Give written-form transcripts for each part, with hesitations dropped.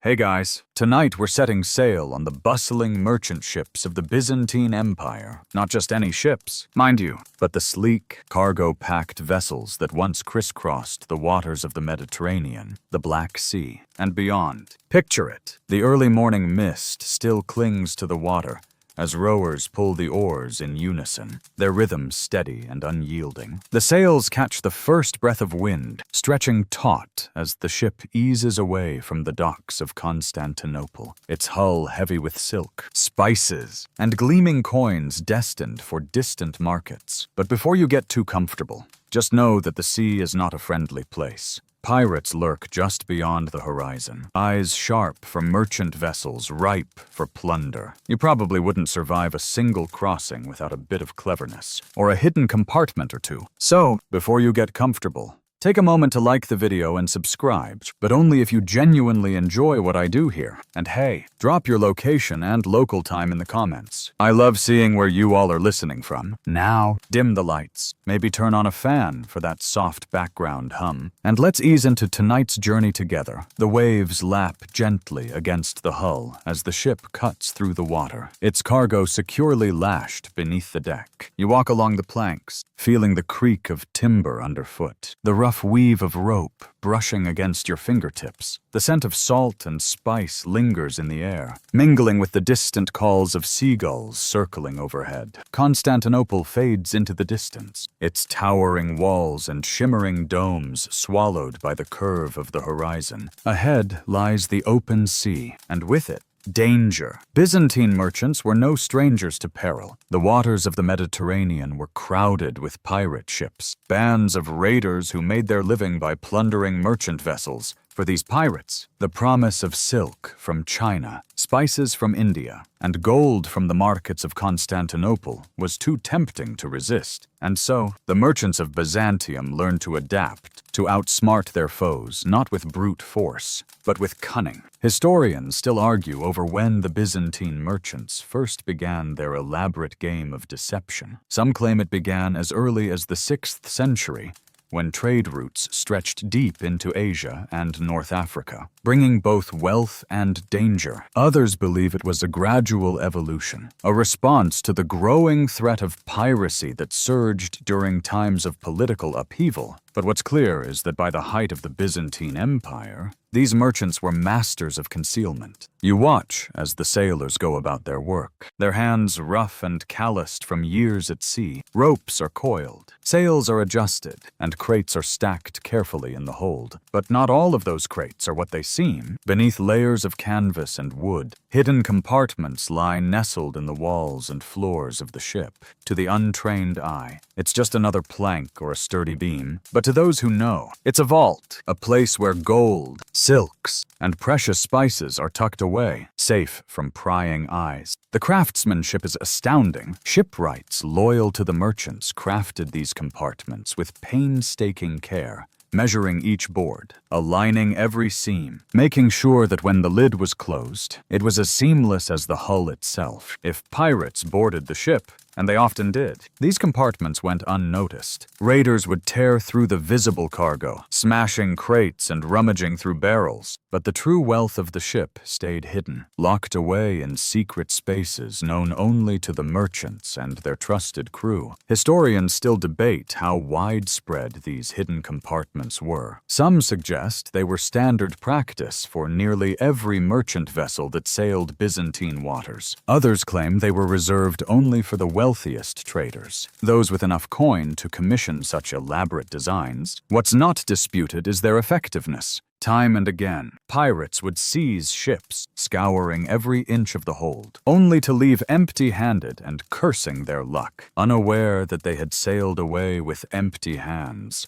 Hey guys, tonight we're setting sail on the bustling merchant ships of the Byzantine Empire. Not just any ships, mind you, but the sleek, cargo-packed vessels that once crisscrossed the waters of the Mediterranean, the Black Sea, and beyond. Picture it. The early morning mist still clings to the water as rowers pull the oars in unison, their rhythm steady and unyielding. The sails catch the first breath of wind, stretching taut as the ship eases away from the docks of Constantinople, its hull heavy with silk, spices, and gleaming coins destined for distant markets. But before you get too comfortable, just know that the sea is not a friendly place. Pirates lurk just beyond the horizon, eyes sharp for merchant vessels ripe for plunder. You probably wouldn't survive a single crossing without a bit of cleverness, or a hidden compartment or two. So, before you get comfortable, take a moment to like the video and subscribe, but only if you genuinely enjoy what I do here. And hey, drop your location and local time in the comments. I love seeing where you all are listening from. Now, dim the lights, maybe turn on a fan for that soft background hum, and let's ease into tonight's journey together. The waves lap gently against the hull as the ship cuts through the water, its cargo securely lashed beneath the deck. You walk along the planks, feeling the creak of timber underfoot, the rough weave of rope brushing against your fingertips. The scent of salt and spice lingers in the air, mingling with the distant calls of seagulls circling overhead. Constantinople fades into the distance, its towering walls and shimmering domes swallowed by the curve of the horizon. Ahead lies the open sea, and with it, danger. Byzantine merchants were no strangers to peril. The waters of the Mediterranean were crowded with pirate ships, bands of raiders who made their living by plundering merchant vessels. For these pirates, the promise of silk from China, spices from India, and gold from the markets of Constantinople was too tempting to resist. And so, the merchants of Byzantium learned to adapt, to outsmart their foes, not with brute force, but with cunning. Historians still argue over when the Byzantine merchants first began their elaborate game of deception. Some claim it began as early as the 6th century, when trade routes stretched deep into Asia and North Africa, bringing both wealth and danger. Others believe it was a gradual evolution, a response to the growing threat of piracy that surged during times of political upheaval. But what's clear is that by the height of the Byzantine Empire, these merchants were masters of concealment. You watch as the sailors go about their work, their hands rough and calloused from years at sea. Ropes are coiled, sails are adjusted, and crates are stacked carefully in the hold. But not all of those crates are what they seem. Beneath layers of canvas and wood, hidden compartments lie nestled in the walls and floors of the ship. To the untrained eye, it's just another plank or a sturdy beam. But to those who know, it's a vault, a place where gold, silks, and precious spices are tucked away, safe from prying eyes. The craftsmanship is astounding. Shipwrights loyal to the merchants crafted these compartments with painstaking care, measuring each board, aligning every seam, making sure that when the lid was closed, it was as seamless as the hull itself. If pirates boarded the ship, and they often did, these compartments went unnoticed. Raiders would tear through the visible cargo, smashing crates and rummaging through barrels. But the true wealth of the ship stayed hidden, locked away in secret spaces known only to the merchants and their trusted crew. Historians still debate how widespread these hidden compartments were. Some suggest they were standard practice for nearly every merchant vessel that sailed Byzantine waters. Others claim they were reserved only for the wealthiest traders, those with enough coin to commission such elaborate designs. What's not disputed is their effectiveness. Time and again, pirates would seize ships, scouring every inch of the hold, only to leave empty-handed and cursing their luck, unaware that they had sailed away with empty hands,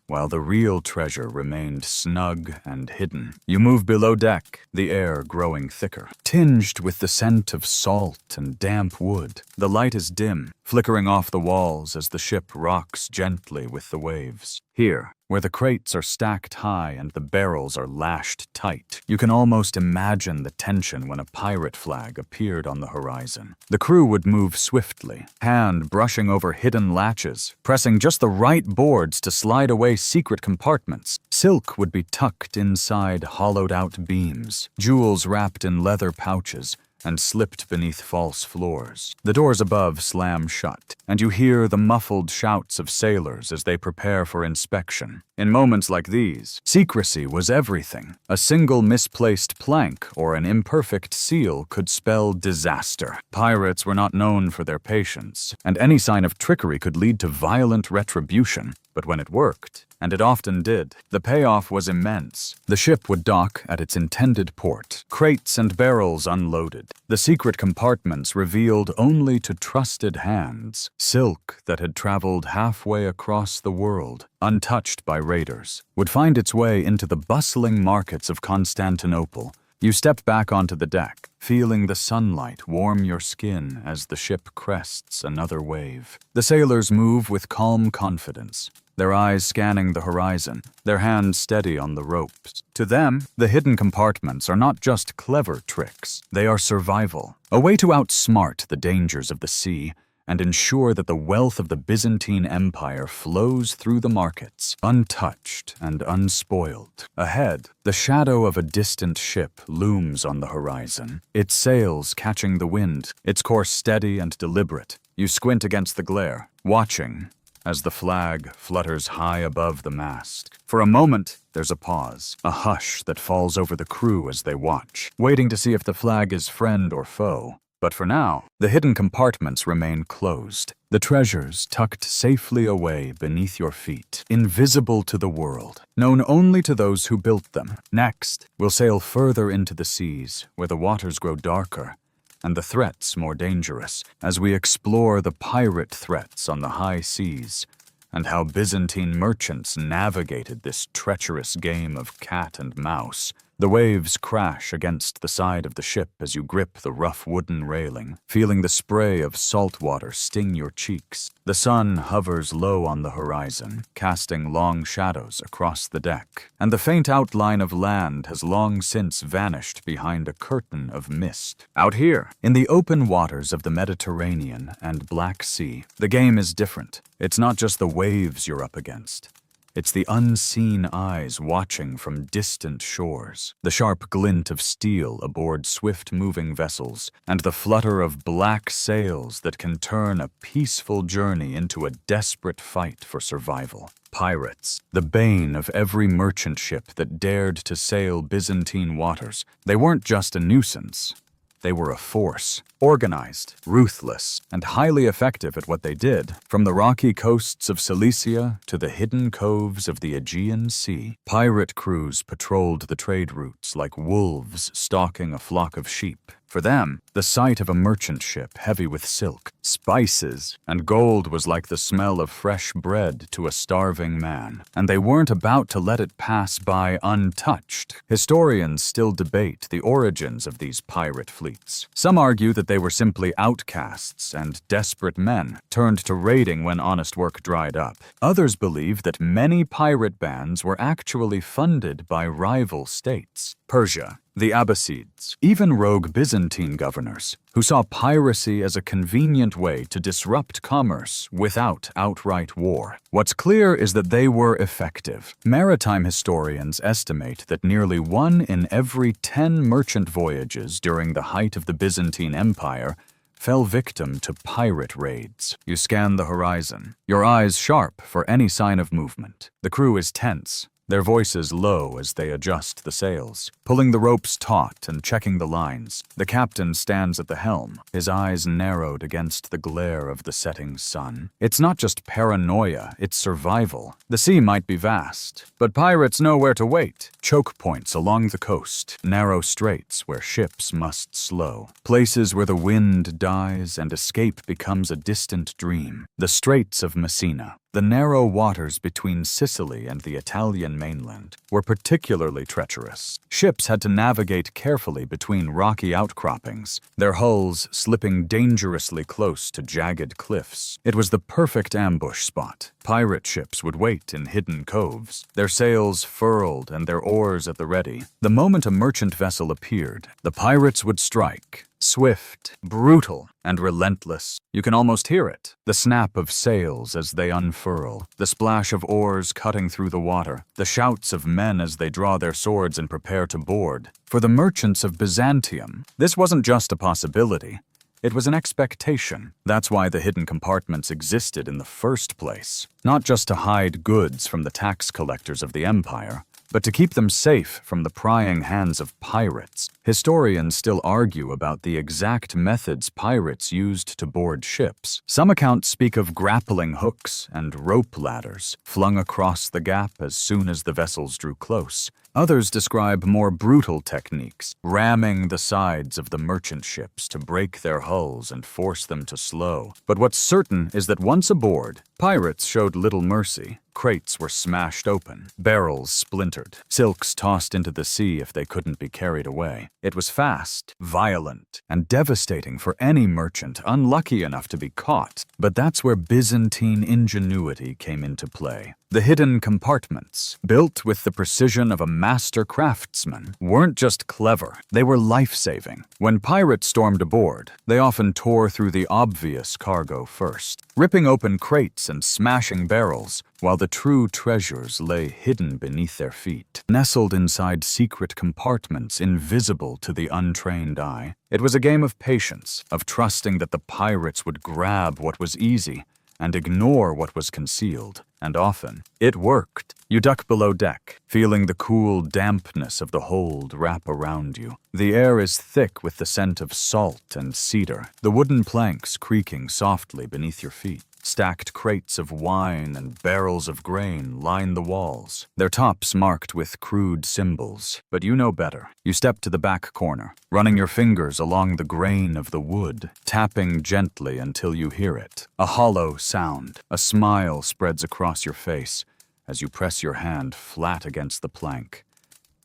while the real treasure remained snug and hidden. You move below deck, the air growing thicker, tinged with the scent of salt and damp wood. The light is dim, flickering off the walls as the ship rocks gently with the waves. Here, where the crates are stacked high and the barrels are lashed tight, you can almost imagine the tension when a pirate flag appeared on the horizon. The crew would move swiftly, hand brushing over hidden latches, pressing just the right boards to slide away secret compartments. Silk would be tucked inside hollowed-out beams, jewels wrapped in leather pouches, and slipped beneath false floors. The doors above slam shut, and you hear the muffled shouts of sailors as they prepare for inspection. In moments like these, secrecy was everything. A single misplaced plank or an imperfect seal could spell disaster. Pirates were not known for their patience, and any sign of trickery could lead to violent retribution. But when it worked, and it often did, the payoff was immense. The ship would dock at its intended port, crates and barrels unloaded, the secret compartments revealed only to trusted hands, silk that had traveled halfway across the world, untouched by raiders, would find its way into the bustling markets of Constantinople. You step back onto the deck, feeling the sunlight warm your skin as the ship crests another wave. The sailors move with calm confidence, their eyes scanning the horizon, their hands steady on the ropes. To them, the hidden compartments are not just clever tricks, they are survival, a way to outsmart the dangers of the sea and ensure that the wealth of the Byzantine Empire flows through the markets, untouched and unspoiled. Ahead, the shadow of a distant ship looms on the horizon, its sails catching the wind, its course steady and deliberate. You squint against the glare, watching as the flag flutters high above the mast. For a moment, there's a pause, a hush that falls over the crew as they watch, waiting to see if the flag is friend or foe. But for now, the hidden compartments remain closed, the treasures tucked safely away beneath your feet, invisible to the world, known only to those who built them. Next, we'll sail further into the seas, where the waters grow darker and the threats more dangerous, as we explore the pirate threats on the high seas and how Byzantine merchants navigated this treacherous game of cat and mouse. The waves crash against the side of the ship as you grip the rough wooden railing, feeling the spray of salt water sting your cheeks. The sun hovers low on the horizon, casting long shadows across the deck, and the faint outline of land has long since vanished behind a curtain of mist. Out here, in the open waters of the Mediterranean and Black Sea, the game is different. It's not just the waves you're up against. It's the unseen eyes watching from distant shores, the sharp glint of steel aboard swift-moving vessels, and the flutter of black sails that can turn a peaceful journey into a desperate fight for survival. Pirates, the bane of every merchant ship that dared to sail Byzantine waters, they weren't just a nuisance. They were a force, organized, ruthless, and highly effective at what they did. From the rocky coasts of Cilicia to the hidden coves of the Aegean Sea, pirate crews patrolled the trade routes like wolves stalking a flock of sheep. For them, the sight of a merchant ship heavy with silk, spices, and gold was like the smell of fresh bread to a starving man, and they weren't about to let it pass by untouched. Historians still debate the origins of these pirate fleets. Some argue that they were simply outcasts and desperate men, turned to raiding when honest work dried up. Others believe that many pirate bands were actually funded by rival states. Persia, the Abbasids, even rogue Byzantine governors, who saw piracy as a convenient way to disrupt commerce without outright war. What's clear is that they were effective. Maritime historians estimate that nearly 1 in every 10 merchant voyages during the height of the Byzantine Empire fell victim to pirate raids. You scan the horizon, your eyes sharp for any sign of movement. The crew is tense, their voices low as they adjust the sails, pulling the ropes taut and checking the lines. The captain stands at the helm, his eyes narrowed against the glare of the setting sun. It's not just paranoia, it's survival. The sea might be vast, but pirates know where to wait. Choke points along the coast, narrow straits where ships must slow, places where the wind dies and escape becomes a distant dream. The Straits of Messina, The narrow waters between Sicily and the Italian mainland were particularly treacherous. Ships had to navigate carefully between rocky outcroppings, their hulls slipping dangerously close to jagged cliffs. It was the perfect ambush spot. Pirate ships would wait in hidden coves, their sails furled and their oars at the ready. The moment a merchant vessel appeared, the pirates would strike. Swift, brutal, and relentless. You can almost hear it. The snap of sails as they unfurl, the splash of oars cutting through the water, the shouts of men as they draw their swords and prepare to board. For the merchants of Byzantium, this wasn't just a possibility. It was an expectation. That's why the hidden compartments existed in the first place. Not just to hide goods from the tax collectors of the empire, but to keep them safe from the prying hands of pirates. Historians still argue about the exact methods pirates used to board ships. Some accounts speak of grappling hooks and rope ladders flung across the gap as soon as the vessels drew close. Others describe more brutal techniques, ramming the sides of the merchant ships to break their hulls and force them to slow. But what's certain is that once aboard, pirates showed little mercy. Crates were smashed open, barrels splintered, silks tossed into the sea if they couldn't be carried away. It was fast, violent, and devastating for any merchant unlucky enough to be caught. But that's where Byzantine ingenuity came into play. The hidden compartments, built with the precision of a master craftsman, weren't just clever, they were life-saving. When pirates stormed aboard, they often tore through the obvious cargo first, ripping open crates and smashing barrels, while the true treasures lay hidden beneath their feet, nestled inside secret compartments invisible to the untrained eye. It was a game of patience, of trusting that the pirates would grab what was easy and ignore what was concealed. And often, it worked. You duck below deck, feeling the cool dampness of the hold wrap around you. The air is thick with the scent of salt and cedar, the wooden planks creaking softly beneath your feet. Stacked crates of wine and barrels of grain line the walls, their tops marked with crude symbols. But you know better. You step to the back corner, running your fingers along the grain of the wood, tapping gently until you hear it. A hollow sound. A smile spreads across your face as you press your hand flat against the plank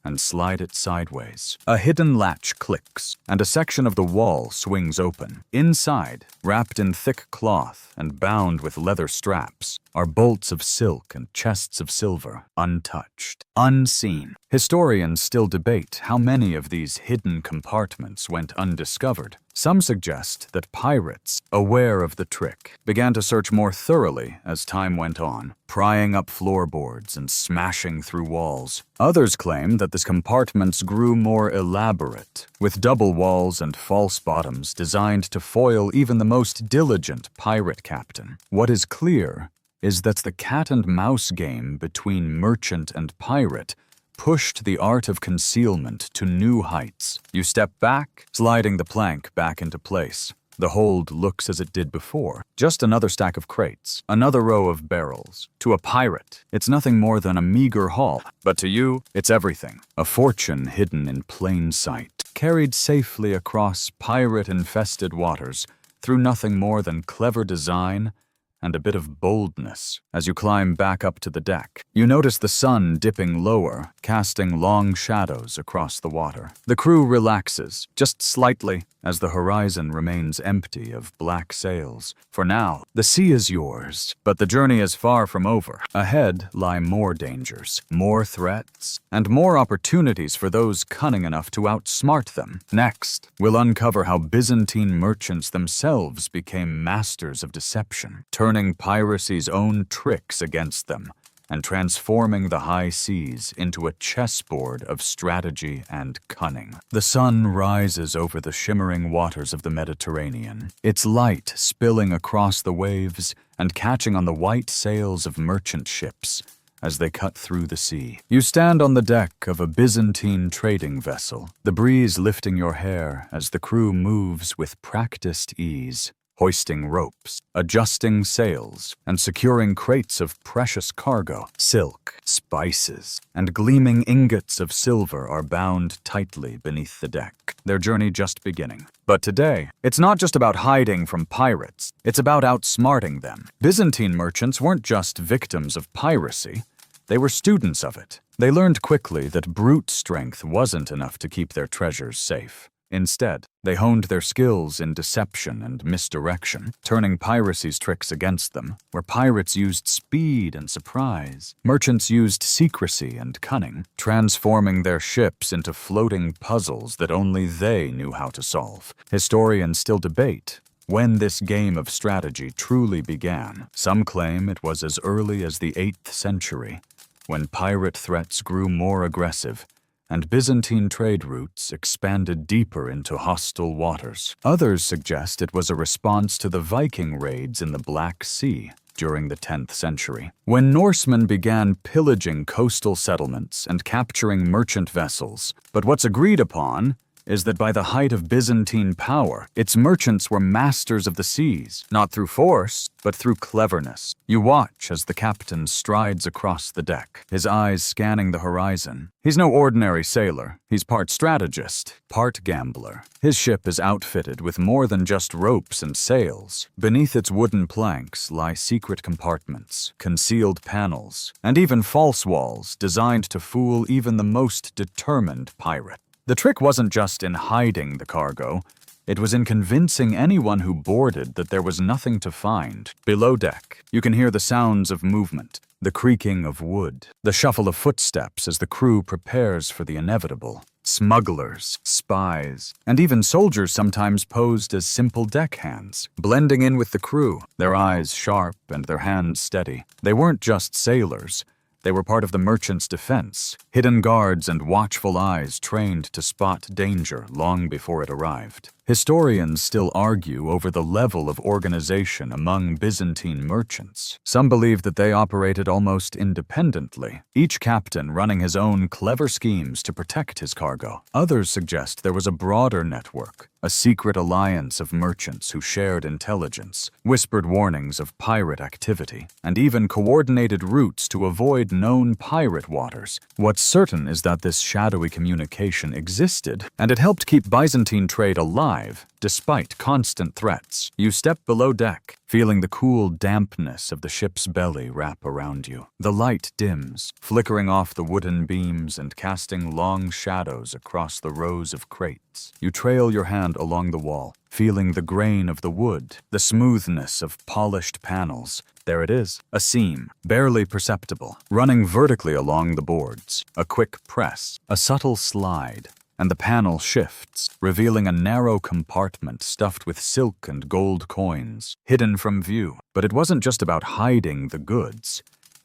and slide it sideways. A hidden latch clicks, and a section of the wall swings open. Inside, wrapped in thick cloth and bound with leather straps, are bolts of silk and chests of silver, untouched, unseen. Historians still debate how many of these hidden compartments went undiscovered. Some suggest that pirates, aware of the trick, began to search more thoroughly as time went on, prying up floorboards and smashing through walls. Others claim that the compartments grew more elaborate, with double walls and false bottoms designed to foil even the most diligent pirate captain. What is clear is that the cat-and-mouse game between merchant and pirate pushed the art of concealment to new heights. You step back, sliding the plank back into place. The hold looks as it did before, just another stack of crates, another row of barrels. To a pirate, it's nothing more than a meager haul, but to you, it's everything. A fortune hidden in plain sight, carried safely across pirate-infested waters through nothing more than clever design and a bit of boldness. As you climb back up to the deck, you notice the sun dipping lower, casting long shadows across the water. The crew relaxes, just slightly, as the horizon remains empty of black sails. For now, the sea is yours, but the journey is far from over. Ahead lie more dangers, more threats, and more opportunities for those cunning enough to outsmart them. Next, we'll uncover how Byzantine merchants themselves became masters of deception, turning piracy's own tricks against them, and transforming the high seas into a chessboard of strategy and cunning. The sun rises over the shimmering waters of the Mediterranean, its light spilling across the waves and catching on the white sails of merchant ships as they cut through the sea. You stand on the deck of a Byzantine trading vessel, the breeze lifting your hair as the crew moves with practiced ease. hoisting ropes, adjusting sails, and securing crates of precious cargo. Silk, spices, and gleaming ingots of silver are bound tightly beneath the deck, their journey just beginning. But today, it's not just about hiding from pirates, it's about outsmarting them. Byzantine merchants weren't just victims of piracy, they were students of it. They learned quickly that brute strength wasn't enough to keep their treasures safe. Instead, they honed their skills in deception and misdirection, turning piracy's tricks against them. Where pirates used speed and surprise, merchants used secrecy and cunning, transforming their ships into floating puzzles that only they knew how to solve. Historians still debate when this game of strategy truly began. Some claim it was as early as the 8th century, when pirate threats grew more aggressive and Byzantine trade routes expanded deeper into hostile waters. Others suggest it was a response to the Viking raids in the Black Sea during the 10th century, when Norsemen began pillaging coastal settlements and capturing merchant vessels. But what's agreed upon is that by the height of Byzantine power, its merchants were masters of the seas, not through force, but through cleverness. You watch as the captain strides across the deck, his eyes scanning the horizon. He's no ordinary sailor. He's part strategist, part gambler. His ship is outfitted with more than just ropes and sails. Beneath its wooden planks lie secret compartments, concealed panels, and even false walls designed to fool even the most determined pirate. The trick wasn't just in hiding the cargo, it was in convincing anyone who boarded that there was nothing to find. Below deck, you can hear the sounds of movement, the creaking of wood, the shuffle of footsteps as the crew prepares for the inevitable. Smugglers, spies, and even soldiers sometimes posed as simple deckhands, blending in with the crew, their eyes sharp and their hands steady. They weren't just sailors. They were part of the merchant's defense, hidden guards and watchful eyes trained to spot danger long before it arrived. Historians still argue over the level of organization among Byzantine merchants. Some believe that they operated almost independently, each captain running his own clever schemes to protect his cargo. Others suggest there was a broader network, a secret alliance of merchants who shared intelligence, whispered warnings of pirate activity, and even coordinated routes to avoid known pirate waters. What's certain is that this shadowy communication existed, and it helped keep Byzantine trade alive despite constant threats. You step below deck, feeling the cool dampness of the ship's belly wrap around you. The light dims, flickering off the wooden beams and casting long shadows across the rows of crates. You trail your hand along the wall, feeling the grain of the wood, the smoothness of polished panels. There it is, a seam, barely perceptible, running vertically along the boards. A quick press, a subtle slide, and the panel shifts, revealing a narrow compartment stuffed with silk and gold coins, hidden from view. But it wasn't just about hiding the goods.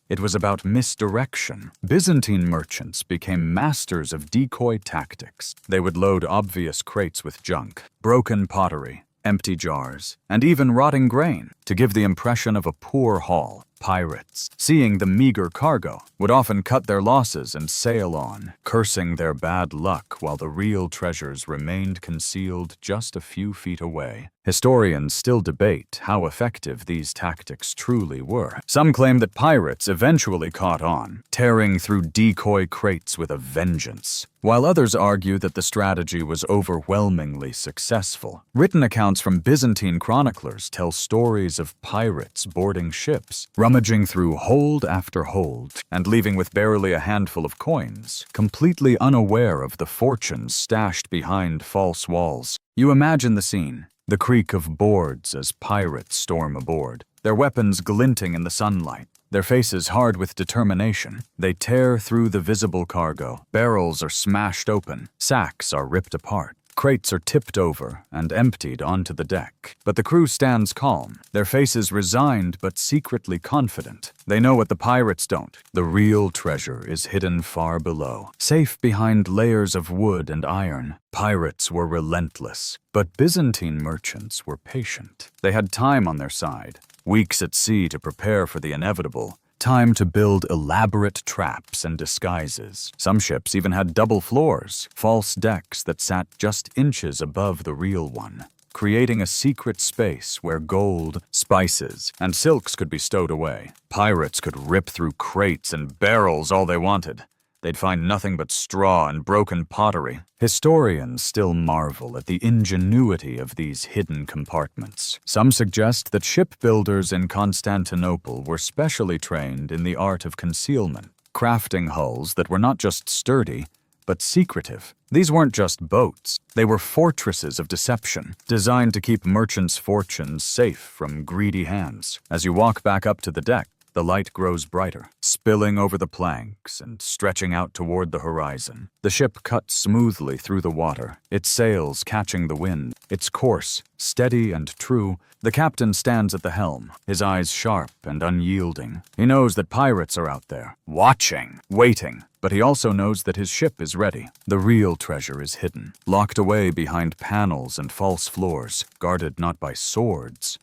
It was about misdirection. Byzantine merchants became masters of decoy tactics. They would load obvious crates with junk, broken pottery, empty jars, and even rotting grain to give the impression of a poor haul. Pirates, seeing the meager cargo, would often cut their losses and sail on, cursing their bad luck while the real treasures remained concealed just a few feet away. Historians still debate how effective these tactics truly were. Some claim that pirates eventually caught on, tearing through decoy crates with a vengeance, while others argue that the strategy was overwhelmingly successful. Written accounts from Byzantine chroniclers tell stories of pirates boarding ships, rummaging through hold after hold, and leaving with barely a handful of coins, completely unaware of the fortunes stashed behind false walls. You imagine the scene, the creak of boards as pirates storm aboard, their weapons glinting in the sunlight, their faces hard with determination. They tear through the visible cargo. Barrels are smashed open, sacks are ripped apart. Crates are tipped over and emptied onto the deck. But the crew stands calm, their faces resigned but secretly confident. They know what the pirates don't. The real treasure is hidden far below, safe behind layers of wood and iron. Pirates were relentless, but Byzantine merchants were patient. They had time on their side, weeks at sea to prepare for the inevitable. Time to build elaborate traps and disguises. Some ships even had double floors, false decks that sat just inches above the real one. creating a secret space where gold, spices, and silks could be stowed away. Pirates could rip through crates and barrels all they wanted. They'd find nothing but straw and broken pottery. Historians still marvel at the ingenuity of these hidden compartments. Some suggest that shipbuilders in Constantinople were specially trained in the art of concealment, crafting hulls that were not just sturdy, but secretive. These weren't just boats, they were fortresses of deception, designed to keep merchants' fortunes safe from greedy hands. As you walk back up to the deck, the light grows brighter, spilling over the planks and stretching out toward the horizon. The ship cuts smoothly through the water, its sails catching the wind, its course steady and true. The captain stands at the helm, his eyes sharp and unyielding. He knows that pirates are out there, watching, waiting, but he also knows that his ship is ready. The real treasure is hidden, locked away behind panels and false floors, guarded not by swords,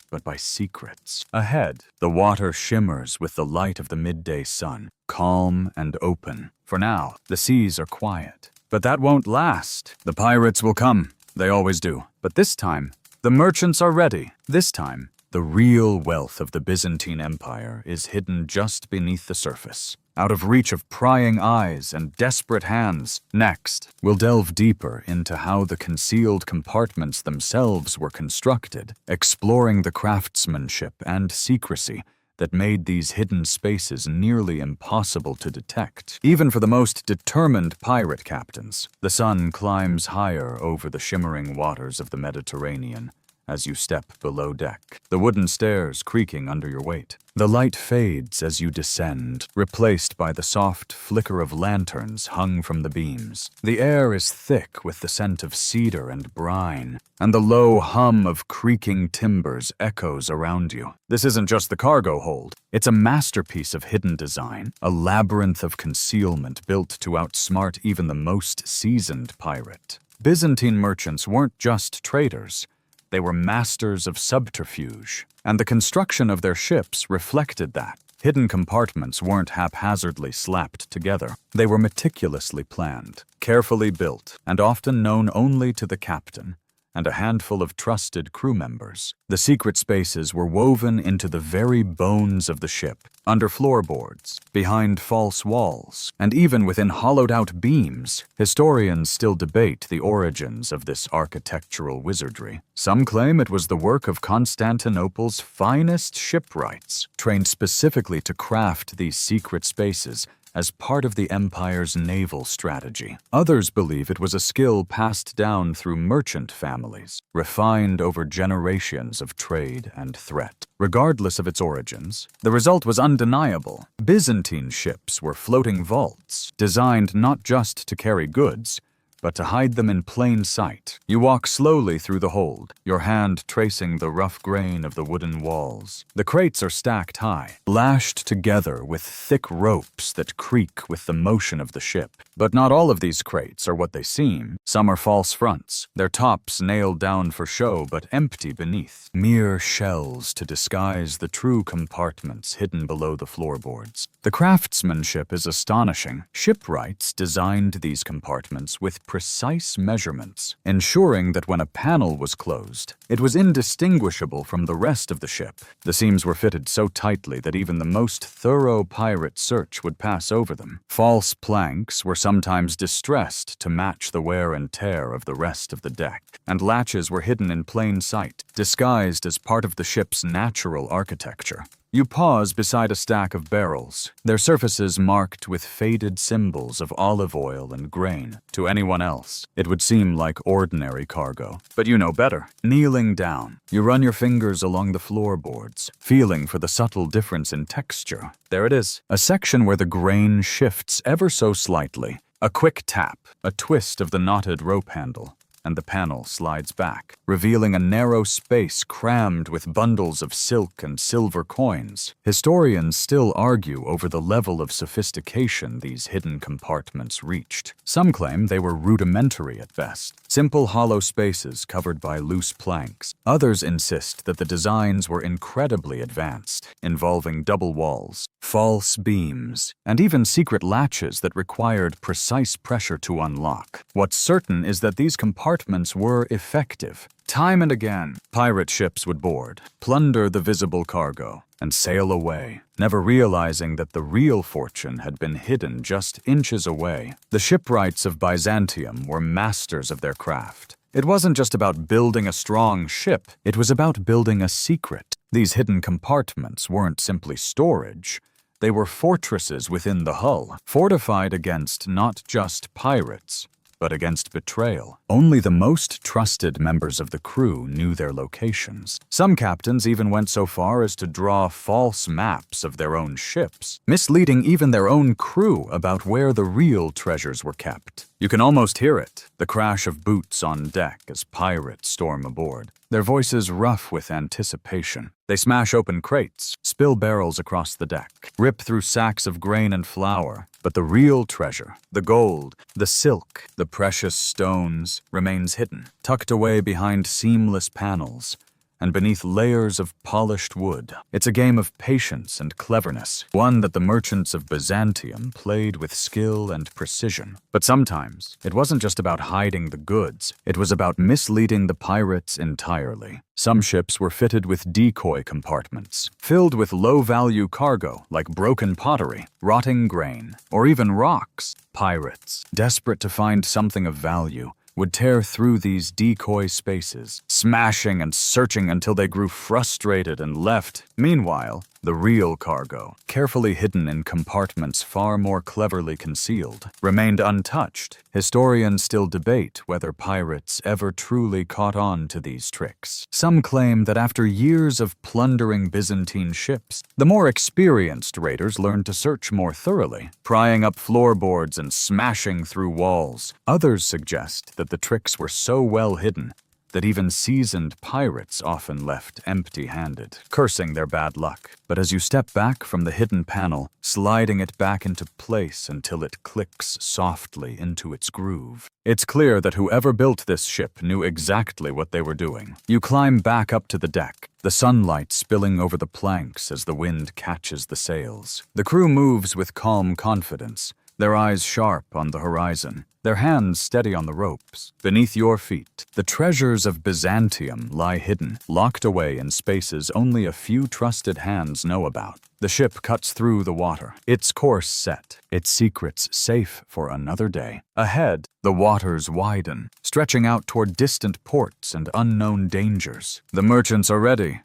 but by secrets. Ahead, the water shimmers with the light of the midday sun, calm and open. For now, the seas are quiet. But that won't last. The pirates will come. They always do. But this time, the merchants are ready. This time, the real wealth of the Byzantine Empire is hidden just beneath the surface, out of reach of prying eyes and desperate hands. Next, we'll delve deeper into how the concealed compartments themselves were constructed, exploring the craftsmanship and secrecy that made these hidden spaces nearly impossible to detect, even for the most determined pirate captains. The sun climbs higher over the shimmering waters of the Mediterranean as you step below deck, the wooden stairs creaking under your weight. The light fades as you descend, replaced by the soft flicker of lanterns hung from the beams. The air is thick with the scent of cedar and brine, and the low hum of creaking timbers echoes around you. This isn't just the cargo hold. It's a masterpiece of hidden design, a labyrinth of concealment built to outsmart even the most seasoned pirate. Byzantine merchants weren't just traders. They were masters of subterfuge, and the construction of their ships reflected that. Hidden compartments weren't haphazardly slapped together. They were meticulously planned, carefully built, and often known only to the captain and a handful of trusted crew members. The secret spaces were woven into the very bones of the ship, under floorboards, behind false walls, and even within hollowed-out beams. Historians still debate the origins of this architectural wizardry. Some claim it was the work of Constantinople's finest shipwrights, trained specifically to craft these secret spaces as part of the empire's naval strategy. Others believe it was a skill passed down through merchant families, refined over generations of trade and threat. Regardless of its origins, the result was undeniable. Byzantine ships were floating vaults, designed not just to carry goods, but to hide them in plain sight. You walk slowly through the hold, your hand tracing the rough grain of the wooden walls. The crates are stacked high, lashed together with thick ropes that creak with the motion of the ship. But not all of these crates are what they seem. Some are false fronts, their tops nailed down for show but empty beneath. Mere shells to disguise the true compartments hidden below the floorboards. The craftsmanship is astonishing. Shipwrights designed these compartments with precise measurements, ensuring that when a panel was closed, it was indistinguishable from the rest of the ship. The seams were fitted so tightly that even the most thorough pirate search would pass over them. False planks were sometimes distressed to match the wear and tear of the rest of the deck, and latches were hidden in plain sight, disguised as part of the ship's natural architecture. You pause beside a stack of barrels, their surfaces marked with faded symbols of olive oil and grain. To anyone else, it would seem like ordinary cargo. But you know better. Kneeling down, you run your fingers along the floorboards, feeling for the subtle difference in texture. There it is, a section where the grain shifts ever so slightly. A quick tap, a twist of the knotted rope handle, and the panel slides back, revealing a narrow space crammed with bundles of silk and silver coins. Historians still argue over the level of sophistication these hidden compartments reached. Some claim they were rudimentary at best, simple hollow spaces covered by loose planks. Others insist that the designs were incredibly advanced, involving double walls, false beams, and even secret latches that required precise pressure to unlock. What's certain is that these compartments compartments were effective. Time and again, pirate ships would board, plunder the visible cargo, and sail away, never realizing that the real fortune had been hidden just inches away. The shipwrights of Byzantium were masters of their craft. It wasn't just about building a strong ship, it was about building a secret. These hidden compartments weren't simply storage. They were fortresses within the hull, fortified against not just pirates, but against betrayal. Only the most trusted members of the crew knew their locations. Some captains even went so far as to draw false maps of their own ships, misleading even their own crew about where the real treasures were kept. You can almost hear it, the crash of boots on deck as pirates storm aboard, their voices rough with anticipation. They smash open crates, spill barrels across the deck, rip through sacks of grain and flour. But the real treasure, the gold, the silk, the precious stones, remains hidden, tucked away behind seamless panels and beneath layers of polished wood. It's a game of patience and cleverness, one that the merchants of Byzantium played with skill and precision. But sometimes, it wasn't just about hiding the goods, it was about misleading the pirates entirely. Some ships were fitted with decoy compartments, filled with low-value cargo like broken pottery, rotting grain, or even rocks. Pirates, desperate to find something of value, would tear through these decoy spaces, smashing and searching until they grew frustrated and left. Meanwhile, the real cargo, carefully hidden in compartments far more cleverly concealed, remained untouched. Historians still debate whether pirates ever truly caught on to these tricks. Some claim that after years of plundering Byzantine ships, the more experienced raiders learned to search more thoroughly, prying up floorboards and smashing through walls. Others suggest that the tricks were so well hidden that even seasoned pirates often left empty-handed, cursing their bad luck. But as you step back from the hidden panel, sliding it back into place until it clicks softly into its groove, it's clear that whoever built this ship knew exactly what they were doing. You climb back up to the deck, the sunlight spilling over the planks as the wind catches the sails. The crew moves with calm confidence, their eyes sharp on the horizon, their hands steady on the ropes. Beneath your feet, the treasures of Byzantium lie hidden, locked away in spaces only a few trusted hands know about. The ship cuts through the water, its course set, its secrets safe for another day. Ahead, the waters widen, stretching out toward distant ports and unknown dangers. The merchants are ready.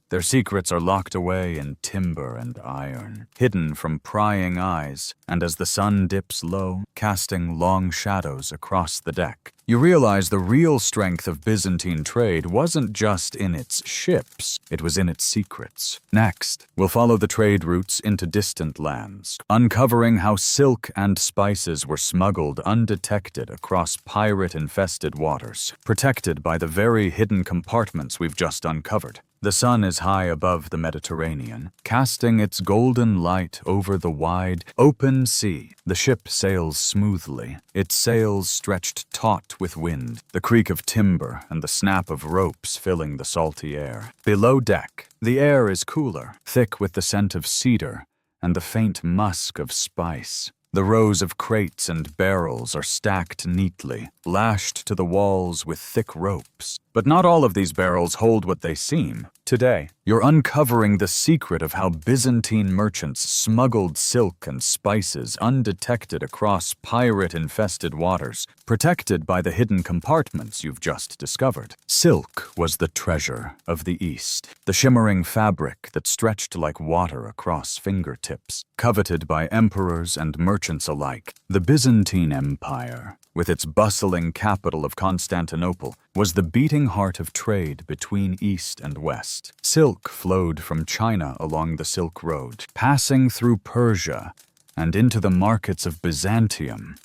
Their secrets are locked away in timber and iron, hidden from prying eyes, and as the sun dips low, casting long shadows across the deck, you realize the real strength of Byzantine trade wasn't just in its ships, it was in its secrets. Next, we'll follow the trade routes into distant lands, uncovering how silk and spices were smuggled undetected across pirate-infested waters, protected by the very hidden compartments we've just uncovered. The sun is high above the Mediterranean, casting its golden light over the wide, open sea. The ship sails smoothly, its sails stretched taut with wind, the creak of timber and the snap of ropes filling the salty air. Below deck, the air is cooler, thick with the scent of cedar and the faint musk of spice. The rows of crates and barrels are stacked neatly, lashed to the walls with thick ropes. But not all of these barrels hold what they seem. Today, you're uncovering the secret of how Byzantine merchants smuggled silk and spices undetected across pirate-infested waters, protected by the hidden compartments you've just discovered. Silk was the treasure of the East, the shimmering fabric that stretched like water across fingertips, coveted by emperors and merchants alike. The Byzantine Empire, with its bustling capital of Constantinople, was the beating heart of trade between East and West. Silk flowed from China along the Silk Road, passing through Persia and into the markets of Byzantium,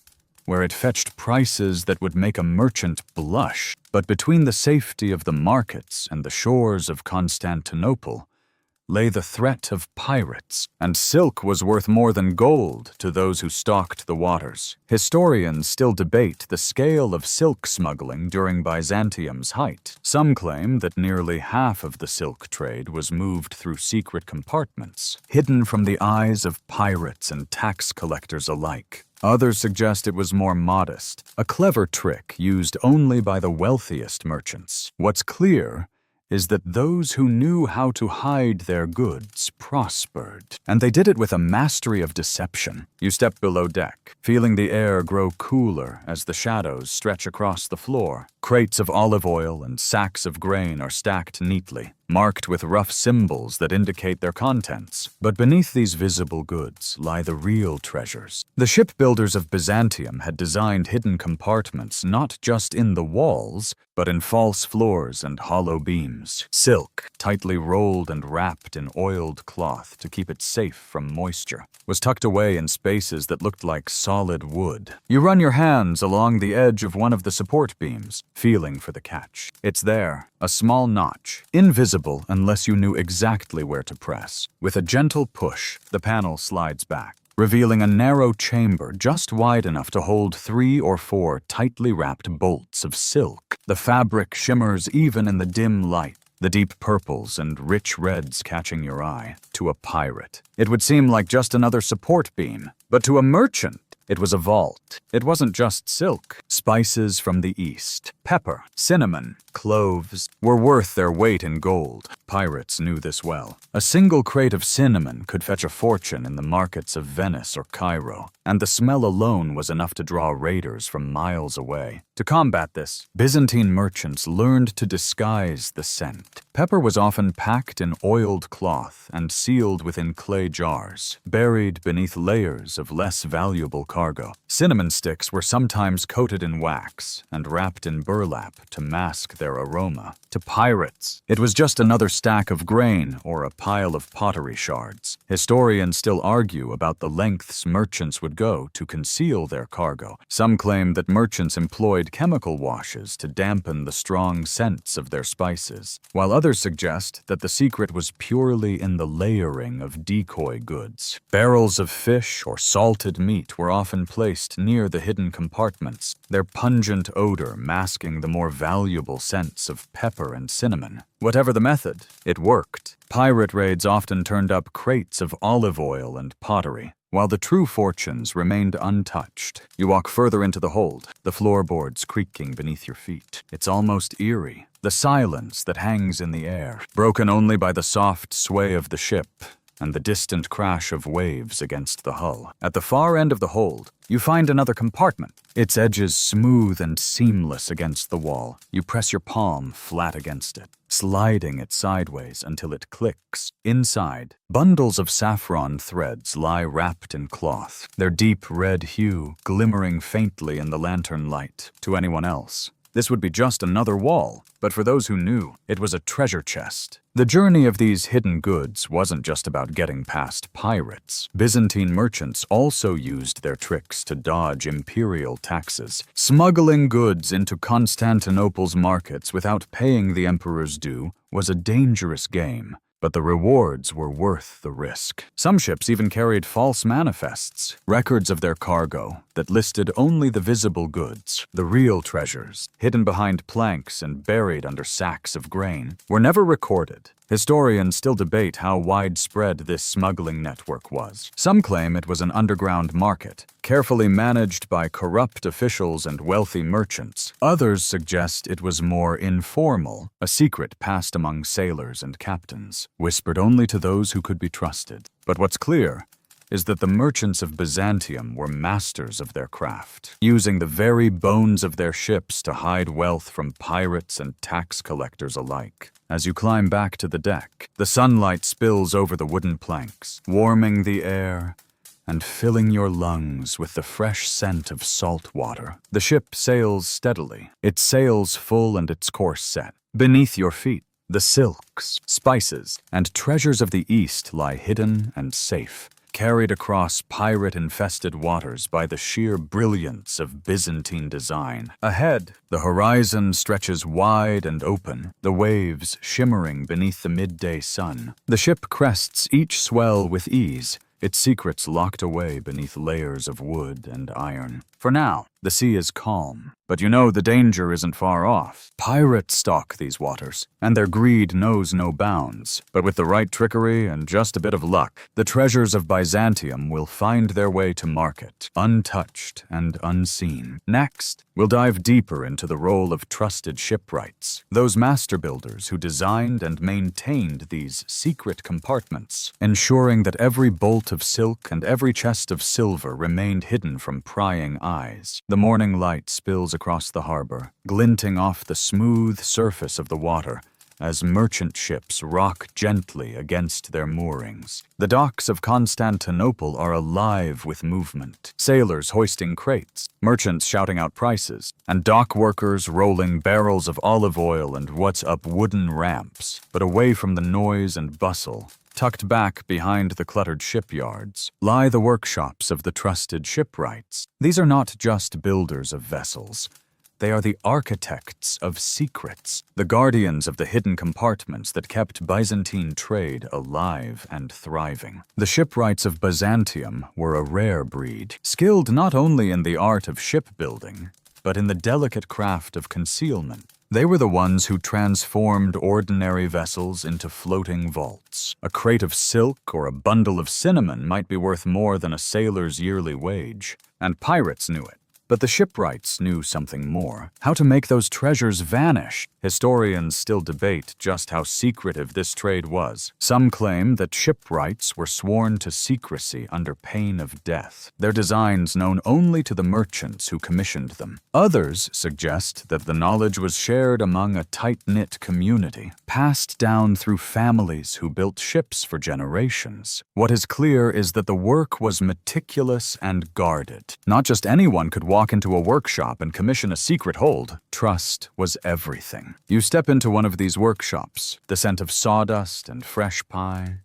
where it fetched prices that would make a merchant blush. But between the safety of the markets and the shores of Constantinople, lay the threat of pirates, and silk was worth more than gold to those who stalked the waters. Historians still debate the scale of silk smuggling during Byzantium's height. Some claim that nearly half of the silk trade was moved through secret compartments, hidden from the eyes of pirates and tax collectors alike. Others suggest it was more modest, a clever trick used only by the wealthiest merchants. What's clear is that those who knew how to hide their goods prospered. And they did it with a mastery of deception. You step below deck, feeling the air grow cooler as the shadows stretch across the floor. Crates of olive oil and sacks of grain are stacked neatly, marked with rough symbols that indicate their contents. But beneath these visible goods lie the real treasures. The shipbuilders of Byzantium had designed hidden compartments not just in the walls, but in false floors and hollow beams. Silk, tightly rolled and wrapped in oiled cloth to keep it safe from moisture, was tucked away in spaces that looked like solid wood. You run your hands along the edge of one of the support beams, feeling for the catch. It's there, a small notch, invisible unless you knew exactly where to press. With a gentle push, the panel slides back, revealing a narrow chamber just wide enough to hold 3 or 4 tightly wrapped bolts of silk. The fabric shimmers even in the dim light, the deep purples and rich reds catching your eye. To a pirate, it would seem like just another support beam, but to a merchant, it was a vault. It wasn't just silk. Spices from the east, pepper, cinnamon, cloves, were worth their weight in gold. Pirates knew this well. A single crate of cinnamon could fetch a fortune in the markets of Venice or Cairo, and the smell alone was enough to draw raiders from miles away. To combat this, Byzantine merchants learned to disguise the scent. Pepper was often packed in oiled cloth and sealed within clay jars, buried beneath layers of less valuable cargo. Cinnamon sticks were sometimes coated in wax and wrapped in burlap to mask their aroma. To pirates, it was just another stack of grain or a pile of pottery shards. Historians still argue about the lengths merchants would go to conceal their cargo. Some claim that merchants employed chemical washes to dampen the strong scents of their spices, while others suggest that the secret was purely in the layering of decoy goods. Barrels of fish or salted meat were often placed near the hidden compartments, their pungent odor masking the more valuable scents of pepper and cinnamon. Whatever the method, it worked. Pirate raids often turned up crates of olive oil and pottery, while the true fortunes remained untouched. You walk further into the hold, the floorboards creaking beneath your feet. It's almost eerie, the silence that hangs in the air, broken only by the soft sway of the ship and the distant crash of waves against the hull. At the far end of the hold, you find another compartment, its edges smooth and seamless against the wall. You press your palm flat against it, sliding it sideways until it clicks. Inside, bundles of saffron threads lie wrapped in cloth, their deep red hue glimmering faintly in the lantern light. To anyone else, this would be just another wall, but for those who knew, it was a treasure chest. The journey of these hidden goods wasn't just about getting past pirates. Byzantine merchants also used their tricks to dodge imperial taxes. Smuggling goods into Constantinople's markets without paying the emperor's due was a dangerous game, but the rewards were worth the risk. Some ships even carried false manifests, records of their cargo that listed only the visible goods. The real treasures, hidden behind planks and buried under sacks of grain, were never recorded. Historians still debate how widespread this smuggling network was. Some claim it was an underground market, carefully managed by corrupt officials and wealthy merchants. Others suggest it was more informal, a secret passed among sailors and captains, whispered only to those who could be trusted. But what's clear is that the merchants of Byzantium were masters of their craft, using the very bones of their ships to hide wealth from pirates and tax collectors alike. As you climb back to the deck, the sunlight spills over the wooden planks, warming the air and filling your lungs with the fresh scent of salt water. The ship sails steadily, its sails full and its course set. Beneath your feet, the silks, spices, and treasures of the East lie hidden and safe, carried across pirate-infested waters by the sheer brilliance of Byzantine design. Ahead, the horizon stretches wide and open, the waves shimmering beneath the midday sun. The ship crests each swell with ease, its secrets locked away beneath layers of wood and iron. For now, the sea is calm, but you know the danger isn't far off. Pirates stalk these waters, and their greed knows no bounds. But with the right trickery and just a bit of luck, the treasures of Byzantium will find their way to market, untouched and unseen. Next, we'll dive deeper into the role of trusted shipwrights, those master builders who designed and maintained these secret compartments, ensuring that every bolt of silk and every chest of silver remained hidden from prying eyes. The morning light spills across the harbor, glinting off the smooth surface of the water as merchant ships rock gently against their moorings. The docks of Constantinople are alive with movement, sailors hoisting crates, merchants shouting out prices, and dock workers rolling barrels of olive oil and what's up wooden ramps. But away from the noise and bustle, tucked back behind the cluttered shipyards, lie the workshops of the trusted shipwrights. These are not just builders of vessels. They are the architects of secrets, the guardians of the hidden compartments that kept Byzantine trade alive and thriving. The shipwrights of Byzantium were a rare breed, skilled not only in the art of shipbuilding, but in the delicate craft of concealment. They were the ones who transformed ordinary vessels into floating vaults. A crate of silk or a bundle of cinnamon might be worth more than a sailor's yearly wage, and pirates knew it. But the shipwrights knew something more: how to make those treasures vanish. Historians still debate just how secretive this trade was. Some claim that shipwrights were sworn to secrecy under pain of death, their designs known only to the merchants who commissioned them. Others suggest that the knowledge was shared among a tight-knit community, passed down through families who built ships for generations. What is clear is that the work was meticulous and guarded. Not just anyone could walk into a workshop and commission a secret hold. Trust was everything. You step into one of these workshops, the scent of sawdust and fresh pie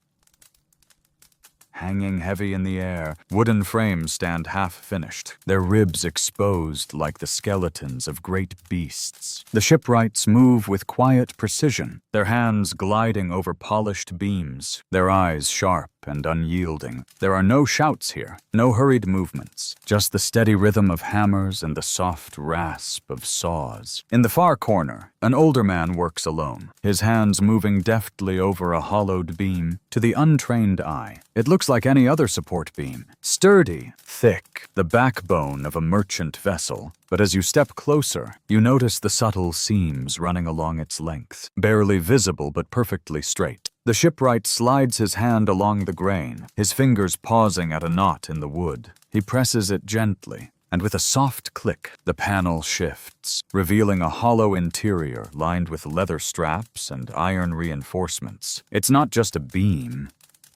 hanging heavy in the air. Wooden frames stand half-finished, their ribs exposed like the skeletons of great beasts. The shipwrights move with quiet precision, their hands gliding over polished beams, their eyes sharp and unyielding. There are no shouts here, no hurried movements, just the steady rhythm of hammers and the soft rasp of saws. In the far corner, an older man works alone, his hands moving deftly over a hollowed beam. To the untrained eye, it looks like any other support beam, sturdy, thick, the backbone of a merchant vessel. But as you step closer, you notice the subtle seams running along its length, barely visible but perfectly straight. The shipwright slides his hand along the grain, his fingers pausing at a knot in the wood. He presses it gently, and with a soft click, the panel shifts, revealing a hollow interior lined with leather straps and iron reinforcements. It's not just a beam,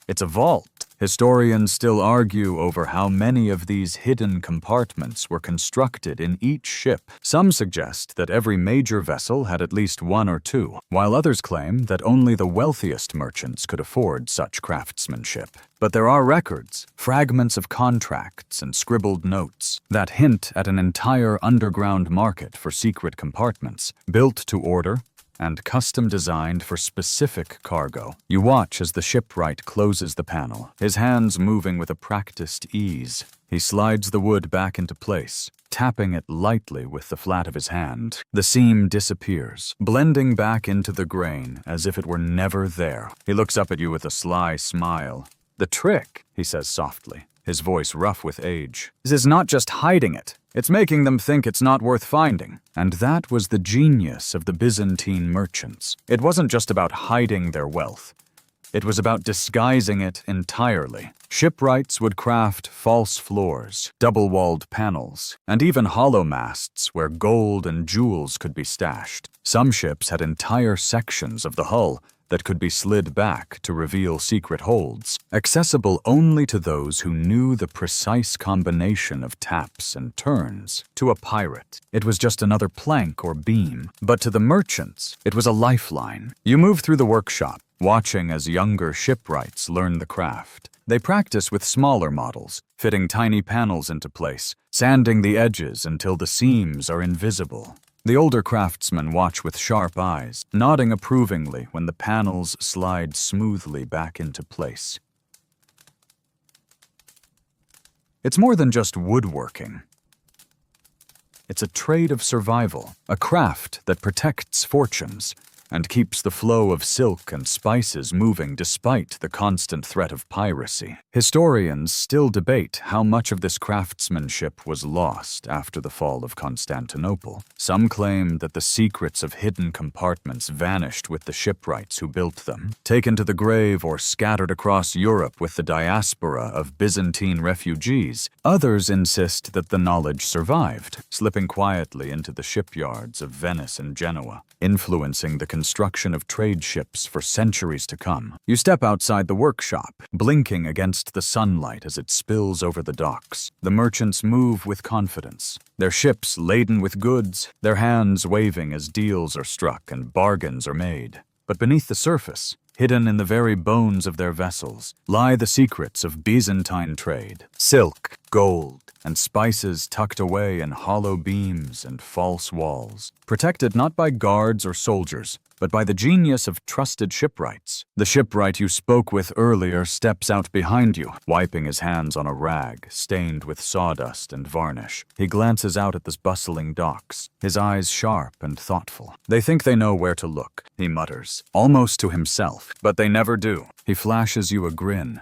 it's a vault. Historians still argue over how many of these hidden compartments were constructed in each ship. Some suggest that every major vessel had at least one or two, while others claim that only the wealthiest merchants could afford such craftsmanship. But there are records, fragments of contracts and scribbled notes that hint at an entire underground market for secret compartments, built to order and custom-designed for specific cargo. You watch as the shipwright closes the panel, his hands moving with a practiced ease. He slides the wood back into place, tapping it lightly with the flat of his hand. The seam disappears, blending back into the grain as if it were never there. He looks up at you with a sly smile. "The trick," he says softly, his voice rough with age, "is not just hiding it. It's making them think it's not worth finding." And that was the genius of the Byzantine merchants. It wasn't just about hiding their wealth. It was about disguising it entirely. Shipwrights would craft false floors, double-walled panels, and even hollow masts where gold and jewels could be stashed. Some ships had entire sections of the hull that could be slid back to reveal secret holds, accessible only to those who knew the precise combination of taps and turns. To a pirate, it was just another plank or beam, but to the merchants, it was a lifeline. You move through the workshop, watching as younger shipwrights learn the craft. They practice with smaller models, fitting tiny panels into place, sanding the edges until the seams are invisible. The older craftsmen watch with sharp eyes, nodding approvingly when the panels slide smoothly back into place. It's more than just woodworking. It's a trade of survival, a craft that protects fortunes and keeps the flow of silk and spices moving despite the constant threat of piracy. Historians still debate how much of this craftsmanship was lost after the fall of Constantinople. Some claim that the secrets of hidden compartments vanished with the shipwrights who built them, taken to the grave or scattered across Europe with the diaspora of Byzantine refugees. Others insist that the knowledge survived, slipping quietly into the shipyards of Venice and Genoa, influencing the construction of trade ships for centuries to come. You step outside the workshop, blinking against the sunlight as it spills over the docks. The merchants move with confidence, their ships laden with goods, their hands waving as deals are struck and bargains are made. But beneath the surface, hidden in the very bones of their vessels, lie the secrets of Byzantine trade. Silk, gold, and spices tucked away in hollow beams and false walls, protected not by guards or soldiers, but by the genius of trusted shipwrights. The shipwright you spoke with earlier steps out behind you, wiping his hands on a rag stained with sawdust and varnish. He glances out at the bustling docks, his eyes sharp and thoughtful. They think they know where to look, he mutters, almost to himself, but they never do. He flashes you a grin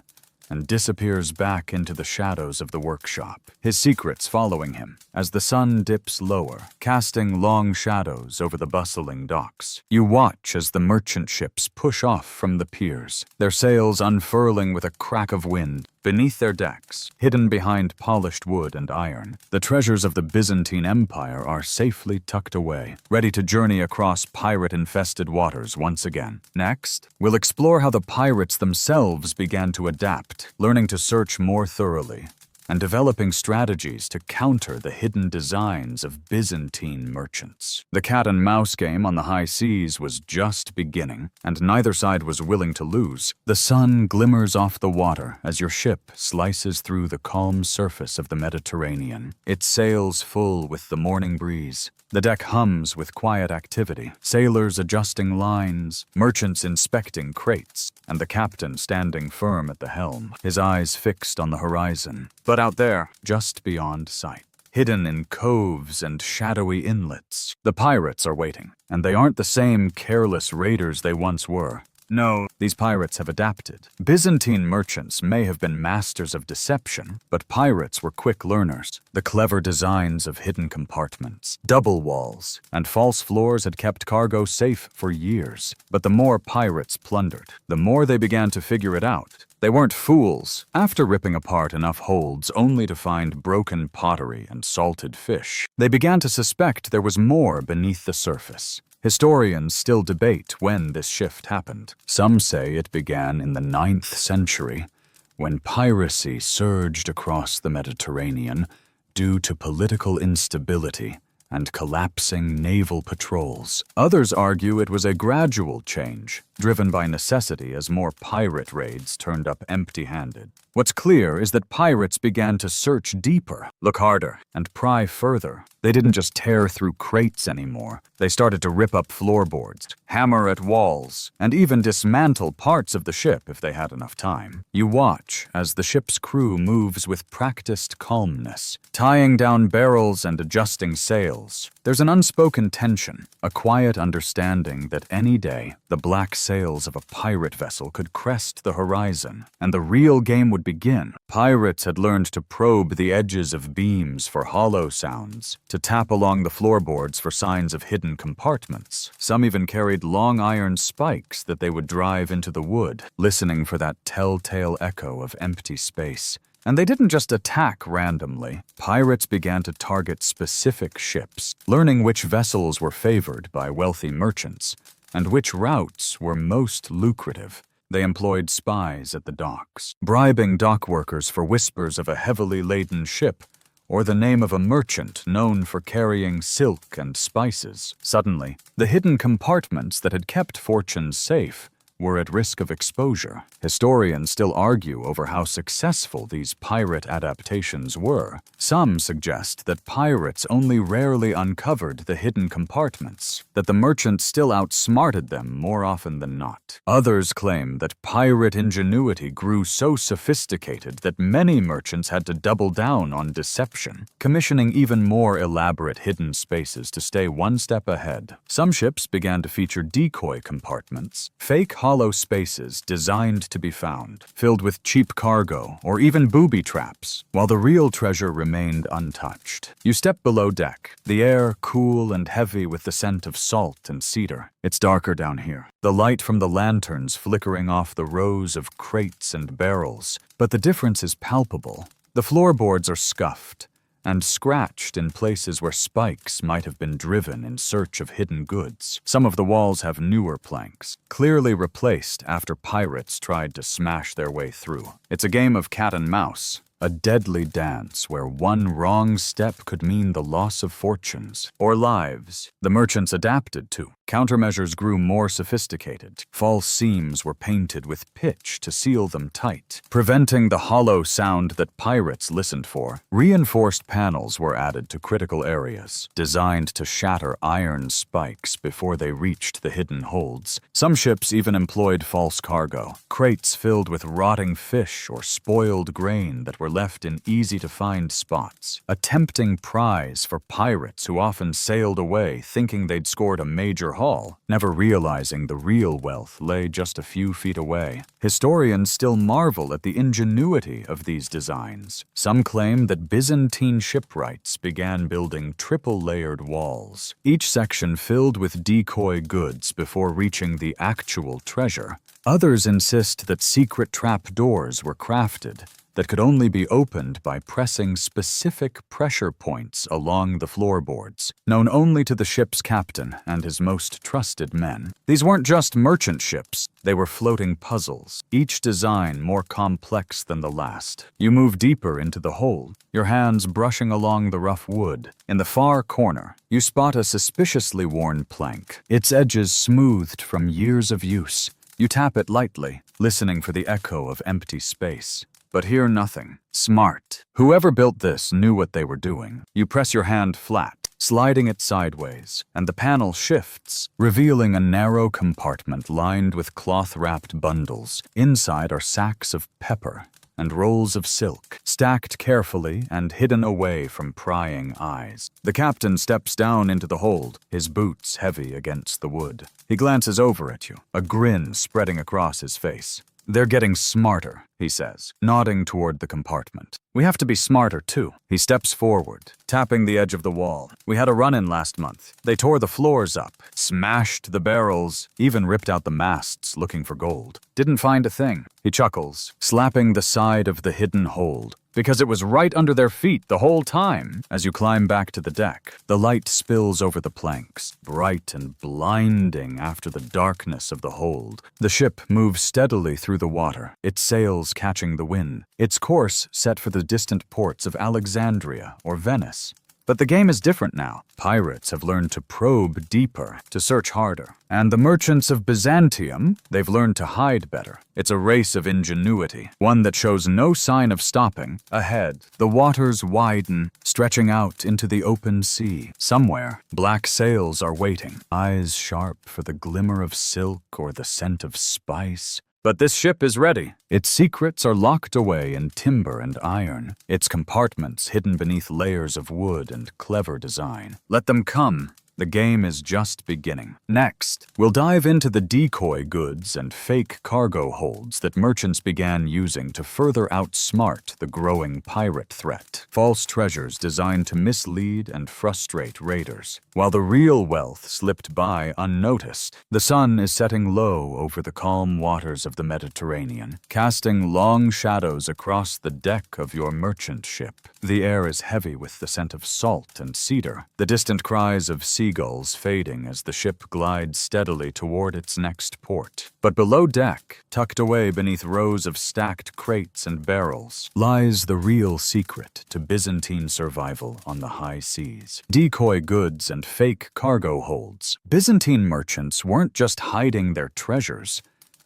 and disappears back into the shadows of the workshop, his secrets following him as the sun dips lower, casting long shadows over the bustling docks. You watch as the merchant ships push off from the piers, their sails unfurling with a crack of wind. Beneath their decks, hidden behind polished wood and iron, the treasures of the Byzantine Empire are safely tucked away, ready to journey across pirate-infested waters once again. Next, we'll explore how the pirates themselves began to adapt, learning to search more thoroughly, and developing strategies to counter the hidden designs of Byzantine merchants. The cat-and-mouse game on the high seas was just beginning, and neither side was willing to lose. The sun glimmers off the water as your ship slices through the calm surface of the Mediterranean, its sails full with the morning breeze. The deck hums with quiet activity, sailors adjusting lines, merchants inspecting crates, and the captain standing firm at the helm, his eyes fixed on the horizon. But out there, just beyond sight, hidden in coves and shadowy inlets, the pirates are waiting, and they aren't the same careless raiders they once were. No, these pirates have adapted. Byzantine merchants may have been masters of deception, but pirates were quick learners. The clever designs of hidden compartments, double walls, and false floors had kept cargo safe for years. But the more pirates plundered, the more they began to figure it out. They weren't fools. After ripping apart enough holds only to find broken pottery and salted fish, they began to suspect there was more beneath the surface. Historians still debate when this shift happened. Some say it began in the 9th century, when piracy surged across the Mediterranean due to political instability and collapsing naval patrols. Others argue it was a gradual change, driven by necessity as more pirate raids turned up empty-handed. What's clear is that pirates began to search deeper, look harder, and pry further. They didn't just tear through crates anymore. They started to rip up floorboards, hammer at walls, and even dismantle parts of the ship if they had enough time. You watch as the ship's crew moves with practiced calmness, tying down barrels and adjusting sails. There's an unspoken tension, a quiet understanding that any day the black sails of a pirate vessel could crest the horizon, and the real game would begin. Pirates had learned to probe the edges of beams for hollow sounds, to tap along the floorboards for signs of hidden compartments. Some even carried long iron spikes that they would drive into the wood, listening for that telltale echo of empty space. And they didn't just attack randomly. Pirates began to target specific ships, learning which vessels were favored by wealthy merchants and which routes were most lucrative. They employed spies at the docks, bribing dock workers for whispers of a heavily laden ship or the name of a merchant known for carrying silk and spices. Suddenly, the hidden compartments that had kept fortunes safe were at risk of exposure. Historians still argue over how successful these pirate adaptations were. Some suggest that pirates only rarely uncovered the hidden compartments, that the merchants still outsmarted them more often than not. Others claim that pirate ingenuity grew so sophisticated that many merchants had to double down on deception, commissioning even more elaborate hidden spaces to stay one step ahead. Some ships began to feature decoy compartments, fake hollow spaces designed to be found, filled with cheap cargo or even booby traps, while the real treasure remained untouched. You step below deck, the air cool and heavy with the scent of salt and cedar. It's darker down here, the light from the lanterns flickering off the rows of crates and barrels, but the difference is palpable. The floorboards are scuffed and scratched in places where spikes might have been driven in search of hidden goods. Some of the walls have newer planks, clearly replaced after pirates tried to smash their way through. It's a game of cat and mouse, a deadly dance where one wrong step could mean the loss of fortunes or lives. The merchants adapted too. Countermeasures grew more sophisticated. False seams were painted with pitch to seal them tight, preventing the hollow sound that pirates listened for. Reinforced panels were added to critical areas, designed to shatter iron spikes before they reached the hidden holds. Some ships even employed false cargo, crates filled with rotting fish or spoiled grain that were left in easy-to-find spots, a tempting prize for pirates who often sailed away thinking they'd scored a major haul, never realizing the real wealth lay just a few feet away. Historians still marvel at the ingenuity of these designs. Some claim that Byzantine shipwrights began building triple-layered walls, each section filled with decoy goods before reaching the actual treasure. Others insist that secret trapdoors were crafted that could only be opened by pressing specific pressure points along the floorboards, known only to the ship's captain and his most trusted men. These weren't just merchant ships, they were floating puzzles, each design more complex than the last. You move deeper into the hold, your hands brushing along the rough wood. In the far corner, you spot a suspiciously worn plank, its edges smoothed from years of use. You tap it lightly, listening for the echo of empty space. But hear nothing. Smart. Whoever built this knew what they were doing. You press your hand flat, sliding it sideways, and the panel shifts, revealing a narrow compartment lined with cloth-wrapped bundles. Inside are sacks of pepper and rolls of silk, stacked carefully and hidden away from prying eyes. The captain steps down into the hold, his boots heavy against the wood. He glances over at you, a grin spreading across his face. "They're getting smarter," he says, nodding toward the compartment. "We have to be smarter, too." He steps forward, tapping the edge of the wall. "We had a run-in last month. They tore the floors up, smashed the barrels, even ripped out the masts looking for gold. Didn't find a thing." He chuckles, slapping the side of the hidden hold, because it was right under their feet the whole time. As you climb back to the deck, the light spills over the planks, bright and blinding after the darkness of the hold. The ship moves steadily through the water, its sails catching the wind, its course set for the distant ports of Alexandria or Venice. But the game is different now. Pirates have learned to probe deeper, to search harder. And the merchants of Byzantium, they've learned to hide better. It's a race of ingenuity, one that shows no sign of stopping. Ahead, the waters widen, stretching out into the open sea. Somewhere, black sails are waiting, eyes sharp for the glimmer of silk or the scent of spice. But this ship is ready. Its secrets are locked away in timber and iron, its compartments hidden beneath layers of wood and clever design. Let them come. The game is just beginning. Next, we'll dive into the decoy goods and fake cargo holds that merchants began using to further outsmart the growing pirate threat. False treasures designed to mislead and frustrate raiders. While the real wealth slipped by unnoticed, the sun is setting low over the calm waters of the Mediterranean, casting long shadows across the deck of your merchant ship. The air is heavy with the scent of salt and cedar, the distant cries of seagulls fading as the ship glides steadily toward its next port. But below deck, tucked away beneath rows of stacked crates and barrels, lies the real secret to Byzantine survival on the high seas. Decoy goods and fake cargo holds. Byzantine merchants weren't just hiding their treasures,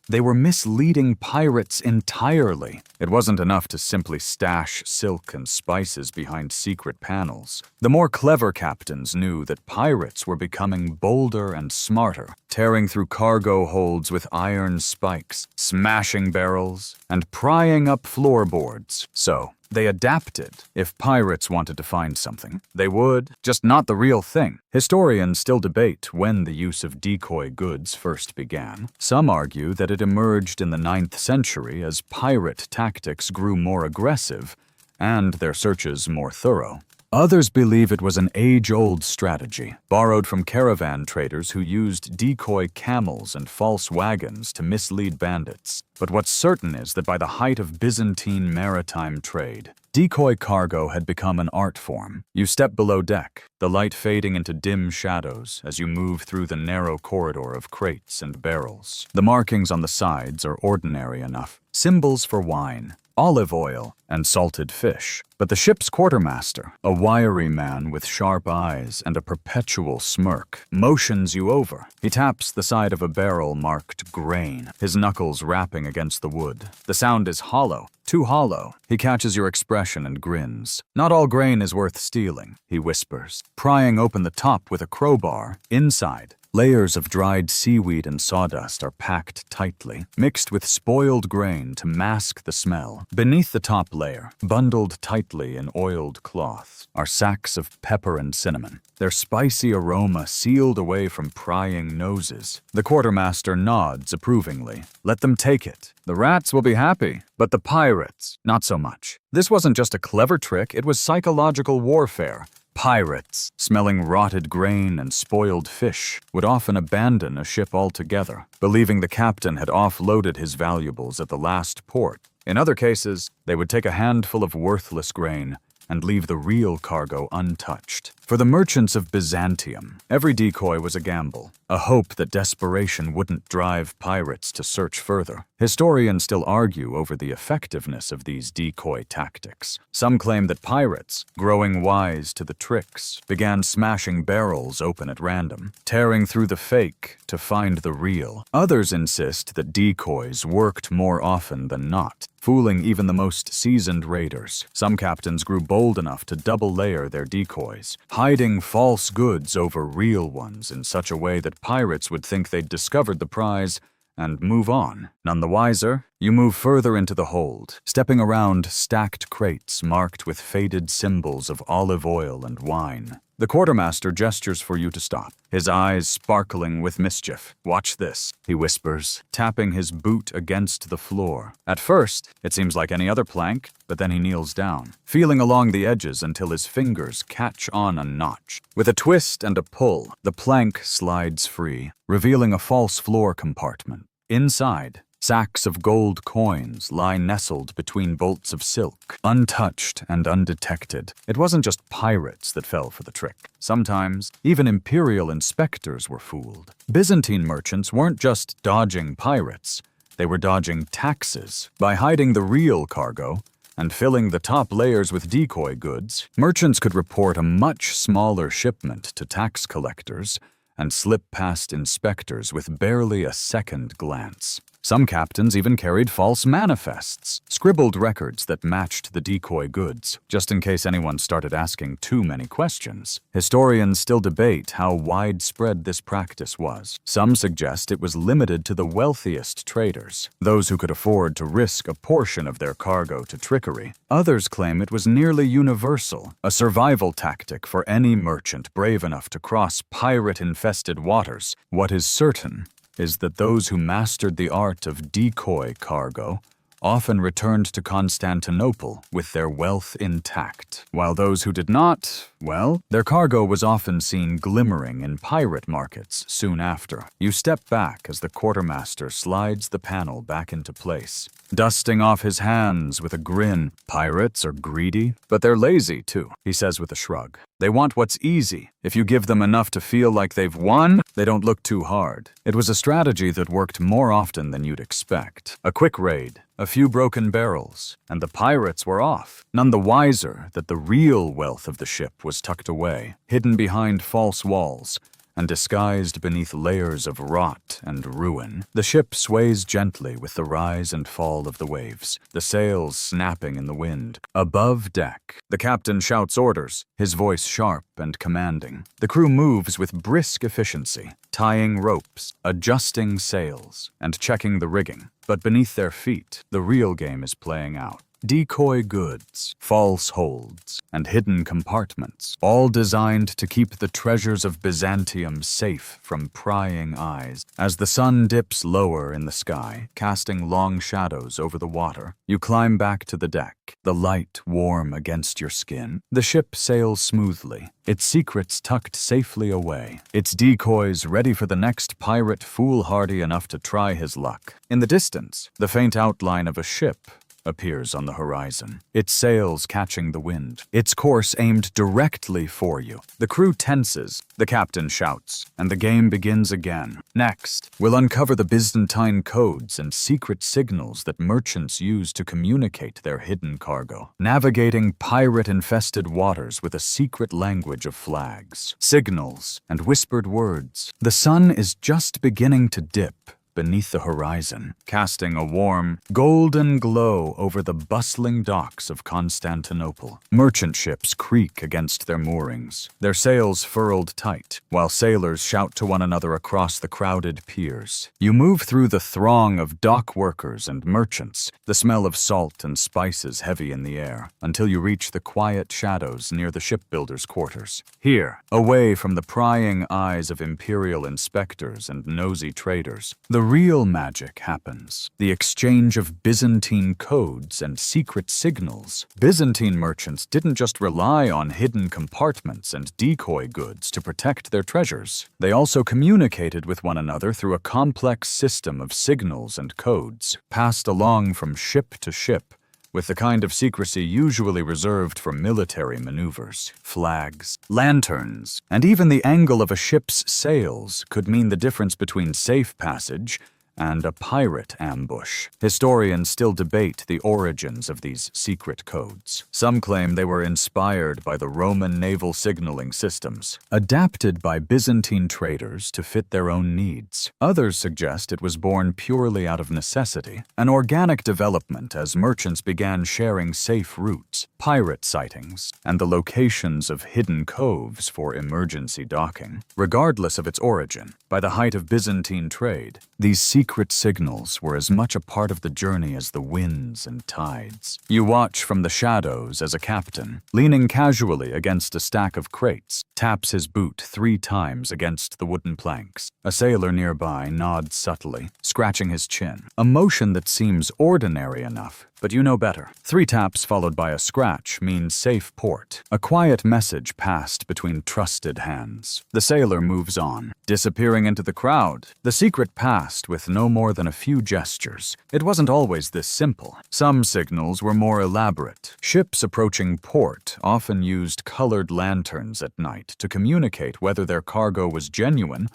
They were misleading pirates entirely. It wasn't enough to simply stash silk and spices behind secret panels. The more clever captains knew that pirates were becoming bolder and smarter, tearing through cargo holds with iron spikes, smashing barrels, and prying up floorboards. So, they adapted. If pirates wanted to find something, they would, just not the real thing. Historians still debate when the use of decoy goods first began. Some argue that it emerged in the 9th century as pirate tactics grew more aggressive and their searches more thorough. Others believe it was an age-old strategy, borrowed from caravan traders who used decoy camels and false wagons to mislead bandits. But what's certain is that by the height of Byzantine maritime trade, decoy cargo had become an art form. You step below deck, the light fading into dim shadows as you move through the narrow corridor of crates and barrels. The markings on the sides are ordinary enough, symbols for wine, olive oil, and salted fish. But the ship's quartermaster, a wiry man with sharp eyes and a perpetual smirk, motions you over. He taps the side of a barrel marked grain, his knuckles rapping against the wood. The sound is hollow, too hollow. He catches your expression and grins. "Not all grain is worth stealing," he whispers, prying open the top with a crowbar. Inside, layers of dried seaweed and sawdust are packed tightly, mixed with spoiled grain to mask the smell. Beneath the top layer, bundled tightly in oiled cloth, are sacks of pepper and cinnamon, their spicy aroma sealed away from prying noses. The quartermaster nods approvingly. "Let them take it. The rats will be happy, but the pirates, not so much." This wasn't just a clever trick, it was psychological warfare. Pirates, smelling rotted grain and spoiled fish, would often abandon a ship altogether, believing the captain had offloaded his valuables at the last port. In other cases, they would take a handful of worthless grain and leave the real cargo untouched. For the merchants of Byzantium, every decoy was a gamble, a hope that desperation wouldn't drive pirates to search further. Historians still argue over the effectiveness of these decoy tactics. Some claim that pirates, growing wise to the tricks, began smashing barrels open at random, tearing through the fake to find the real. Others insist that decoys worked more often than not, fooling even the most seasoned raiders. Some captains grew bold enough to double-layer their decoys, hiding false goods over real ones in such a way that pirates would think they'd discovered the prize and move on. None the wiser, you move further into the hold, stepping around stacked crates marked with faded symbols of olive oil and wine. The quartermaster gestures for you to stop, his eyes sparkling with mischief. "Watch this," he whispers, tapping his boot against the floor. At first, it seems like any other plank, but then he kneels down, feeling along the edges until his fingers catch on a notch. With a twist and a pull, the plank slides free, revealing a false floor compartment. Inside, sacks of gold coins lie nestled between bolts of silk, untouched and undetected. It wasn't just pirates that fell for the trick. Sometimes, even imperial inspectors were fooled. Byzantine merchants weren't just dodging pirates, they were dodging taxes. By hiding the real cargo and filling the top layers with decoy goods, merchants could report a much smaller shipment to tax collectors and slip past inspectors with barely a second glance. Some captains even carried false manifests, scribbled records that matched the decoy goods, just in case anyone started asking too many questions. Historians still debate how widespread this practice was. Some suggest it was limited to the wealthiest traders, those who could afford to risk a portion of their cargo to trickery. Others claim it was nearly universal, a survival tactic for any merchant brave enough to cross pirate-infested waters. What is certain is that those who mastered the art of decoy cargo often returned to Constantinople with their wealth intact, while those who did not, well, their cargo was often seen glimmering in pirate markets soon after. You step back as the quartermaster slides the panel back into place, dusting off his hands with a grin. "Pirates are greedy, but they're lazy too," he says with a shrug. "They want what's easy. If you give them enough to feel like they've won, they don't look too hard." It was a strategy that worked more often than you'd expect. A quick raid, a few broken barrels, and the pirates were off, none the wiser that the real wealth of the ship was tucked away, hidden behind false walls, and disguised beneath layers of rot and ruin. The ship sways gently with the rise and fall of the waves, the sails snapping in the wind. Above deck, the captain shouts orders, his voice sharp and commanding. The crew moves with brisk efficiency, tying ropes, adjusting sails, and checking the rigging. But beneath their feet, the real game is playing out. Decoy goods, false holds, and hidden compartments, all designed to keep the treasures of Byzantium safe from prying eyes. As the sun dips lower in the sky, casting long shadows over the water, you climb back to the deck, the light warm against your skin. The ship sails smoothly, its secrets tucked safely away, its decoys ready for the next pirate foolhardy enough to try his luck. In the distance, the faint outline of a ship appears on the horizon, its sails catching the wind, its course aimed directly for you. The crew tenses, the captain shouts, and the game begins again. Next, we'll uncover the Byzantine codes and secret signals that merchants use to communicate their hidden cargo, navigating pirate-infested waters with a secret language of flags, signals, and whispered words. The sun is just beginning to dip beneath the horizon, casting a warm, golden glow over the bustling docks of Constantinople. Merchant ships creak against their moorings, their sails furled tight, while sailors shout to one another across the crowded piers. You move through the throng of dock workers and merchants, the smell of salt and spices heavy in the air, until you reach the quiet shadows near the shipbuilders' quarters. Here, away from the prying eyes of imperial inspectors and nosy traders, the real magic happens, the exchange of Byzantine codes and secret signals. Byzantine merchants didn't just rely on hidden compartments and decoy goods to protect their treasures. They also communicated with one another through a complex system of signals and codes, passed along from ship to ship, with the kind of secrecy usually reserved for military maneuvers. Flags, lanterns, and even the angle of a ship's sails could mean the difference between safe passage and a pirate ambush. Historians still debate the origins of these secret codes. Some claim they were inspired by the Roman naval signaling systems, adapted by Byzantine traders to fit their own needs. Others suggest it was born purely out of necessity, an organic development as merchants began sharing safe routes, pirate sightings, and the locations of hidden coves for emergency docking. Regardless of its origin, by the height of Byzantine trade, these secret signals were as much a part of the journey as the winds and tides. You watch from the shadows as a captain, leaning casually against a stack of crates, taps his boot 3 times against the wooden planks. A sailor nearby nods subtly, scratching his chin, a motion that seems ordinary enough, but you know better. 3 taps followed by a scratch means safe port, a quiet message passed between trusted hands. The sailor moves on, disappearing into the crowd, the secret passed with no more than a few gestures. It wasn't always this simple. Some signals were more elaborate. Ships approaching port often used colored lanterns at night to communicate whether their cargo was genuine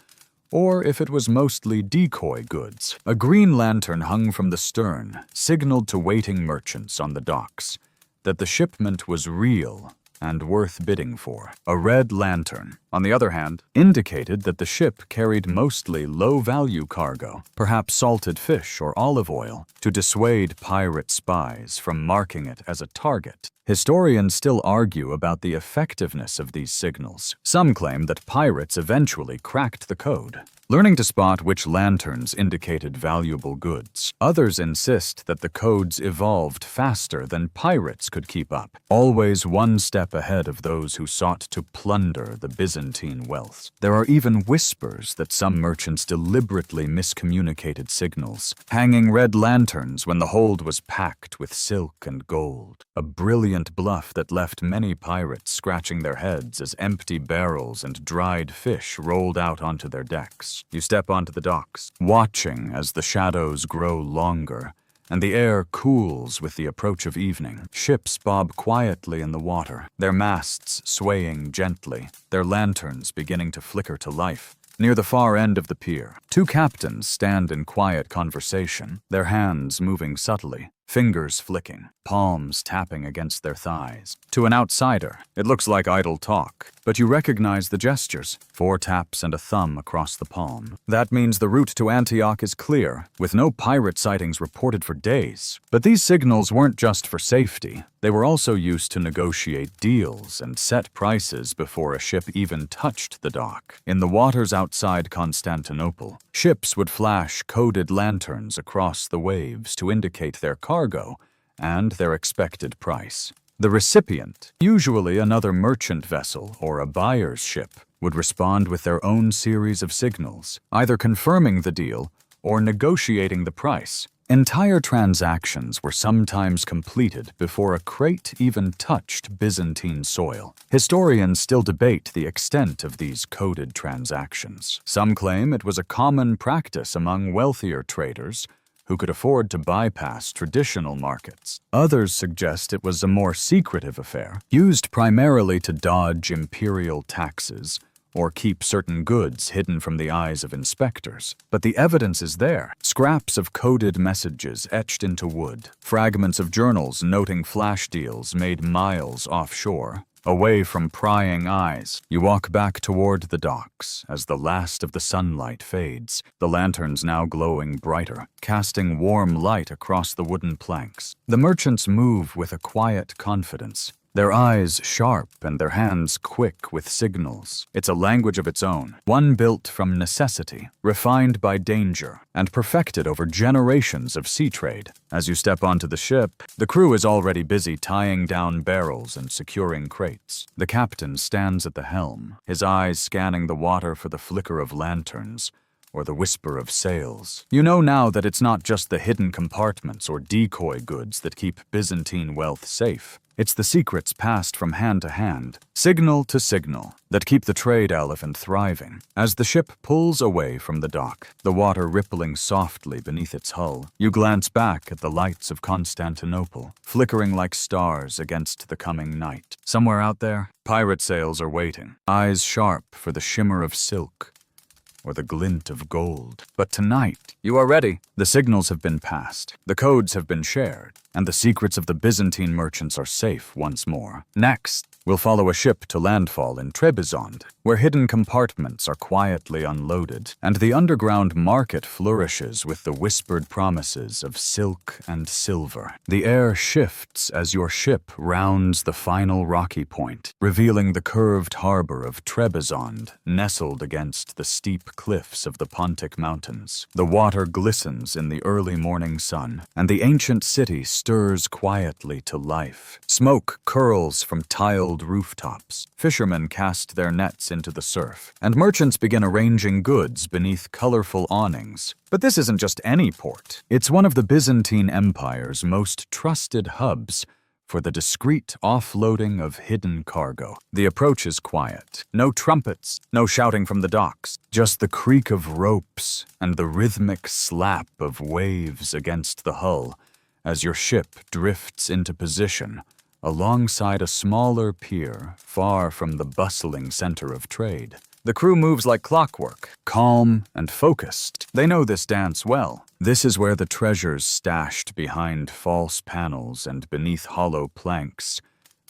or if it was mostly decoy goods. A green lantern hung from the stern signaled to waiting merchants on the docks that the shipment was real and worth bidding for. A red lantern, on the other hand, indicated that the ship carried mostly low-value cargo, perhaps salted fish or olive oil, to dissuade pirate spies from marking it as a target. Historians still argue about the effectiveness of these signals. Some claim that pirates eventually cracked the code, learning to spot which lanterns indicated valuable goods. Others insist that the codes evolved faster than pirates could keep up, always one step ahead of those who sought to plunder the Byzantine wealth. There are even whispers that some merchants deliberately miscommunicated signals, hanging red lanterns when the hold was packed with silk and gold. A brilliant bluff that left many pirates scratching their heads as empty barrels and dried fish rolled out onto their decks. You step onto the docks, watching as the shadows grow longer, and the air cools with the approach of evening. Ships bob quietly in the water, their masts swaying gently, their lanterns beginning to flicker to life. Near the far end of the pier, 2 captains stand in quiet conversation, their hands moving subtly. fingers flicking, palms tapping against their thighs. To an outsider, it looks like idle talk, but you recognize the gestures, 4 taps and a thumb across the palm. That means the route to Antioch is clear, with no pirate sightings reported for days. But these signals weren't just for safety. They were also used to negotiate deals and set prices before a ship even touched the dock. In the waters outside Constantinople, ships would flash coded lanterns across the waves to indicate their cargo and their expected price. The recipient, usually another merchant vessel or a buyer's ship, would respond with their own series of signals, either confirming the deal or negotiating the price. Entire transactions were sometimes completed before a crate even touched Byzantine soil. Historians still debate the extent of these coded transactions. Some claim it was a common practice among wealthier traders who could afford to bypass traditional markets. Others suggest it was a more secretive affair, used primarily to dodge imperial taxes or keep certain goods hidden from the eyes of inspectors. But the evidence is there. Scraps of coded messages etched into wood, fragments of journals noting flash deals made miles offshore, away from prying eyes. You walk back toward the docks as the last of the sunlight fades, the lanterns now glowing brighter, casting warm light across the wooden planks. The merchants move with a quiet confidence, their eyes sharp and their hands quick with signals. It's a language of its own, one built from necessity, refined by danger, and perfected over generations of sea trade. As you step onto the ship, the crew is already busy tying down barrels and securing crates. The captain stands at the helm, his eyes scanning the water for the flicker of lanterns or the whisper of sails. You know now that it's not just the hidden compartments or decoy goods that keep Byzantine wealth safe. It's the secrets passed from hand to hand, signal to signal, that keep the trade elephant thriving. As the ship pulls away from the dock, the water rippling softly beneath its hull, you glance back at the lights of Constantinople, flickering like stars against the coming night. Somewhere out there, pirate sails are waiting, eyes sharp for the shimmer of silk or the glint of gold. But tonight, you are ready. The signals have been passed, the codes have been shared, and the secrets of the Byzantine merchants are safe once more. Next, we'll follow a ship to landfall in Trebizond, where hidden compartments are quietly unloaded, and the underground market flourishes with the whispered promises of silk and silver. The air shifts as your ship rounds the final rocky point, revealing the curved harbor of Trebizond, nestled against the steep cliffs of the Pontic Mountains. The water glistens in the early morning sun, and the ancient city stirs quietly to life. Smoke curls from tiled rooftops. Fishermen cast their nets into the surf, and merchants begin arranging goods beneath colorful awnings. But this isn't just any port. It's one of the Byzantine Empire's most trusted hubs for the discreet offloading of hidden cargo. The approach is quiet. No trumpets, no shouting from the docks, just the creak of ropes and the rhythmic slap of waves against the hull as your ship drifts into position alongside a smaller pier far from the bustling center of trade. The crew moves like clockwork, calm and focused. They know this dance well. This is where the treasures stashed behind false panels and beneath hollow planks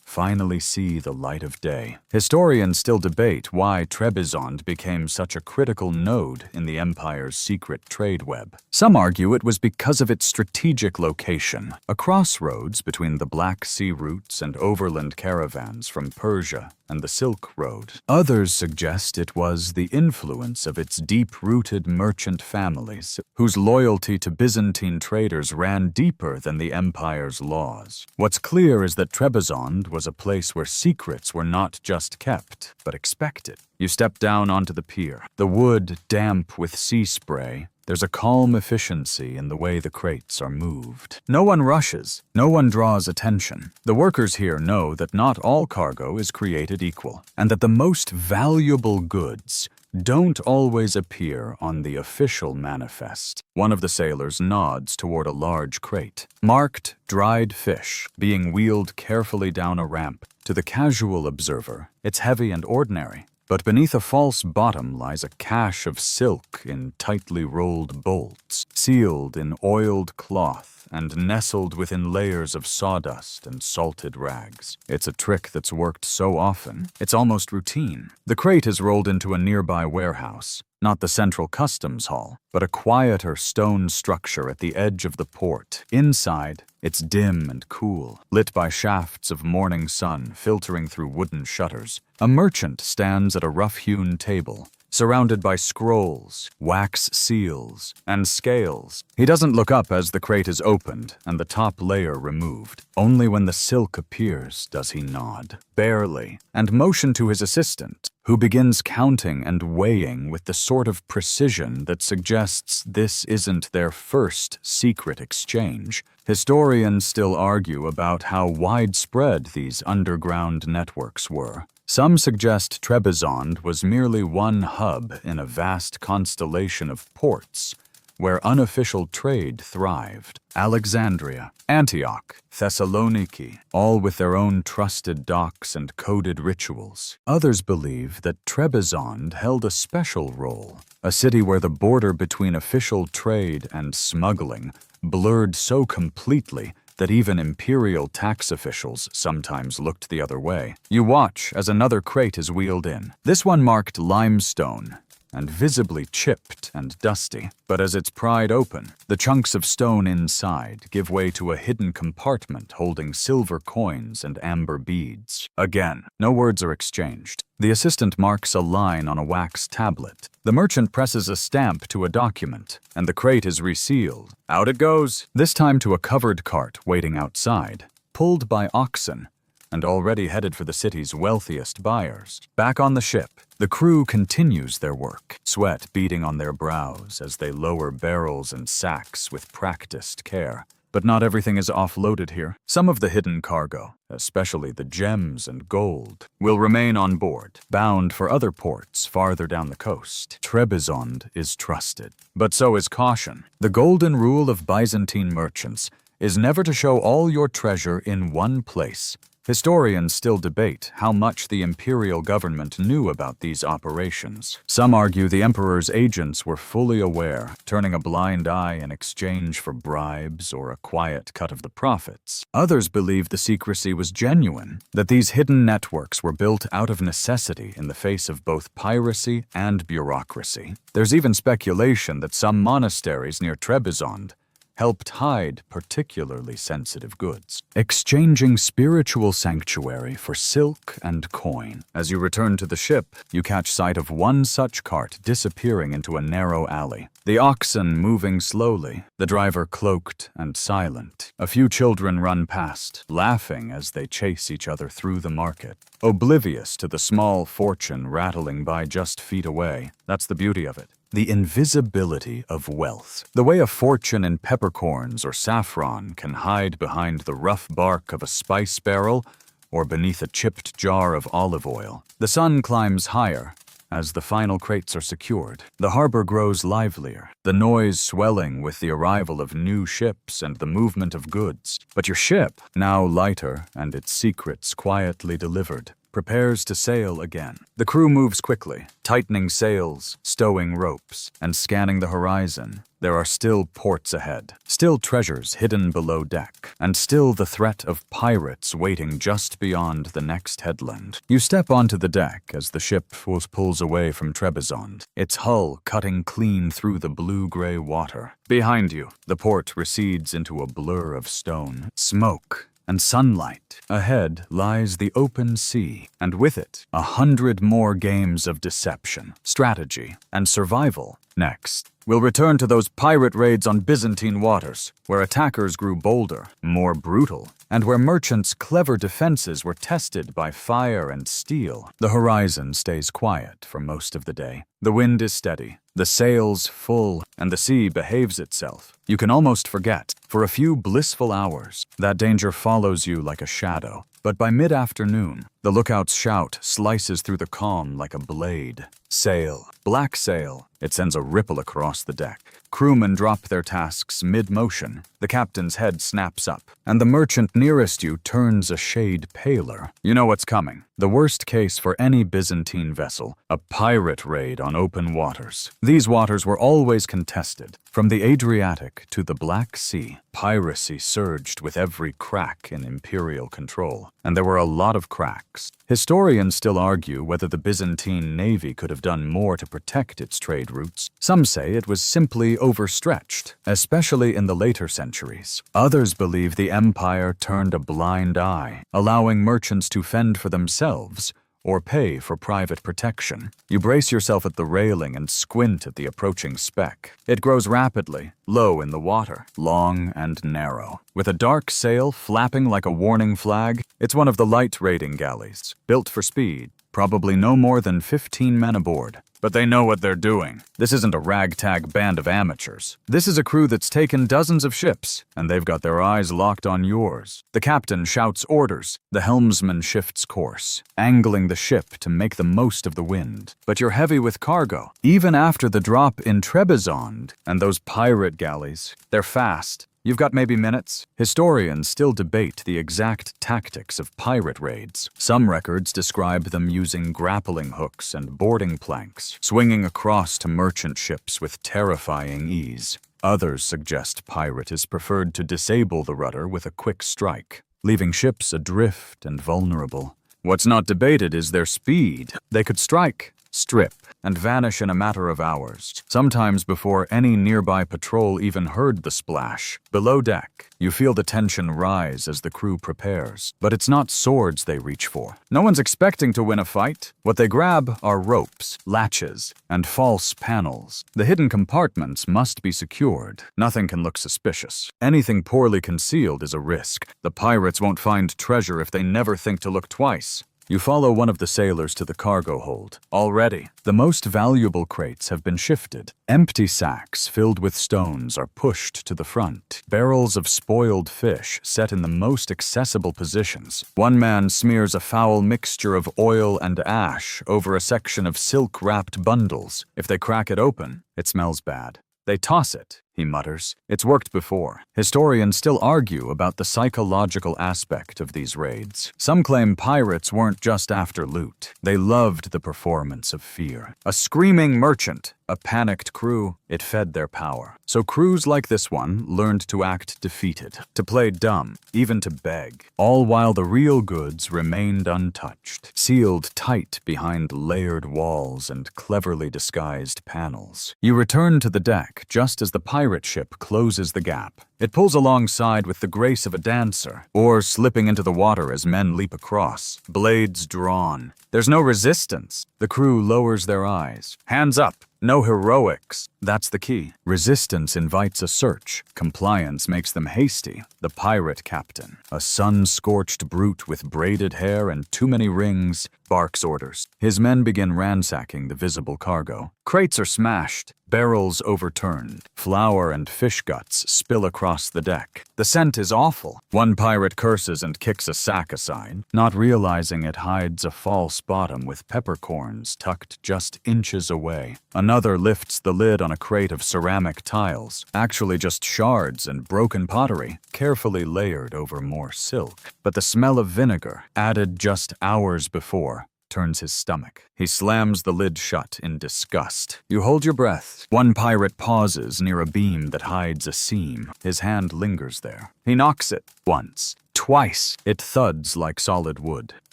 finally see the light of day. Historians still debate why Trebizond became such a critical node in the empire's secret trade web. Some argue it was because of its strategic location, a crossroads between the Black Sea routes and overland caravans from Persia and the Silk Road. Others suggest it was the influence of its deep-rooted merchant families, whose loyalty to Byzantine traders ran deeper than the empire's laws. What's clear is that Trebizond was a place where secrets were not just kept, but expected. You step down onto the pier, the wood damp with sea spray. There's a calm efficiency in the way the crates are moved. No one rushes, no one draws attention. The workers here know that not all cargo is created equal, and that the most valuable goods don't always appear on the official manifest. One of the sailors nods toward a large crate, marked dried fish, being wheeled carefully down a ramp. To the casual observer, it's heavy and ordinary. But beneath a false bottom lies a cache of silk in tightly rolled bolts, sealed in oiled cloth and nestled within layers of sawdust and salted rags. It's a trick that's worked so often, it's almost routine. The crate is rolled into a nearby warehouse, not the central customs hall, but a quieter stone structure at the edge of the port. Inside, it's dim and cool, lit by shafts of morning sun filtering through wooden shutters. A merchant stands at a rough-hewn table, surrounded by scrolls, wax seals, and scales. He doesn't look up as the crate is opened and the top layer removed. Only when the silk appears does he nod, barely, and motion to his assistant, who begins counting and weighing with the sort of precision that suggests this isn't their first secret exchange. Historians still argue about how widespread these underground networks were. Some suggest Trebizond was merely one hub in a vast constellation of ports where unofficial trade thrived. Alexandria, Antioch, Thessaloniki, all with their own trusted docks and coded rituals. Others believe that Trebizond held a special role, a city where the border between official trade and smuggling blurred so completely that even imperial tax officials sometimes looked the other way. You watch as another crate is wheeled in. This one marked limestone and visibly chipped and dusty. But as it's pried open, the chunks of stone inside give way to a hidden compartment holding silver coins and amber beads. Again, no words are exchanged. The assistant marks a line on a wax tablet. The merchant presses a stamp to a document, and the crate is resealed. Out it goes, this time to a covered cart waiting outside, pulled by oxen, and already headed for the city's wealthiest buyers. Back on the ship, the crew continues their work, sweat beading on their brows as they lower barrels and sacks with practiced care. But not everything is offloaded here. Some of the hidden cargo, especially the gems and gold, will remain on board, bound for other ports farther down the coast. Trebizond is trusted, but so is caution. The golden rule of Byzantine merchants is never to show all your treasure in one place. Historians still debate how much the imperial government knew about these operations. Some argue the emperor's agents were fully aware, turning a blind eye in exchange for bribes or a quiet cut of the profits. Others believe the secrecy was genuine, that these hidden networks were built out of necessity in the face of both piracy and bureaucracy. There's even speculation that some monasteries near Trebizond helped hide particularly sensitive goods, exchanging spiritual sanctuary for silk and coin. As you return to the ship, you catch sight of one such cart disappearing into a narrow alley. The oxen moving slowly, the driver cloaked and silent. A few children run past, laughing as they chase each other through the market, oblivious to the small fortune rattling by just feet away. That's the beauty of it. The invisibility of wealth. The way a fortune in peppercorns or saffron can hide behind the rough bark of a spice barrel or beneath a chipped jar of olive oil. The sun climbs higher as the final crates are secured. The harbor grows livelier, the noise swelling with the arrival of new ships and the movement of goods. But your ship, now lighter and its secrets quietly delivered, prepares to sail again. The crew moves quickly, tightening sails, stowing ropes, and scanning the horizon. There are still ports ahead, still treasures hidden below deck, and still the threat of pirates waiting just beyond the next headland. You step onto the deck as the ship pulls away from Trebizond, its hull cutting clean through the blue-gray water. Behind you, the port recedes into a blur of stone, smoke, and sunlight. Ahead lies the open sea, and with it, 100 more games of deception, strategy, and survival. Next, we'll return to those pirate raids on Byzantine waters, where attackers grew bolder, more brutal, and where merchants' clever defenses were tested by fire and steel. The horizon stays quiet for most of the day. The wind is steady, the sails full, and the sea behaves itself. You can almost forget, for a few blissful hours, that danger follows you like a shadow. But by mid-afternoon, the The lookout's shout slices through the calm like a blade. Sail. Black sail. It sends a ripple across the deck. Crewmen drop their tasks mid-motion. The captain's head snaps up, and the merchant nearest you turns a shade paler. You know what's coming. The worst case for any Byzantine vessel, a pirate raid on open waters. These waters were always contested. From the Adriatic to the Black Sea, piracy surged with every crack in imperial control. And there were a lot of cracks. Historians still argue whether the Byzantine navy could have done more to protect its trade routes. Some say it was simply overstretched, especially in the later centuries. Others believe the empire turned a blind eye, allowing merchants to fend for themselves or pay for private protection. You brace yourself at the railing and squint at the approaching speck. It grows rapidly, low in the water, long and narrow. With a dark sail flapping like a warning flag, it's one of the light raiding galleys, built for speed, probably no more than 15 men aboard. But they know what they're doing. This isn't a ragtag band of amateurs. This is a crew that's taken dozens of ships, and they've got their eyes locked on yours. The captain shouts orders. The helmsman shifts course, angling the ship to make the most of the wind. But you're heavy with cargo. Even after the drop in Trebizond and those pirate galleys, they're fast. You've got maybe minutes. Historians still debate the exact tactics of pirate raids. Some records describe them using grappling hooks and boarding planks, swinging across to merchant ships with terrifying ease. Others suggest pirate is preferred to disable the rudder with a quick strike, leaving ships adrift and vulnerable. What's not debated is their speed. They could strike, strip, and vanish in a matter of hours, sometimes before any nearby patrol even heard the splash. Below deck, you feel the tension rise as the crew prepares. But it's not swords they reach for. No one's expecting to win a fight. What they grab are ropes, latches, and false panels. The hidden compartments must be secured. Nothing can look suspicious. Anything poorly concealed is a risk. The pirates won't find treasure if they never think to look twice. You follow one of the sailors to the cargo hold. Already, the most valuable crates have been shifted. Empty sacks filled with stones are pushed to the front. Barrels of spoiled fish set in the most accessible positions. One man smears a foul mixture of oil and ash over a section of silk-wrapped bundles. If they crack it open, it smells bad. They toss it, he mutters. It's worked before. Historians still argue about the psychological aspect of these raids. Some claim pirates weren't just after loot. They loved the performance of fear. A screaming merchant, a panicked crew, it fed their power. So crews like this one learned to act defeated, to play dumb, even to beg, all while the real goods remained untouched, sealed tight behind layered walls and cleverly disguised panels. You return to the deck just as the pirate ship closes the gap. It pulls alongside with the grace of a dancer, or slipping into the water as men leap across, blades drawn. There's no resistance. The crew lowers their eyes. Hands up. No heroics. That's the key. Resistance invites a search. Compliance makes them hasty. The pirate captain, a sun-scorched brute with braided hair and too many rings, barks orders. His men begin ransacking the visible cargo. Crates are smashed, barrels overturned, flour and fish guts spill across the deck. The scent is awful. One pirate curses and kicks a sack aside, not realizing it hides a false bottom with peppercorns tucked just inches away. Another lifts the lid on a crate of ceramic tiles, actually just shards and broken pottery, carefully layered over more silk. But the smell of vinegar, added just hours before, turns his stomach. He slams the lid shut in disgust. You hold your breath. One pirate pauses near a beam that hides a seam. His hand lingers there. He knocks it once. Twice. It thuds like solid wood.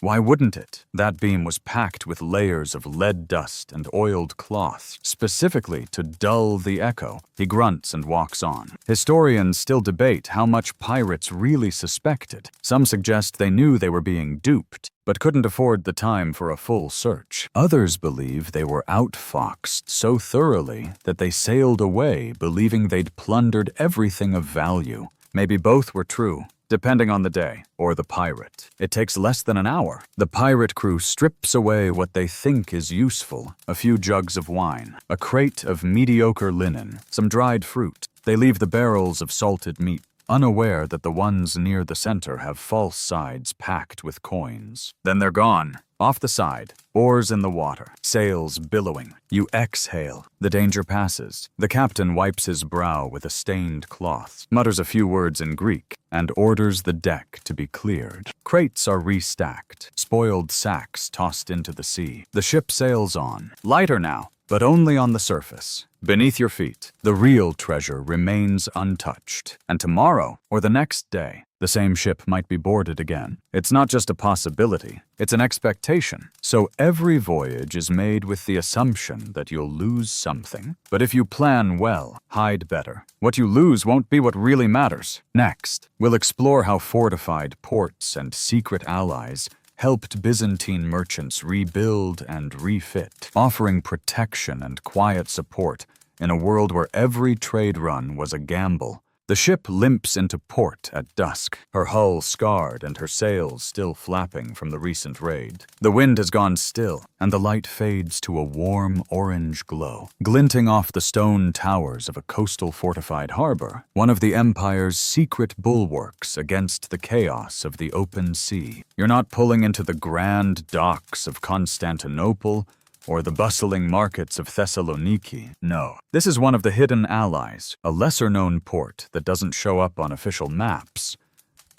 Why wouldn't it? That beam was packed with layers of lead dust and oiled cloth, specifically to dull the echo. He grunts and walks on. Historians still debate how much pirates really suspected. Some suggest they knew they were being duped, but couldn't afford the time for a full search. Others believe they were outfoxed so thoroughly that they sailed away believing they'd plundered everything of value. Maybe both were true, depending on the day, or the pirate. It takes less than an hour. The pirate crew strips away what they think is useful, a few jugs of wine, a crate of mediocre linen, some dried fruit. They leave the barrels of salted meat unaware that the ones near the center have false sides packed with coins. Then they're gone. Off the side, oars in the water, sails billowing. You exhale. The danger passes. The captain wipes his brow with a stained cloth, mutters a few words in Greek, and orders the deck to be cleared. Crates are restacked, spoiled sacks tossed into the sea. The ship sails on, lighter now, but only on the surface. Beneath your feet, the real treasure remains untouched. And tomorrow, or the next day, the same ship might be boarded again. It's not just a possibility, it's an expectation. So every voyage is made with the assumption that you'll lose something. But if you plan well, hide better. What you lose won't be what really matters. Next, we'll explore how fortified ports and secret allies helped Byzantine merchants rebuild and refit, offering protection and quiet support in a world where every trade run was a gamble. The ship limps into port at dusk, her hull scarred and her sails still flapping from the recent raid. The wind has gone still, and the light fades to a warm orange glow, glinting off the stone towers of a coastal fortified harbor, one of the Empire's secret bulwarks against the chaos of the open sea. You're not pulling into the grand docks of Constantinople or the bustling markets of Thessaloniki. No. This is one of the hidden allies, a lesser-known port that doesn't show up on official maps,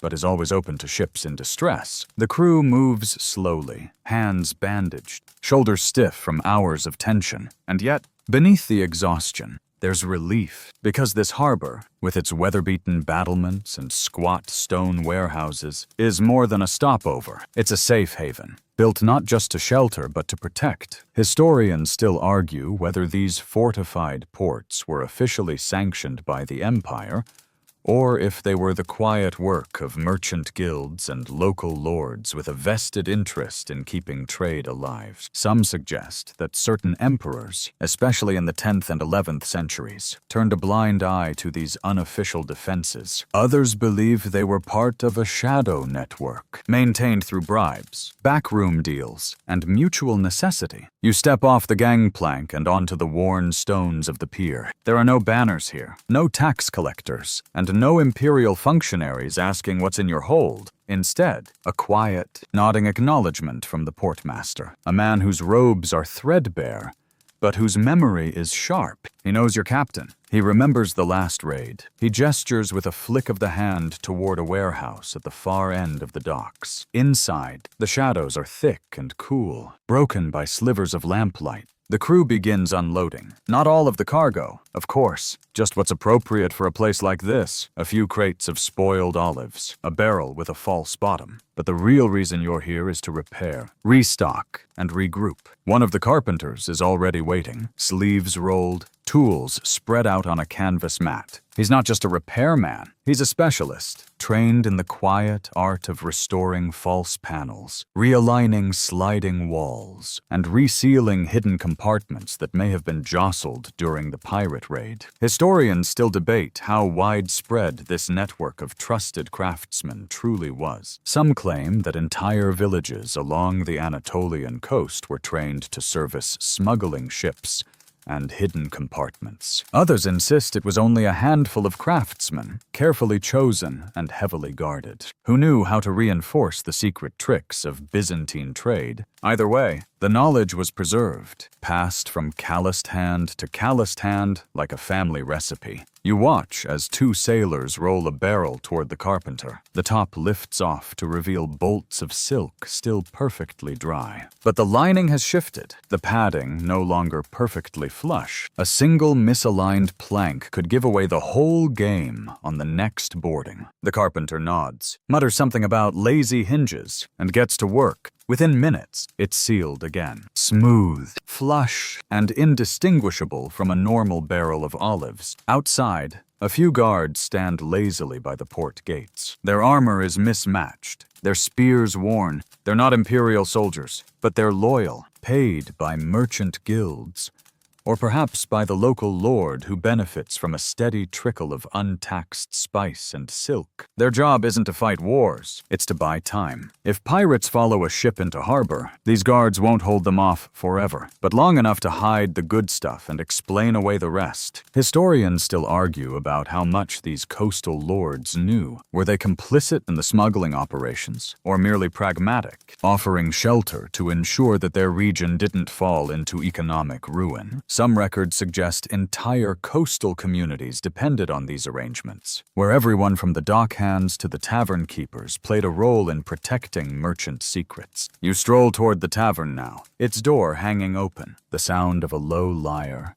but is always open to ships in distress. The crew moves slowly, hands bandaged, shoulders stiff from hours of tension, and yet, beneath the exhaustion, there's relief, because this harbor, with its weather-beaten battlements and squat stone warehouses, is more than a stopover. It's a safe haven, built not just to shelter but to protect. Historians still argue whether these fortified ports were officially sanctioned by the Empire, or if they were the quiet work of merchant guilds and local lords with a vested interest in keeping trade alive. Some suggest that certain emperors, especially in the 10th and 11th centuries, turned a blind eye to these unofficial defenses. Others believe they were part of a shadow network, maintained through bribes, backroom deals, and mutual necessity. You step off the gangplank and onto the worn stones of the pier. There are no banners here, no tax collectors, and no imperial functionaries asking what's in your hold. Instead, a quiet, nodding acknowledgement from the portmaster, a man whose robes are threadbare, but whose memory is sharp. He knows your captain. He remembers the last raid. He gestures with a flick of the hand toward a warehouse at the far end of the docks. Inside, the shadows are thick and cool, broken by slivers of lamplight. The crew begins unloading. Not all of the cargo, of course, just what's appropriate for a place like this. A few crates of spoiled olives, a barrel with a false bottom. But the real reason you're here is to repair, restock, and regroup. One of the carpenters is already waiting, sleeves rolled, tools spread out on a canvas mat. He's not just a repairman, he's a specialist, trained in the quiet art of restoring false panels, realigning sliding walls, and resealing hidden compartments that may have been jostled during the pirate raid. Historians still debate how widespread this network of trusted craftsmen truly was. Some claim that entire villages along the Anatolian coast were trained to service smuggling ships and hidden compartments. Others insist it was only a handful of craftsmen, carefully chosen and heavily guarded, who knew how to reinforce the secret tricks of Byzantine trade. Either way, the knowledge was preserved, passed from calloused hand to calloused hand like a family recipe. You watch as two sailors roll a barrel toward the carpenter. The top lifts off to reveal bolts of silk still perfectly dry. But the lining has shifted, the padding no longer perfectly flush. A single misaligned plank could give away the whole game on the next boarding. The carpenter nods, mutters something about lazy hinges, and gets to work. Within minutes, it's sealed again. Smooth, flush, and indistinguishable from a normal barrel of olives. Outside, a few guards stand lazily by the port gates. Their armor is mismatched, their spears worn. They're not imperial soldiers, but they're loyal, paid by merchant guilds, or perhaps by the local lord who benefits from a steady trickle of untaxed spice and silk. Their job isn't to fight wars, it's to buy time. If pirates follow a ship into harbor, these guards won't hold them off forever, but long enough to hide the good stuff and explain away the rest. Historians still argue about how much these coastal lords knew. Were they complicit in the smuggling operations, or merely pragmatic, offering shelter to ensure that their region didn't fall into economic ruin? Some records suggest entire coastal communities depended on these arrangements, where everyone from the dockhands to the tavern keepers played a role in protecting merchant secrets. You stroll toward the tavern now, its door hanging open, the sound of a low lyre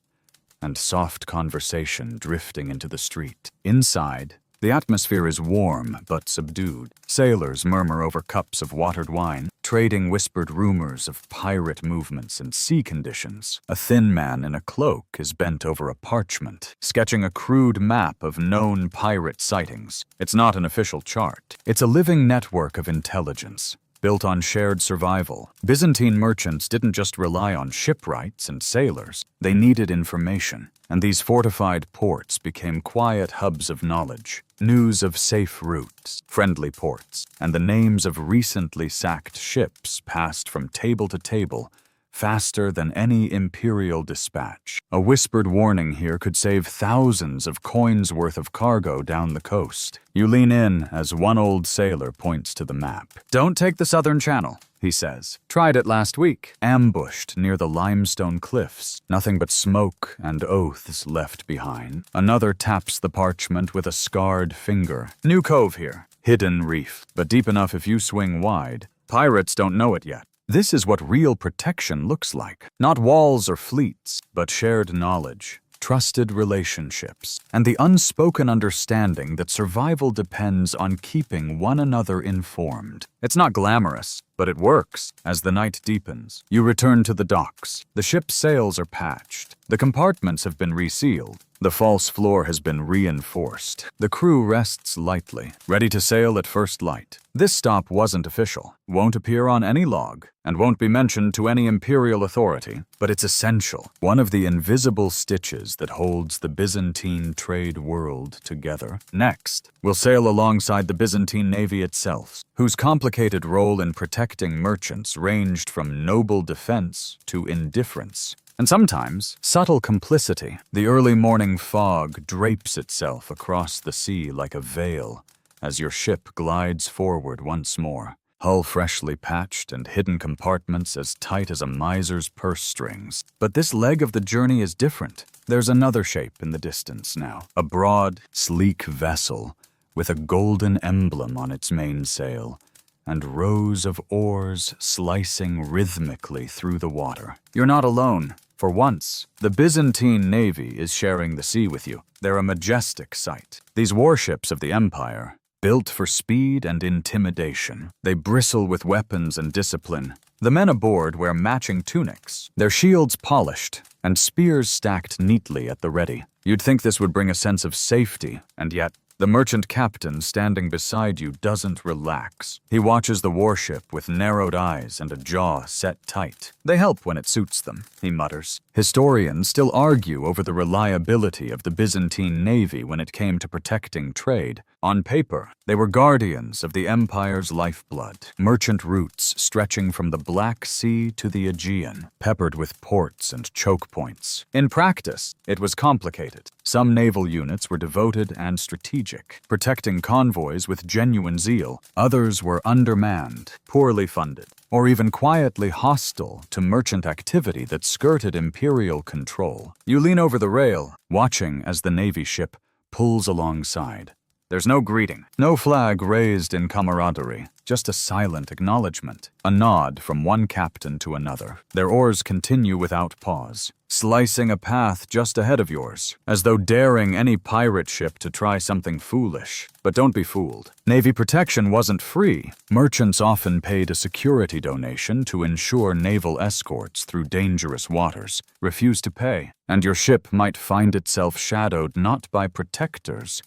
and soft conversation drifting into the street. Inside, the atmosphere is warm but subdued. Sailors murmur over cups of watered wine, trading whispered rumors of pirate movements and sea conditions. A thin man in a cloak is bent over a parchment, sketching a crude map of known pirate sightings. It's not an official chart. It's a living network of intelligence, built on shared survival. Byzantine merchants didn't just rely on shipwrights and sailors. They needed information, and these fortified ports became quiet hubs of knowledge. News of safe routes, friendly ports, and the names of recently sacked ships passed from table to table faster than any imperial dispatch. A whispered warning here could save thousands of coins worth of cargo down the coast. You lean in as one old sailor points to the map. "Don't take the southern channel," he says. "Tried it last week. Ambushed near the limestone cliffs. Nothing but smoke and oaths left behind." Another taps the parchment with a scarred finger. "New cove here. Hidden reef, but deep enough if you swing wide. Pirates don't know it yet." This is what real protection looks like. Not walls or fleets, but shared knowledge, trusted relationships, and the unspoken understanding that survival depends on keeping one another informed. It's not glamorous, but it works. As the night deepens, you return to the docks. The ship's sails are patched. The compartments have been resealed. The false floor has been reinforced. The crew rests lightly, ready to sail at first light. This stop wasn't official, won't appear on any log, and won't be mentioned to any imperial authority, but it's essential. One of the invisible stitches that holds the Byzantine trade world together. Next, we'll sail alongside the Byzantine navy itself, whose complicated role in protecting merchants ranged from noble defense to indifference, and sometimes subtle complicity. The early morning fog drapes itself across the sea like a veil as your ship glides forward once more. Hull freshly patched and hidden compartments as tight as a miser's purse strings. But this leg of the journey is different. There's another shape in the distance now. A broad, sleek vessel with a golden emblem on its mainsail, and rows of oars slicing rhythmically through the water. You're not alone. For once, the Byzantine navy is sharing the sea with you. They're a majestic sight. These warships of the empire, built for speed and intimidation. They bristle with weapons and discipline. The men aboard wear matching tunics, their shields polished, and spears stacked neatly at the ready. You'd think this would bring a sense of safety, and yet the merchant captain standing beside you doesn't relax. He watches the warship with narrowed eyes and a jaw set tight. "They help when it suits them," he mutters. Historians still argue over the reliability of the Byzantine navy when it came to protecting trade. On paper, they were guardians of the empire's lifeblood, merchant routes stretching from the Black Sea to the Aegean, peppered with ports and choke points. In practice, it was complicated. Some naval units were devoted and strategic, protecting convoys with genuine zeal. Others were undermanned, poorly funded, or even quietly hostile to merchant activity that skirted imperial control. You lean over the rail, watching as the navy ship pulls alongside. There's no greeting, no flag raised in camaraderie, just a silent acknowledgement, a nod from one captain to another. Their oars continue without pause, slicing a path just ahead of yours, as though daring any pirate ship to try something foolish. But don't be fooled. Navy protection wasn't free. Merchants often paid a security donation to ensure naval escorts through dangerous waters. Refuse to pay, and your ship might find itself shadowed not by protectors,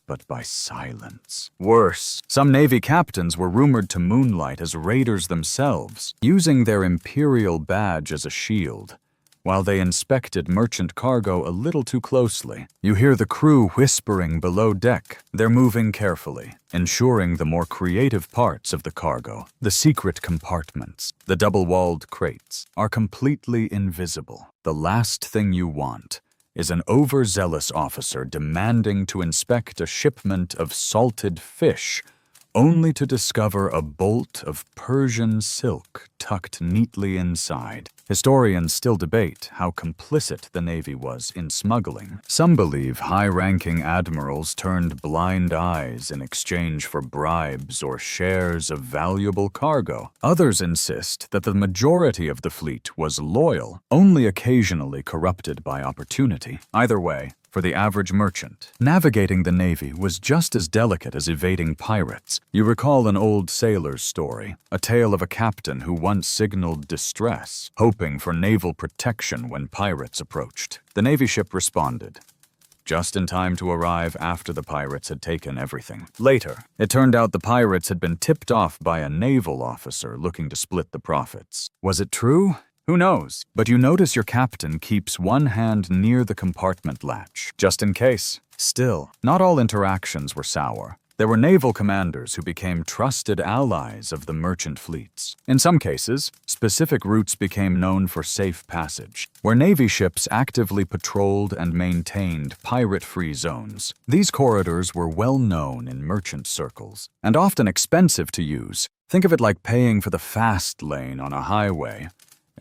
but by silence. Worse, some Navy captains were rumored to moonlight as raiders themselves, using their imperial badge as a shield. while they inspected merchant cargo a little too closely. You hear the crew whispering below deck. They're moving carefully, ensuring the more creative parts of the cargo, the secret compartments, the double-walled crates, are completely invisible. The last thing you want is an overzealous officer demanding to inspect a shipment of salted fish, only to discover a bolt of Persian silk tucked neatly inside. Historians still debate how complicit the Navy was in smuggling. Some believe high-ranking admirals turned blind eyes in exchange for bribes or shares of valuable cargo. Others insist that the majority of the fleet was loyal, only occasionally corrupted by opportunity. Either way, for the average merchant, navigating the Navy was just as delicate as evading pirates. You recall an old sailor's story, a tale of a captain who once signaled distress, hoping for naval protection when pirates approached. The Navy ship responded, just in time to arrive after the pirates had taken everything. Later, it turned out the pirates had been tipped off by a naval officer looking to split the profits. Was it true? Who knows? But you notice your captain keeps one hand near the compartment latch, just in case. Still, not all interactions were sour. There were naval commanders who became trusted allies of the merchant fleets. In some cases, specific routes became known for safe passage, where Navy ships actively patrolled and maintained pirate-free zones. These corridors were well known in merchant circles, and often expensive to use. Think of it like paying for the fast lane on a highway.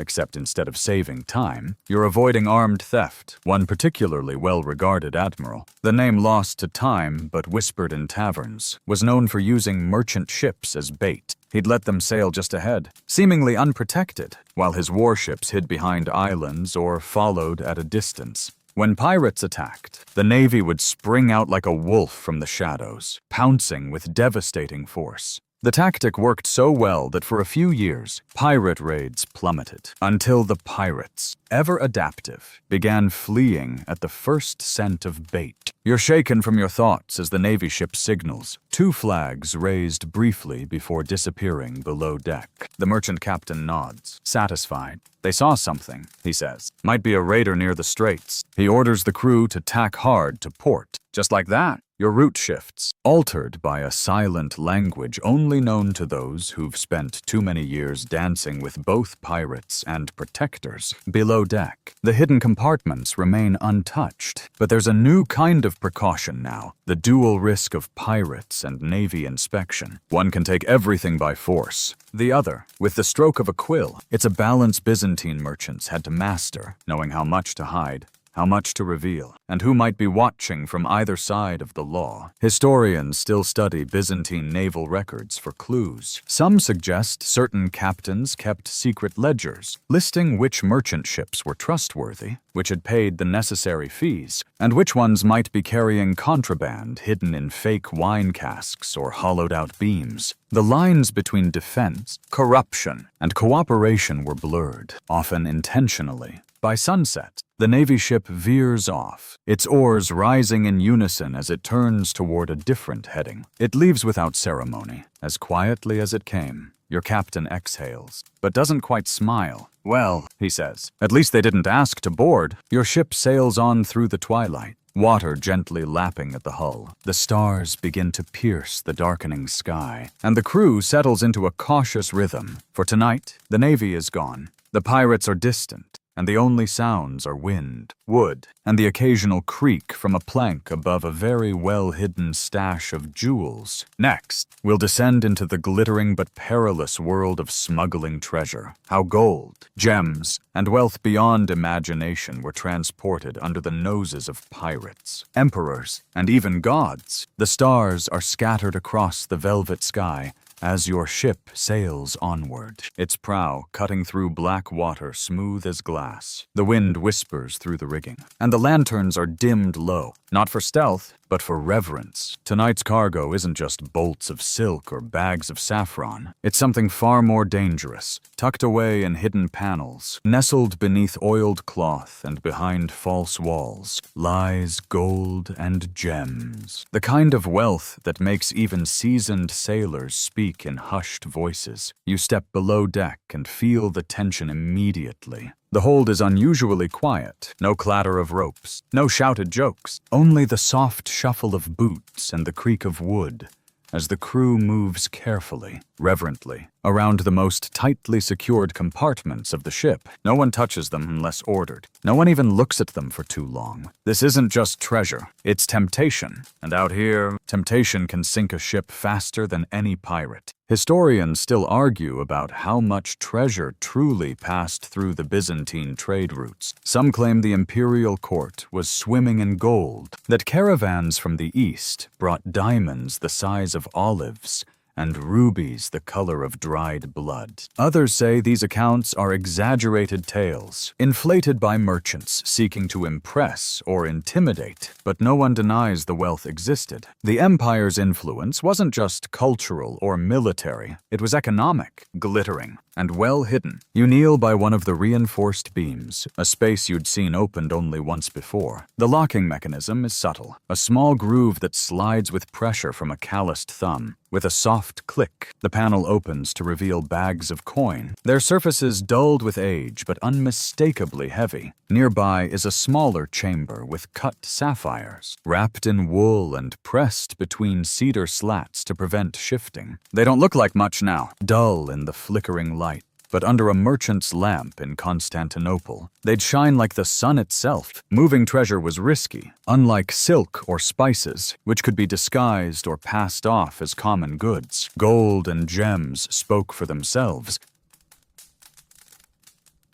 Except instead of saving time, you're avoiding armed theft. One particularly well-regarded admiral, the name lost to time but whispered in taverns, was known for using merchant ships as bait. He'd let them sail just ahead, seemingly unprotected, while his warships hid behind islands or followed at a distance. When pirates attacked, the Navy would spring out like a wolf from the shadows, pouncing with devastating force. The tactic worked so well that for a few years, pirate raids plummeted, until the pirates, ever adaptive, began fleeing at the first scent of bait. You're shaken from your thoughts as the Navy ship signals, two flags raised briefly before disappearing below deck. The merchant captain nods, satisfied. They saw something, he says. Might be a raider near the straits. He orders the crew to tack hard to port. Just like that, your route shifts, altered by a silent language only known to those who've spent too many years dancing with both pirates and protectors. Below deck, the hidden compartments remain untouched, but there's a new kind of precaution now, the dual risk of pirates and Navy inspection. One can take everything by force. The other, with the stroke of a quill. It's a balance Byzantine merchants had to master, knowing how much to hide, how much to reveal, and who might be watching from either side of the law. Historians still study Byzantine naval records for clues. Some suggest certain captains kept secret ledgers, listing which merchant ships were trustworthy, which had paid the necessary fees, and which ones might be carrying contraband hidden in fake wine casks or hollowed-out beams. The lines between defense, corruption, and cooperation were blurred, often intentionally. By sunset, the Navy ship veers off, its oars rising in unison as it turns toward a different heading. It leaves without ceremony, as quietly as it came. Your captain exhales, but doesn't quite smile. Well, he says, at least they didn't ask to board. Your ship sails on through the twilight, water gently lapping at the hull. The stars begin to pierce the darkening sky, and the crew settles into a cautious rhythm. For tonight, the Navy is gone. The pirates are distant, and the only sounds are wind, wood, and the occasional creak from a plank above a very well-hidden stash of jewels. Next, we'll descend into the glittering but perilous world of smuggling treasure. How gold, gems, and wealth beyond imagination were transported under the noses of pirates, emperors, and even gods. The stars are scattered across the velvet sky, as your ship sails onward, its prow cutting through black water smooth as glass. The wind whispers through the rigging, and the lanterns are dimmed low, not for stealth, but for reverence. Tonight's cargo isn't just bolts of silk or bags of saffron. It's something far more dangerous, tucked away in hidden panels, nestled beneath oiled cloth and behind false walls, lies gold and gems. The kind of wealth that makes even seasoned sailors speak speak in hushed voices. You step below deck and feel the tension immediately. The hold is unusually quiet, no clatter of ropes, no shouted jokes, only the soft shuffle of boots and the creak of wood as the crew moves carefully, reverently, around the most tightly secured compartments of the ship. No one touches them unless ordered. No one even looks at them for too long. This isn't just treasure, it's temptation. And out here, temptation can sink a ship faster than any pirate. Historians still argue about how much treasure truly passed through the Byzantine trade routes. Some claim the imperial court was swimming in gold, that caravans from the east brought diamonds the size of olives, and rubies the color of dried blood. Others say these accounts are exaggerated tales, inflated by merchants seeking to impress or intimidate, but no one denies the wealth existed. The empire's influence wasn't just cultural or military, it was economic, glittering, and well hidden. You kneel by one of the reinforced beams, a space you'd seen opened only once before. The locking mechanism is subtle, a small groove that slides with pressure from a calloused thumb. With a soft click, the panel opens to reveal bags of coin, their surfaces dulled with age but unmistakably heavy. Nearby is a smaller chamber with cut sapphires, wrapped in wool and pressed between cedar slats to prevent shifting. They don't look like much now, dull in the flickering light. But under a merchant's lamp in Constantinople, they'd shine like the sun itself. Moving treasure was risky, unlike silk or spices, which could be disguised or passed off as common goods. Gold and gems spoke for themselves.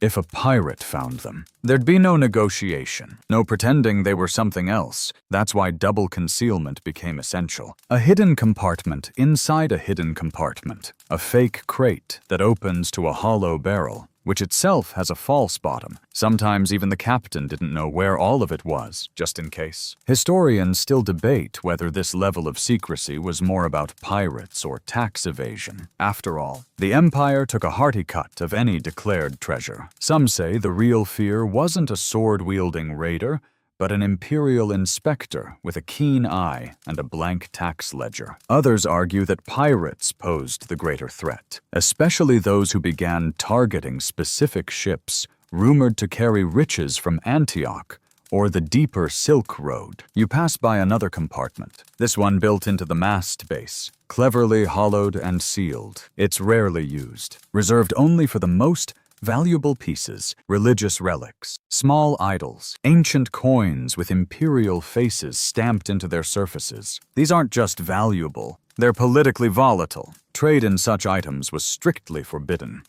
If a pirate found them, there'd be no negotiation, no pretending they were something else. That's why double concealment became essential. A hidden compartment inside a hidden compartment. A fake crate that opens to a hollow barrel, which itself has a false bottom. Sometimes even the captain didn't know where all of it was, just in case. Historians still debate whether this level of secrecy was more about pirates or tax evasion. After all, the empire took a hearty cut of any declared treasure. Some say the real fear wasn't a sword-wielding raider, but an imperial inspector with a keen eye and a blank tax ledger. Others argue that pirates posed the greater threat, especially those who began targeting specific ships rumored to carry riches from Antioch or the deeper Silk Road. You pass by another compartment, this one built into the mast base, cleverly hollowed and sealed. It's rarely used, reserved only for the most valuable pieces, religious relics, small idols, ancient coins with imperial faces stamped into their surfaces. These aren't just valuable, they're politically volatile. Trade in such items was strictly forbidden,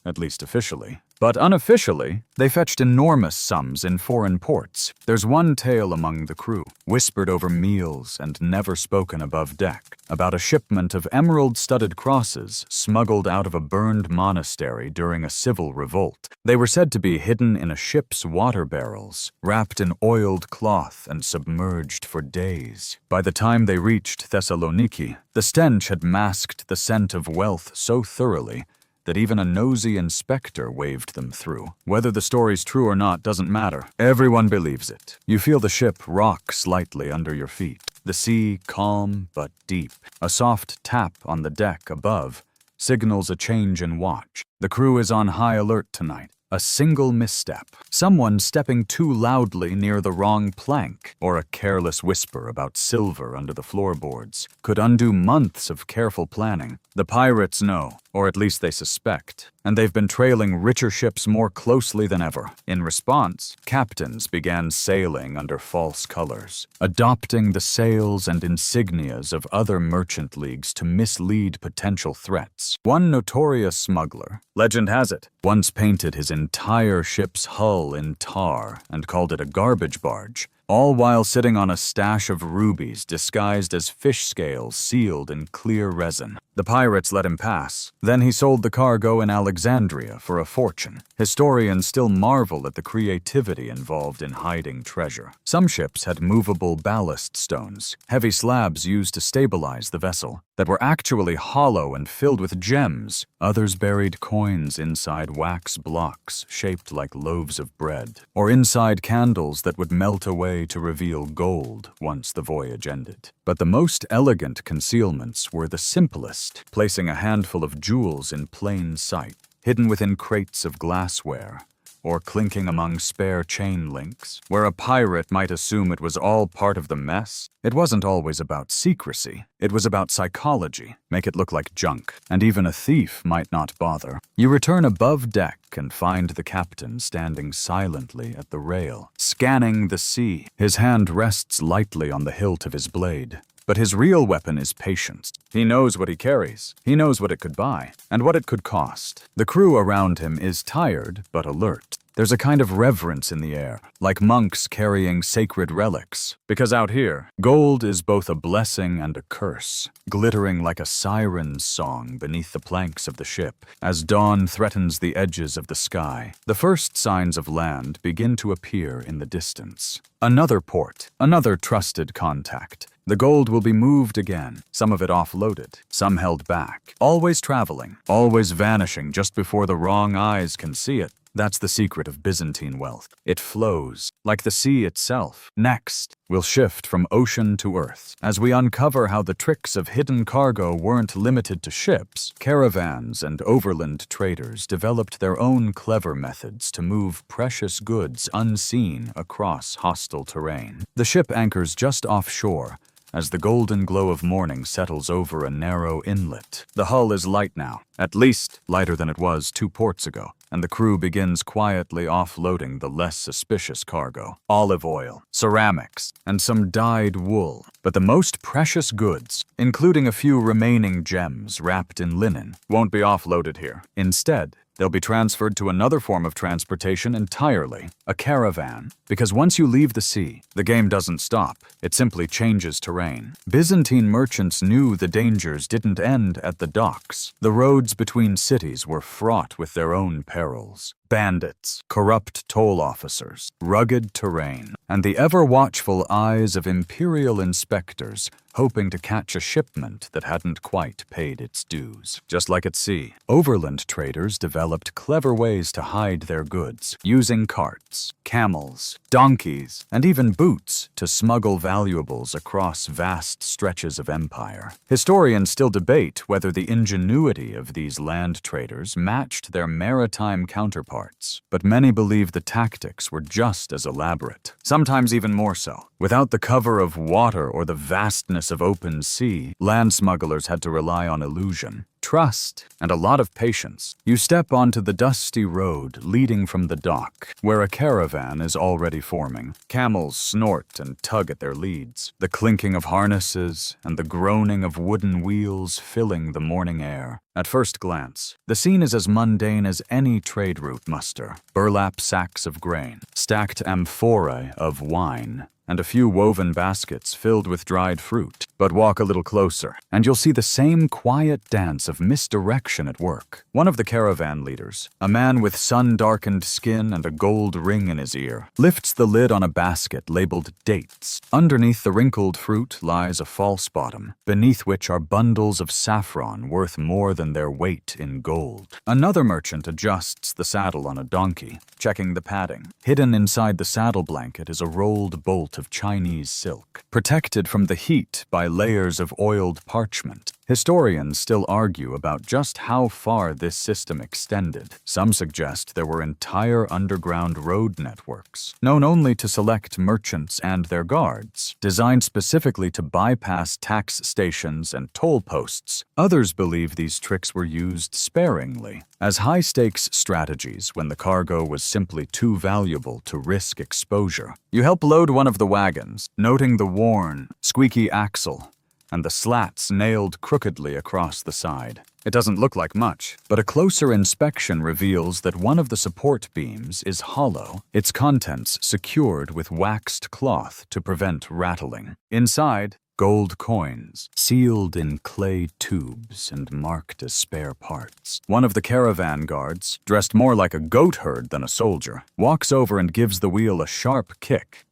at least officially. But unofficially, they fetched enormous sums in foreign ports. There's one tale among the crew, whispered over meals and never spoken above deck, about a shipment of emerald-studded crosses smuggled out of a burned monastery during a civil revolt. They were said to be hidden in a ship's water barrels, wrapped in oiled cloth and submerged for days. By the time they reached Thessaloniki, the stench had masked the scent of wealth so thoroughly that even a nosy inspector waved them through. Whether the story's true or not doesn't matter. Everyone believes it. You feel the ship rock slightly under your feet. The sea calm but deep. A soft tap on the deck above signals a change in watch. The crew is on high alert tonight. A single misstep, someone stepping too loudly near the wrong plank, or a careless whisper about silver under the floorboards could undo months of careful planning. The pirates know, or at least they suspect, and they've been trailing richer ships more closely than ever. In response, captains began sailing under false colors, adopting the sails and insignias of other merchant leagues to mislead potential threats. One notorious smuggler, legend has it, once painted his entire ship's hull in tar and called it a garbage barge, all while sitting on a stash of rubies disguised as fish scales sealed in clear resin. The pirates let him pass. Then he sold the cargo in Alexandria for a fortune. Historians still marvel at the creativity involved in hiding treasure. Some ships had movable ballast stones, heavy slabs used to stabilize the vessel, that were actually hollow and filled with gems. Others buried coins inside wax blocks shaped like loaves of bread, or inside candles that would melt away way to reveal gold once the voyage ended. But the most elegant concealments were the simplest, placing a handful of jewels in plain sight, hidden within crates of glassware, or clinking among spare chain links. Where a pirate might assume it was all part of the mess, it wasn't always about secrecy. It was about psychology. Make it look like junk, and even a thief might not bother. You return above deck and find the captain standing silently at the rail, scanning the sea. His hand rests lightly on the hilt of his blade. But his real weapon is patience. He knows what he carries. He knows what it could buy, and what it could cost. The crew around him is tired, but alert. There's a kind of reverence in the air, like monks carrying sacred relics. Because out here, gold is both a blessing and a curse, glittering like a siren's song beneath the planks of the ship, as dawn threatens the edges of the sky. The first signs of land begin to appear in the distance. Another port, another trusted contact. The gold will be moved again, some of it offloaded, some held back. Always traveling, always vanishing just before the wrong eyes can see it. That's the secret of Byzantine wealth. It flows, like the sea itself. Next, we'll shift from ocean to earth. As we uncover how the tricks of hidden cargo weren't limited to ships, caravans and overland traders developed their own clever methods to move precious goods unseen across hostile terrain. The ship anchors just offshore, as the golden glow of morning settles over a narrow inlet. The hull is light now, at least lighter than it was 2 ports ago, and the crew begins quietly offloading the less suspicious cargo. Olive oil, ceramics, and some dyed wool. But the most precious goods, including a few remaining gems wrapped in linen, won't be offloaded here. Instead, they'll be transferred to another form of transportation entirely, a caravan. Because once you leave the sea, the game doesn't stop. It simply changes terrain. Byzantine merchants knew the dangers didn't end at the docks. The roads between cities were fraught with their own perils. Bandits, corrupt toll officers, rugged terrain, and the ever-watchful eyes of imperial inspectors hoping to catch a shipment that hadn't quite paid its dues. Just like at sea, overland traders developed clever ways to hide their goods, using carts, camels, donkeys, and even boots to smuggle valuables across vast stretches of empire. Historians still debate whether the ingenuity of these land traders matched their maritime counterparts, but many believe the tactics were just as elaborate, sometimes even more so. Without the cover of water or the vastness of open sea, land smugglers had to rely on illusion, trust, and a lot of patience. You step onto the dusty road leading from the dock, where a caravan is already forming. Camels snort and tug at their leads, the clinking of harnesses and the groaning of wooden wheels filling the morning air. At first glance, the scene is as mundane as any trade route muster. Burlap sacks of grain, stacked amphorae of wine, and a few woven baskets filled with dried fruit. But walk a little closer, and you'll see the same quiet dance of misdirection at work. One of the caravan leaders, a man with sun-darkened skin and a gold ring in his ear, lifts the lid on a basket labeled dates. Underneath the wrinkled fruit lies a false bottom, beneath which are bundles of saffron worth more than their weight in gold. Another merchant adjusts the saddle on a donkey, checking the padding. Hidden inside the saddle blanket is a rolled bolt of Chinese silk, protected from the heat by layers of oiled parchment. Historians still argue about just how far this system extended. Some suggest there were entire underground road networks, known only to select merchants and their guards, designed specifically to bypass tax stations and toll posts. Others believe these tricks were used sparingly, as high-stakes strategies when the cargo was simply too valuable to risk exposure. You help load one of the wagons, noting the worn, squeaky axle and the slats nailed crookedly across the side. It doesn't look like much, but a closer inspection reveals that one of the support beams is hollow, its contents secured with waxed cloth to prevent rattling. Inside, gold coins, sealed in clay tubes and marked as spare parts. One of the caravan guards, dressed more like a goat herd than a soldier, walks over and gives the wheel a sharp kick.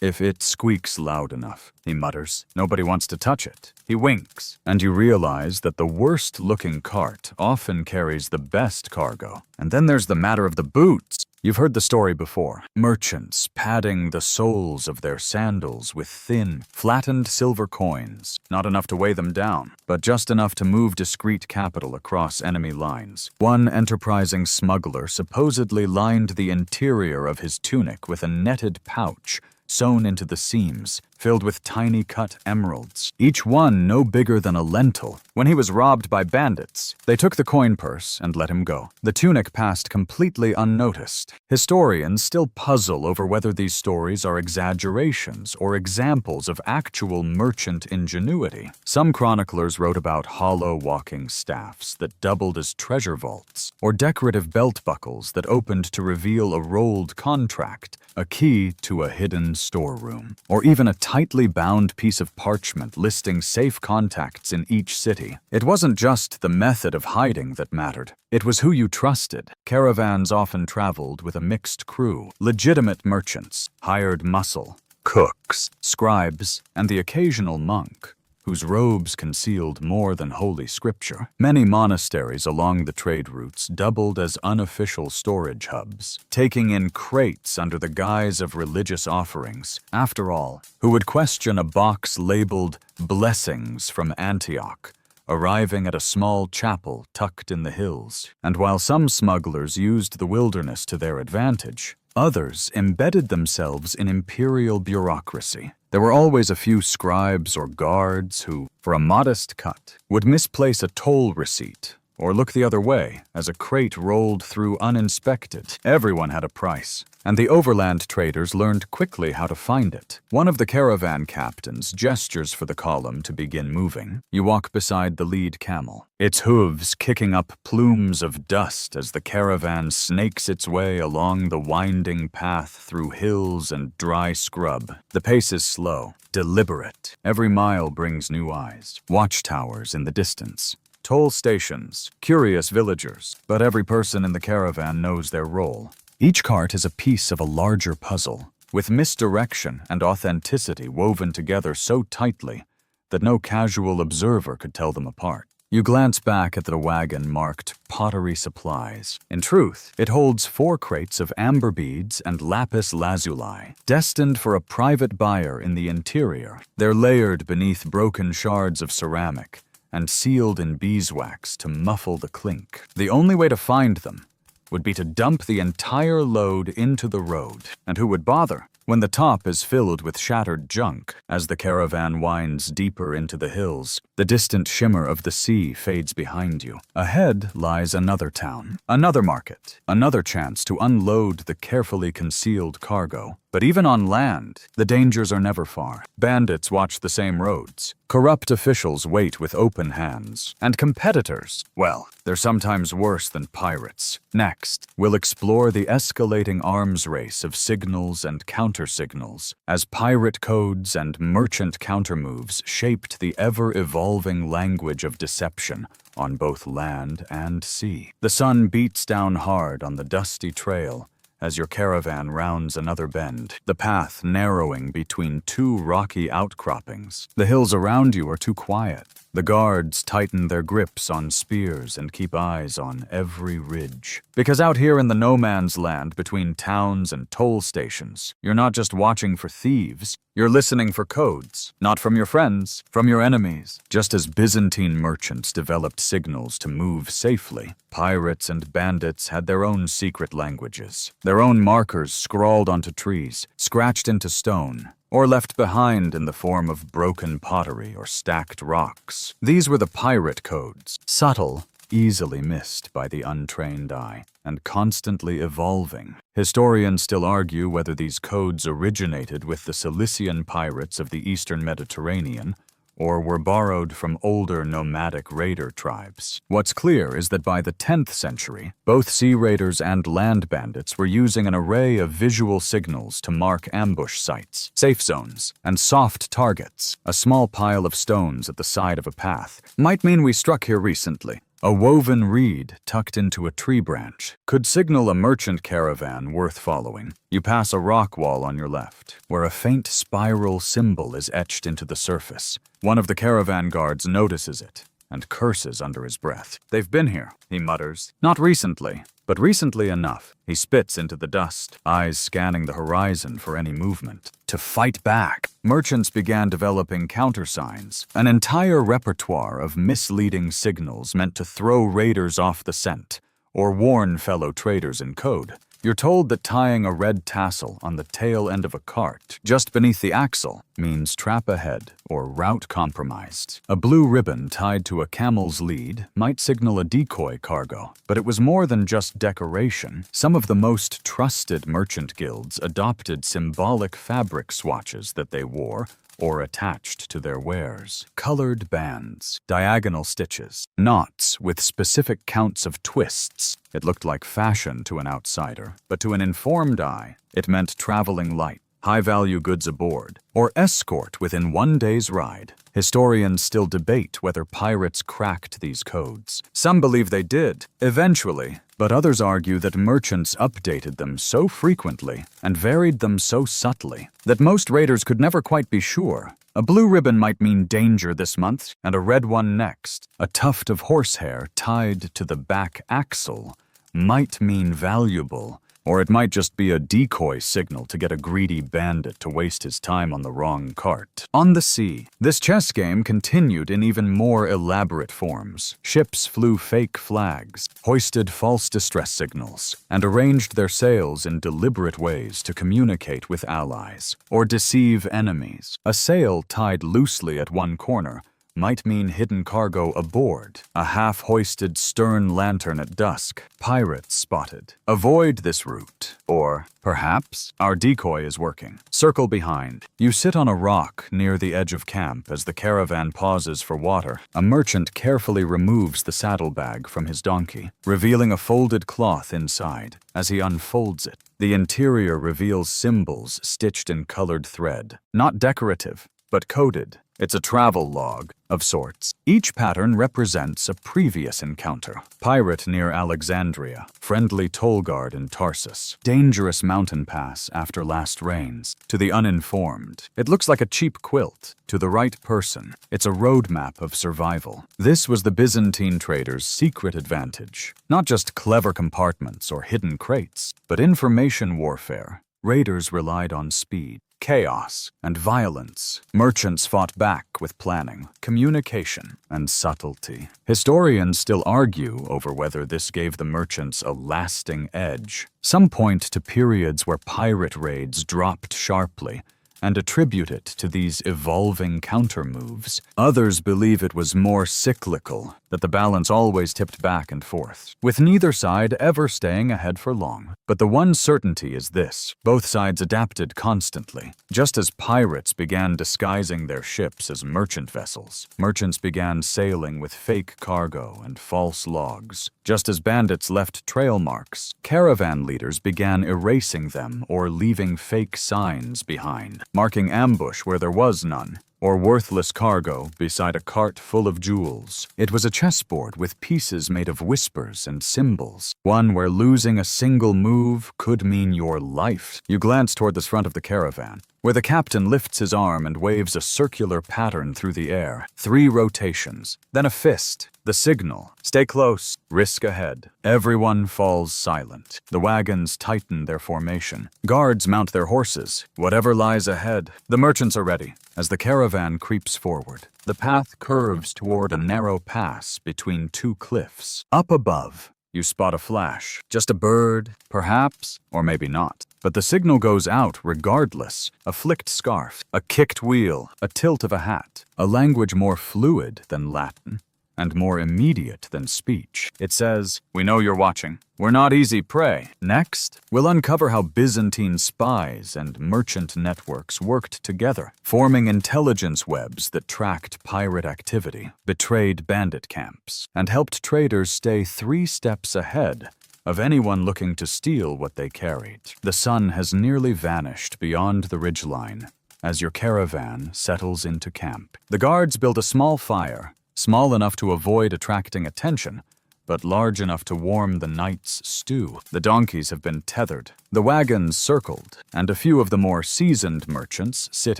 "If it squeaks loud enough," he mutters. "Nobody wants to touch it." He winks, and you realize that the worst-looking cart often carries the best cargo. And then there's the matter of the boots. You've heard the story before. Merchants padding the soles of their sandals with thin, flattened silver coins, not enough to weigh them down, but just enough to move discreet capital across enemy lines. One enterprising smuggler supposedly lined the interior of his tunic with a netted pouch sewn into the seams, filled with tiny cut emeralds, each one no bigger than a lentil. When he was robbed by bandits, they took the coin purse and let him go. The tunic passed completely unnoticed. Historians still puzzle over whether these stories are exaggerations or examples of actual merchant ingenuity. Some chroniclers wrote about hollow walking staffs that doubled as treasure vaults, or decorative belt buckles that opened to reveal a rolled contract, a key to a hidden storeroom, or even a tightly bound piece of parchment listing safe contacts in each city. It wasn't just the method of hiding that mattered. It was who you trusted. Caravans often traveled with a mixed crew, legitimate merchants, hired muscle, cooks, scribes, and the occasional monk, whose robes concealed more than holy scripture. Many monasteries along the trade routes doubled as unofficial storage hubs, taking in crates under the guise of religious offerings. After all, who would question a box labeled "Blessings from Antioch," arriving at a small chapel tucked in the hills? And while some smugglers used the wilderness to their advantage, others embedded themselves in imperial bureaucracy. There were always a few scribes or guards who, for a modest cut, would misplace a toll receipt or look the other way as a crate rolled through uninspected. Everyone had a price, and the overland traders learned quickly how to find it. One of the caravan captains gestures for the column to begin moving. You walk beside the lead camel, its hooves kicking up plumes of dust as the caravan snakes its way along the winding path through hills and dry scrub. The pace is slow, deliberate. Every mile brings new eyes, watchtowers in the distance, toll stations, curious villagers, but every person in the caravan knows their role. Each cart is a piece of a larger puzzle, with misdirection and authenticity woven together so tightly that no casual observer could tell them apart. You glance back at the wagon marked pottery supplies. In truth, it holds 4 crates of amber beads and lapis lazuli, destined for a private buyer in the interior. They're layered beneath broken shards of ceramic and sealed in beeswax to muffle the clink. The only way to find them would be to dump the entire load into the road. And who would bother when the top is filled with shattered junk? As the caravan winds deeper into the hills, the distant shimmer of the sea fades behind you. Ahead lies another town, another market, another chance to unload the carefully concealed cargo. But even on land, the dangers are never far. Bandits watch the same roads. Corrupt officials wait with open hands. And competitors, well, they're sometimes worse than pirates. Next, we'll explore the escalating arms race of signals and counter-signals, as pirate codes and merchant countermoves shaped the ever-evolving language of deception on both land and sea. The sun beats down hard on the dusty trail as your caravan rounds another bend, the path narrowing between 2 rocky outcroppings. The hills around you are too quiet. The guards tighten their grips on spears and keep eyes on every ridge. Because out here in the no-man's land between towns and toll stations, you're not just watching for thieves, you're listening for codes, not from your friends, from your enemies. Just as Byzantine merchants developed signals to move safely, pirates and bandits had their own secret languages, their own markers scrawled onto trees, scratched into stone, or left behind in the form of broken pottery or stacked rocks. These were the pirate codes, subtle, easily missed by the untrained eye, and constantly evolving. Historians still argue whether these codes originated with the Cilician pirates of the eastern Mediterranean or were borrowed from older nomadic raider tribes. What's clear is that by the 10th century, both sea raiders and land bandits were using an array of visual signals to mark ambush sites, safe zones, and soft targets. A small pile of stones at the side of a path might mean we struck here recently. A woven reed tucked into a tree branch could signal a merchant caravan worth following. You pass a rock wall on your left, where a faint spiral symbol is etched into the surface. One of the caravan guards notices it and curses under his breath. "They've been here," he mutters. "Not recently, but recently enough." He spits into the dust, eyes scanning the horizon for any movement. To fight back, merchants began developing countersigns, an entire repertoire of misleading signals meant to throw raiders off the scent or warn fellow traders in code. You're told that tying a red tassel on the tail end of a cart just beneath the axle means trap ahead or route compromised. A blue ribbon tied to a camel's lead might signal a decoy cargo, but it was more than just decoration. Some of the most trusted merchant guilds adopted symbolic fabric swatches that they wore or attached to their wares. Colored bands, diagonal stitches, knots with specific counts of twists. It looked like fashion to an outsider, but to an informed eye, it meant traveling light, high-value goods aboard, or escort within one day's ride. Historians still debate whether pirates cracked these codes. Some believe they did, eventually, but others argue that merchants updated them so frequently and varied them so subtly that most raiders could never quite be sure. A blue ribbon might mean danger this month and a red one next. A tuft of horsehair tied to the back axle might mean valuable, or it might just be a decoy signal to get a greedy bandit to waste his time on the wrong cart. On the sea, this chess game continued in even more elaborate forms. Ships flew fake flags, hoisted false distress signals, and arranged their sails in deliberate ways to communicate with allies or deceive enemies. A sail tied loosely at one corner might mean hidden cargo aboard. A half-hoisted stern lantern at dusk. Pirates spotted. Avoid this route. Or, perhaps, our decoy is working. Circle behind. You sit on a rock near the edge of camp as the caravan pauses for water. A merchant carefully removes the saddlebag from his donkey, revealing a folded cloth inside. As he unfolds it, the interior reveals symbols stitched in colored thread. Not decorative, but coded. It's a travel log of sorts. Each pattern represents a previous encounter. Pirate near Alexandria, friendly toll guard in Tarsus, dangerous mountain pass after last rains. To the uninformed, it looks like a cheap quilt. To the right person, it's a roadmap of survival. This was the Byzantine traders' secret advantage. Not just clever compartments or hidden crates, but information warfare. Raiders relied on speed, chaos, and violence. Merchants fought back with planning, communication, and subtlety. Historians still argue over whether this gave the merchants a lasting edge. Some point to periods where pirate raids dropped sharply and attribute it to these evolving counter-moves. Others believe it was more cyclical, that the balance always tipped back and forth, with neither side ever staying ahead for long. But the one certainty is this: both sides adapted constantly. Just as pirates began disguising their ships as merchant vessels, merchants began sailing with fake cargo and false logs. Just as bandits left trail marks, caravan leaders began erasing them or leaving fake signs behind, marking ambush where there was none, or worthless cargo beside a cart full of jewels. It was a chessboard with pieces made of whispers and symbols, one where losing a single move could mean your life. You glance toward the front of the caravan, where the captain lifts his arm and waves a circular pattern through the air. 3 rotations, then a fist. The signal: stay close, risk ahead. Everyone falls silent. The wagons tighten their formation. Guards mount their horses. Whatever lies ahead, the merchants are ready. As the caravan creeps forward, the path curves toward a narrow pass between 2 cliffs. Up above, you spot a flash. Just a bird, perhaps, or maybe not. But the signal goes out regardless. A flicked scarf, a kicked wheel, a tilt of a hat. A language more fluid than Latin, and more immediate than speech. It says, "We know you're watching. We're not easy prey." Next, we'll uncover how Byzantine spies and merchant networks worked together, forming intelligence webs that tracked pirate activity, betrayed bandit camps, and helped traders stay 3 steps ahead of anyone looking to steal what they carried. The sun has nearly vanished beyond the ridgeline as your caravan settles into camp. The guards build a small fire, small enough to avoid attracting attention, but large enough to warm the night's stew. The donkeys have been tethered, the wagons circled, and a few of the more seasoned merchants sit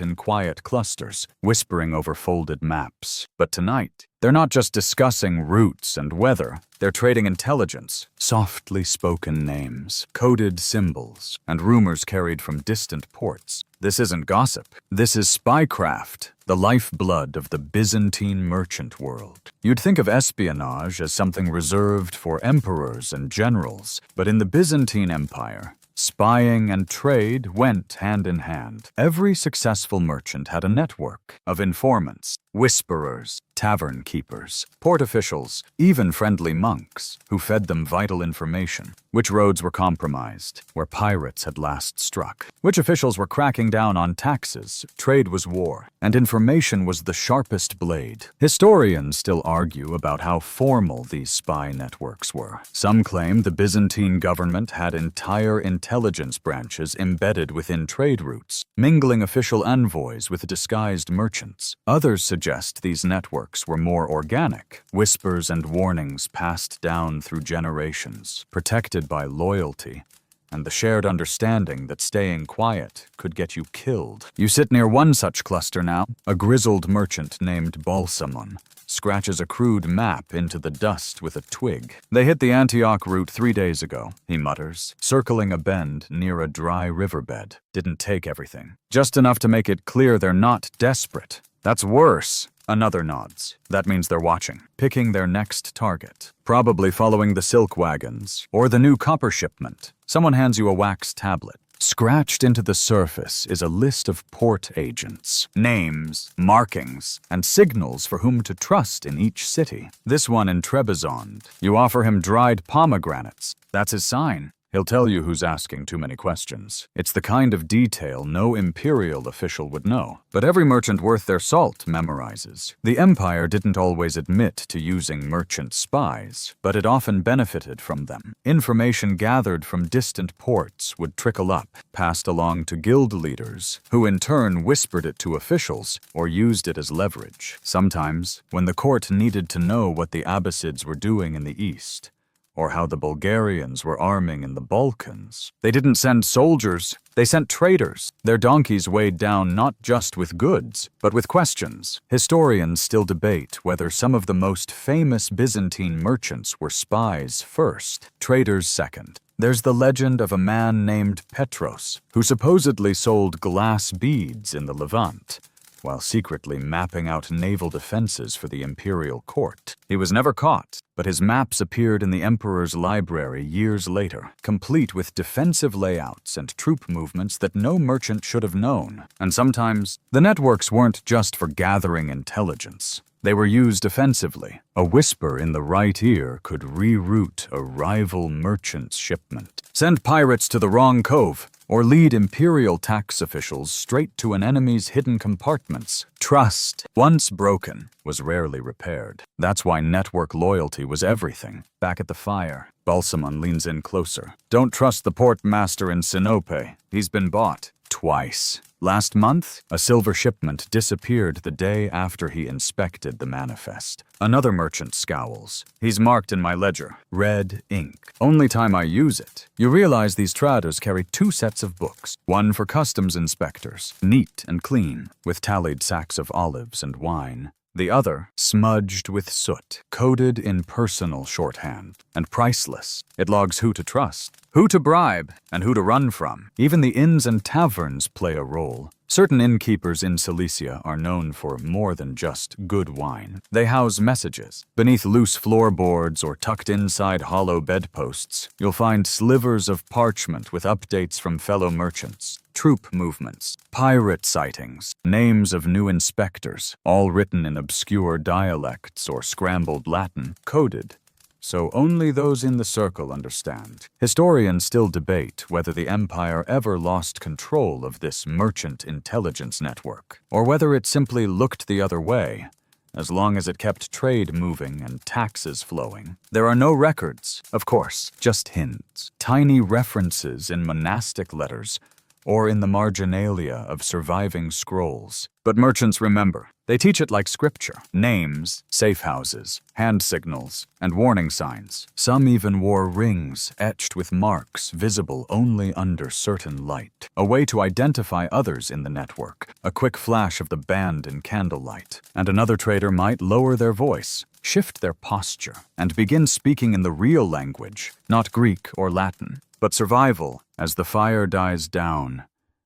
in quiet clusters, whispering over folded maps. But tonight, They're not just discussing routes and weather, they're trading intelligence, softly spoken names, coded symbols, and rumors carried from distant ports. This isn't gossip. This is spycraft, the lifeblood of the Byzantine merchant world. You'd think of espionage as something reserved for emperors and generals, but in the Byzantine Empire, spying and trade went hand in hand. Every successful merchant had a network of informants, whisperers, tavern keepers, port officials, even friendly monks who fed them vital information. Which roads were compromised, where pirates had last struck. Which officials were cracking down on taxes. Trade was war, and information was the sharpest blade. Historians still argue about how formal these spy networks were. Some claim the Byzantine government had entire intelligence branches embedded within trade routes, mingling official envoys with disguised merchants. Others suggest these networks were more organic, whispers and warnings passed down through generations, protected by loyalty and the shared understanding that staying quiet could get you killed. You sit near one such cluster now. A grizzled merchant named Balsamon scratches a crude map into the dust with a twig. They hit the Antioch route 3 days ago, he mutters, circling a bend near a dry riverbed. Didn't take everything. Just enough to make it clear they're not desperate. That's worse. Another nods. That means they're watching, picking their next target. Probably following the silk wagons or the new copper shipment. Someone hands you a wax tablet. Scratched into the surface is a list of port agents, names, markings, and signals for whom to trust in each city. This one in Trebizond. You offer him dried pomegranates. That's his sign. He'll tell you who's asking too many questions. It's the kind of detail no imperial official would know, but every merchant worth their salt memorizes. The empire didn't always admit to using merchant spies, but it often benefited from them. Information gathered from distant ports would trickle up, passed along to guild leaders, who in turn whispered it to officials or used it as leverage. Sometimes, when the court needed to know what the Abbasids were doing in the east, or how the Bulgarians were arming in the Balkans, they didn't send soldiers, they sent traders. Their donkeys weighed down not just with goods, but with questions. Historians still debate whether some of the most famous Byzantine merchants were spies first, traders second. There's the legend of a man named Petros, who supposedly sold glass beads in the Levant, while secretly mapping out naval defenses for the imperial court. He was never caught, but his maps appeared in the emperor's library years later, complete with defensive layouts and troop movements that no merchant should have known. And sometimes, the networks weren't just for gathering intelligence. They were used offensively. A whisper in the right ear could reroute a rival merchant's shipment, send pirates to the wrong cove, or lead imperial tax officials straight to an enemy's hidden compartments. Trust, once broken, was rarely repaired. That's why network loyalty was everything. Back at the fire, Balsamon leans in closer. Don't trust the port master in Sinope. He's been bought. Twice. Last month, a silver shipment disappeared the day after he inspected the manifest. Another merchant scowls. He's marked in my ledger. Red ink. Only time I use it. You realize these traders carry 2 sets of books. One for customs inspectors, neat and clean, with tallied sacks of olives and wine. The other, smudged with soot, coded in personal shorthand, and priceless. It logs who to trust, who to bribe, and who to run from. Even the inns and taverns play a role. Certain innkeepers in Cilicia are known for more than just good wine. They house messages. Beneath loose floorboards or tucked inside hollow bedposts, you'll find slivers of parchment with updates from fellow merchants, troop movements, pirate sightings, names of new inspectors, all written in obscure dialects or scrambled Latin, coded so only those in the circle understand. Historians still debate whether the empire ever lost control of this merchant intelligence network, or whether it simply looked the other way, as long as it kept trade moving and taxes flowing. There are no records, of course, just hints, tiny references in monastic letters, or in the marginalia of surviving scrolls. But merchants remember. They teach it like scripture. Names, safe houses, hand signals, and warning signs. Some even wore rings etched with marks visible only under certain light. A way to identify others in the network. A quick flash of the band in candlelight. And another trader might lower their voice, shift their posture, and begin speaking in the real language, not Greek or Latin, but survival as the fire dies down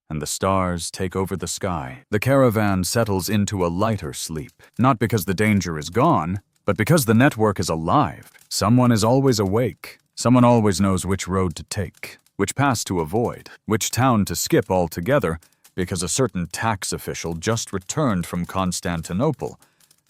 and the stars take over the sky. The caravan settles into a lighter sleep, not because the danger is gone, but because the network is alive. Someone is always awake. Someone always knows which road to take, which pass to avoid, which town to skip altogether, because a certain tax official just returned from Constantinople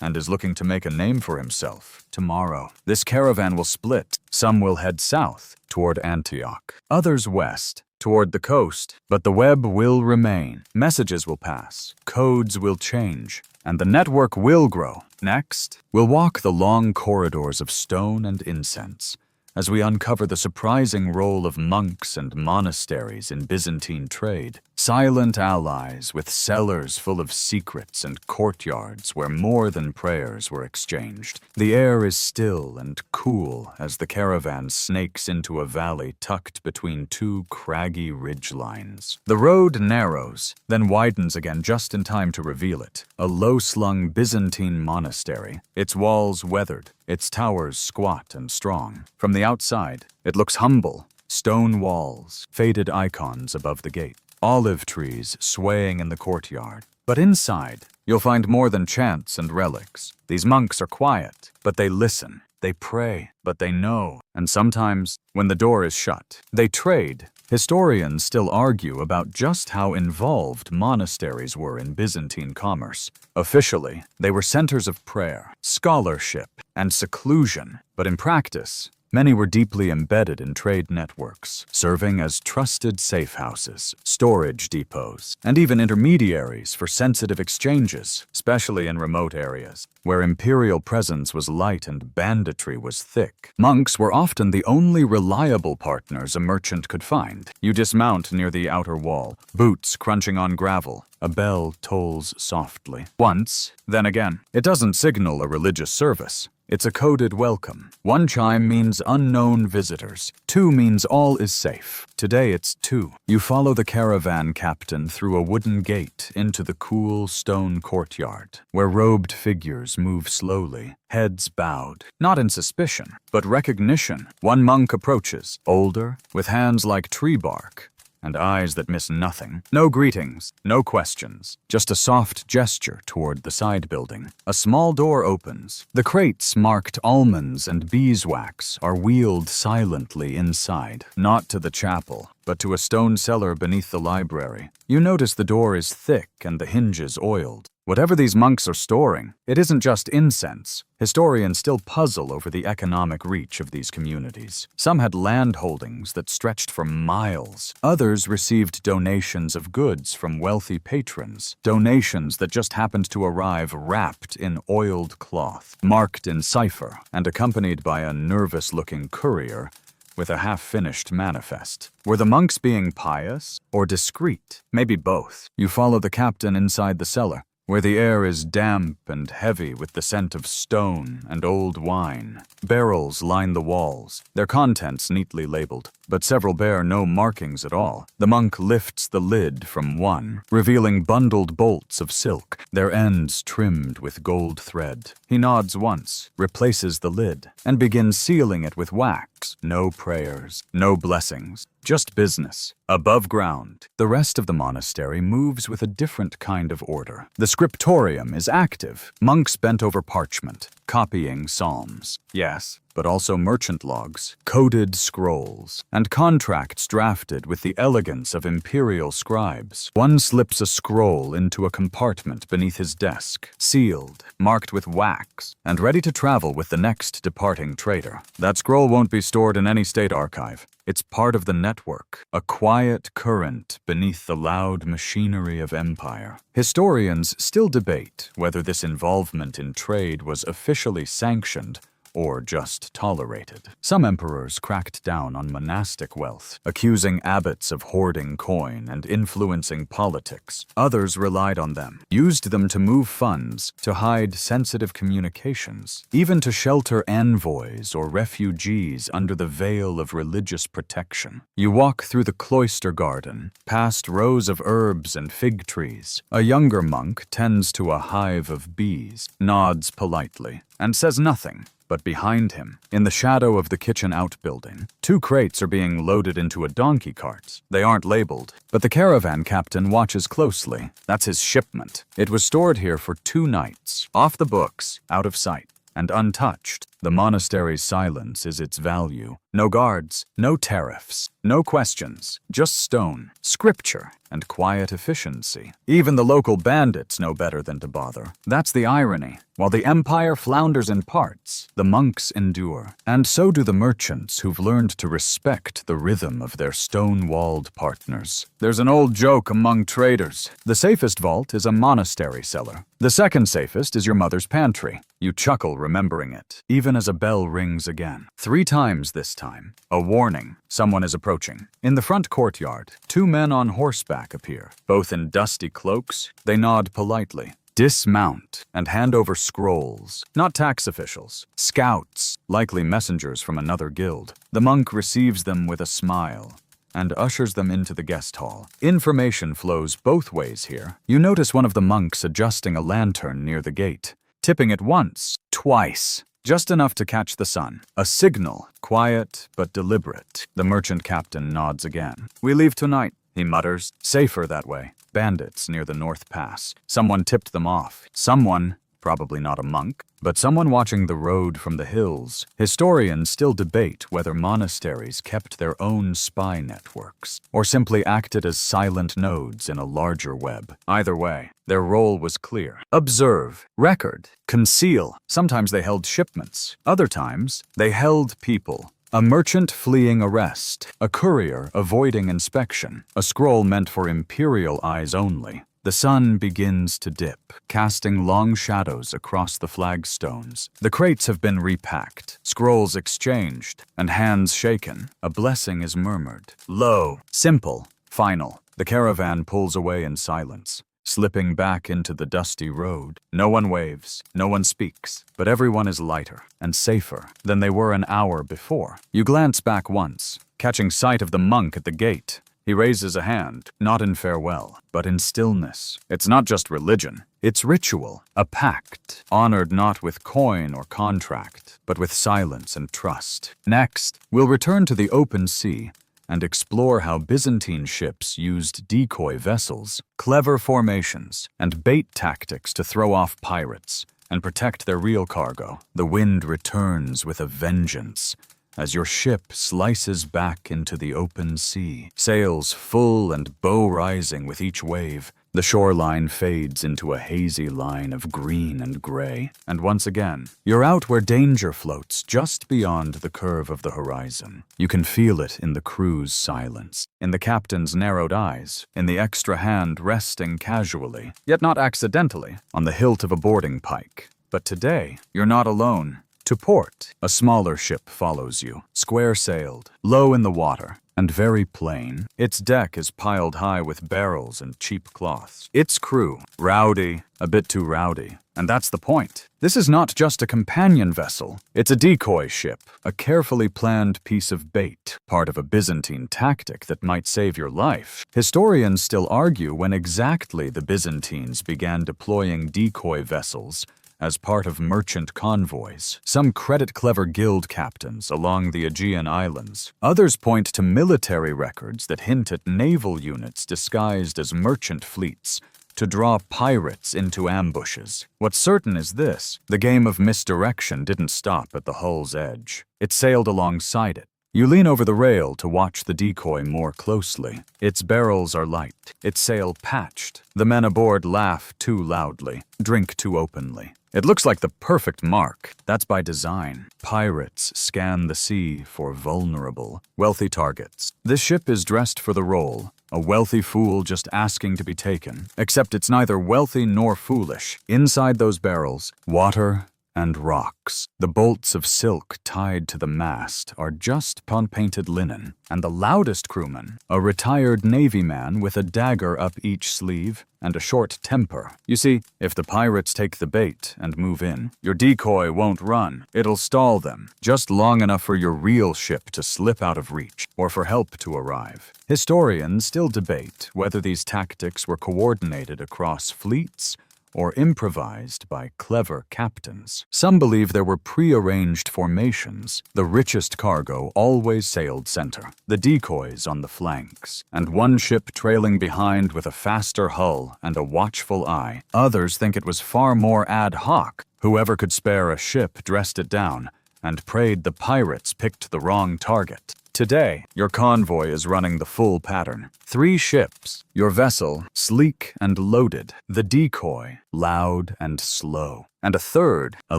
and is looking to make a name for himself tomorrow. This caravan will split. Some will head south, toward Antioch. Others west, toward the coast. But the web will remain. Messages will pass. Codes will change. And the network will grow. Next, we'll walk the long corridors of stone and incense as we uncover the surprising role of monks and monasteries in Byzantine trade. Silent allies with cellars full of secrets and courtyards where more than prayers were exchanged. The air is still and cool as the caravan snakes into a valley tucked between two craggy ridgelines. The road narrows, then widens again just in time to reveal it. A low-slung Byzantine monastery, its walls weathered, its towers squat and strong. From the outside, it looks humble. Stone walls, faded icons above the gate, olive trees swaying in the courtyard. But inside, you'll find more than chants and relics. These monks are quiet, but they listen. They pray, but they know. And sometimes, when the door is shut, they trade. Historians still argue about just how involved monasteries were in Byzantine commerce. Officially, they were centers of prayer, scholarship, and seclusion. But in practice, many were deeply embedded in trade networks, serving as trusted safe houses, storage depots, and even intermediaries for sensitive exchanges, especially in remote areas, where imperial presence was light and banditry was thick. Monks were often the only reliable partners a merchant could find. You dismount near the outer wall, boots crunching on gravel. A bell tolls softly. Once, then again. It doesn't signal a religious service. It's a coded welcome. One chime means unknown visitors. Two means all is safe. Today it's two. You follow the caravan captain through a wooden gate into the cool stone courtyard, where robed figures move slowly, heads bowed, not in suspicion, but recognition. One monk approaches, older, with hands like tree bark, and eyes that miss nothing. No greetings, no questions, just a soft gesture toward the side building. A small door opens. The crates marked almonds and beeswax are wheeled silently inside, not to the chapel, but to a stone cellar beneath the library. You notice the door is thick and the hinges oiled. Whatever these monks are storing, it isn't just incense. Historians still puzzle over the economic reach of these communities. Some had land holdings that stretched for miles. Others received donations of goods from wealthy patrons, donations that just happened to arrive wrapped in oiled cloth, marked in cipher, and accompanied by a nervous-looking courier with a half-finished manifest. Were the monks being pious or discreet? Maybe both. You follow the captain inside the cellar, where the air is damp and heavy with the scent of stone and old wine. Barrels line the walls, their contents neatly labeled, but several bear no markings at all. The monk lifts the lid from one, revealing bundled bolts of silk, their ends trimmed with gold thread. He nods once, replaces the lid, and begins sealing it with wax. No prayers, no blessings, just business. Above ground, the rest of the monastery moves with a different kind of order. The scriptorium is active, monks bent over parchment, copying psalms. Yes, but also merchant logs, coded scrolls, and contracts drafted with the elegance of imperial scribes. One slips a scroll into a compartment beneath his desk, sealed, marked with wax, and ready to travel with the next departing trader. That scroll won't be stored in any state archive. It's part of the network, a quiet current beneath the loud machinery of empire. Historians still debate whether this involvement in trade was officially sanctioned or just tolerated. Some emperors cracked down on monastic wealth, accusing abbots of hoarding coin and influencing politics. Others relied on them, used them to move funds, to hide sensitive communications, even to shelter envoys or refugees under the veil of religious protection. You walk through the cloister garden, past rows of herbs and fig trees. A younger monk tends to a hive of bees, nods politely, and says nothing. But behind him, in the shadow of the kitchen outbuilding, 2 crates are being loaded into a donkey cart. They aren't labeled, but the caravan captain watches closely. That's his shipment. It was stored here for 2 nights, off the books, out of sight, and untouched. The monastery's silence is its value. No guards, no tariffs, no questions, just stone, scripture, and quiet efficiency. Even the local bandits know better than to bother. That's the irony. While the empire flounders in parts, the monks endure. And so do the merchants who've learned to respect the rhythm of their stone-walled partners. There's an old joke among traders. The safest vault is a monastery cellar. The second safest is your mother's pantry. You chuckle remembering it, even as a bell rings again. 3 times this time. A warning. Someone is approaching. In the front courtyard, 2 men on horseback appear. Both in dusty cloaks, they nod politely. Dismount and hand over scrolls. Not tax officials. Scouts, likely messengers from another guild. The monk receives them with a smile and ushers them into the guest hall. Information flows both ways here. You notice one of the monks adjusting a lantern near the gate, tipping it once, twice, just enough to catch the sun. A signal, quiet but deliberate. The merchant captain nods again. We leave tonight, he mutters. Safer that way. Bandits near the North Pass. Someone tipped them off. Someone, probably not a monk, but someone watching the road from the hills. Historians still debate whether monasteries kept their own spy networks, or simply acted as silent nodes in a larger web. Either way, their role was clear. Observe, record, conceal. Sometimes they held shipments. Other times, they held people. A merchant fleeing arrest, a courier avoiding inspection, a scroll meant for imperial eyes only. The sun begins to dip, casting long shadows across the flagstones. The crates have been repacked, scrolls exchanged, and hands shaken. A blessing is murmured. Low, simple, final. The caravan pulls away in silence, slipping back into the dusty road. No one waves, no one speaks, but everyone is lighter and safer than they were an hour before. You glance back once, catching sight of the monk at the gate. He raises a hand, not in farewell, but in stillness. It's not just religion, it's ritual, a pact, honored not with coin or contract, but with silence and trust. Next, we'll return to the open sea and explore how Byzantine ships used decoy vessels, clever formations, and bait tactics to throw off pirates and protect their real cargo. The wind returns with a vengeance as your ship slices back into the open sea, sails full and bow rising with each wave. The shoreline fades into a hazy line of green and gray, and once again, you're out where danger floats just beyond the curve of the horizon. You can feel it in the crew's silence, in the captain's narrowed eyes, in the extra hand resting casually, yet not accidentally, on the hilt of a boarding pike. But today, you're not alone. To port, a smaller ship follows you, square-sailed, low in the water, and very plain. Its deck is piled high with barrels and cheap cloths. Its crew, rowdy, a bit too rowdy. And that's the point. This is not just a companion vessel. It's a decoy ship, a carefully planned piece of bait, part of a Byzantine tactic that might save your life. Historians still argue when exactly the Byzantines began deploying decoy vessels as part of merchant convoys. Some credit clever guild captains along the Aegean Islands. Others point to military records that hint at naval units disguised as merchant fleets to draw pirates into ambushes. What's certain is this: the game of misdirection didn't stop at the hull's edge. It sailed alongside it. You lean over the rail to watch the decoy more closely. Its barrels are light, its sail patched. The men aboard laugh too loudly, drink too openly. It looks like the perfect mark. That's by design. Pirates scan the sea for vulnerable, wealthy targets. This ship is dressed for the role, a wealthy fool just asking to be taken. Except it's neither wealthy nor foolish. Inside those barrels, water and rocks. The bolts of silk tied to the mast are just painted linen, and the loudest crewman, a retired Navy man with a dagger up each sleeve and a short temper. You see, if the pirates take the bait and move in, your decoy won't run. It'll stall them, just long enough for your real ship to slip out of reach or for help to arrive. Historians still debate whether these tactics were coordinated across fleets or improvised by clever captains. Some believe there were pre-arranged formations. The richest cargo always sailed center, the decoys on the flanks, and one ship trailing behind with a faster hull and a watchful eye. Others think it was far more ad hoc. Whoever could spare a ship dressed it down and prayed the pirates picked the wrong target. Today, your convoy is running the full pattern. 3 ships, your vessel sleek and loaded, the decoy loud and slow, and a third, a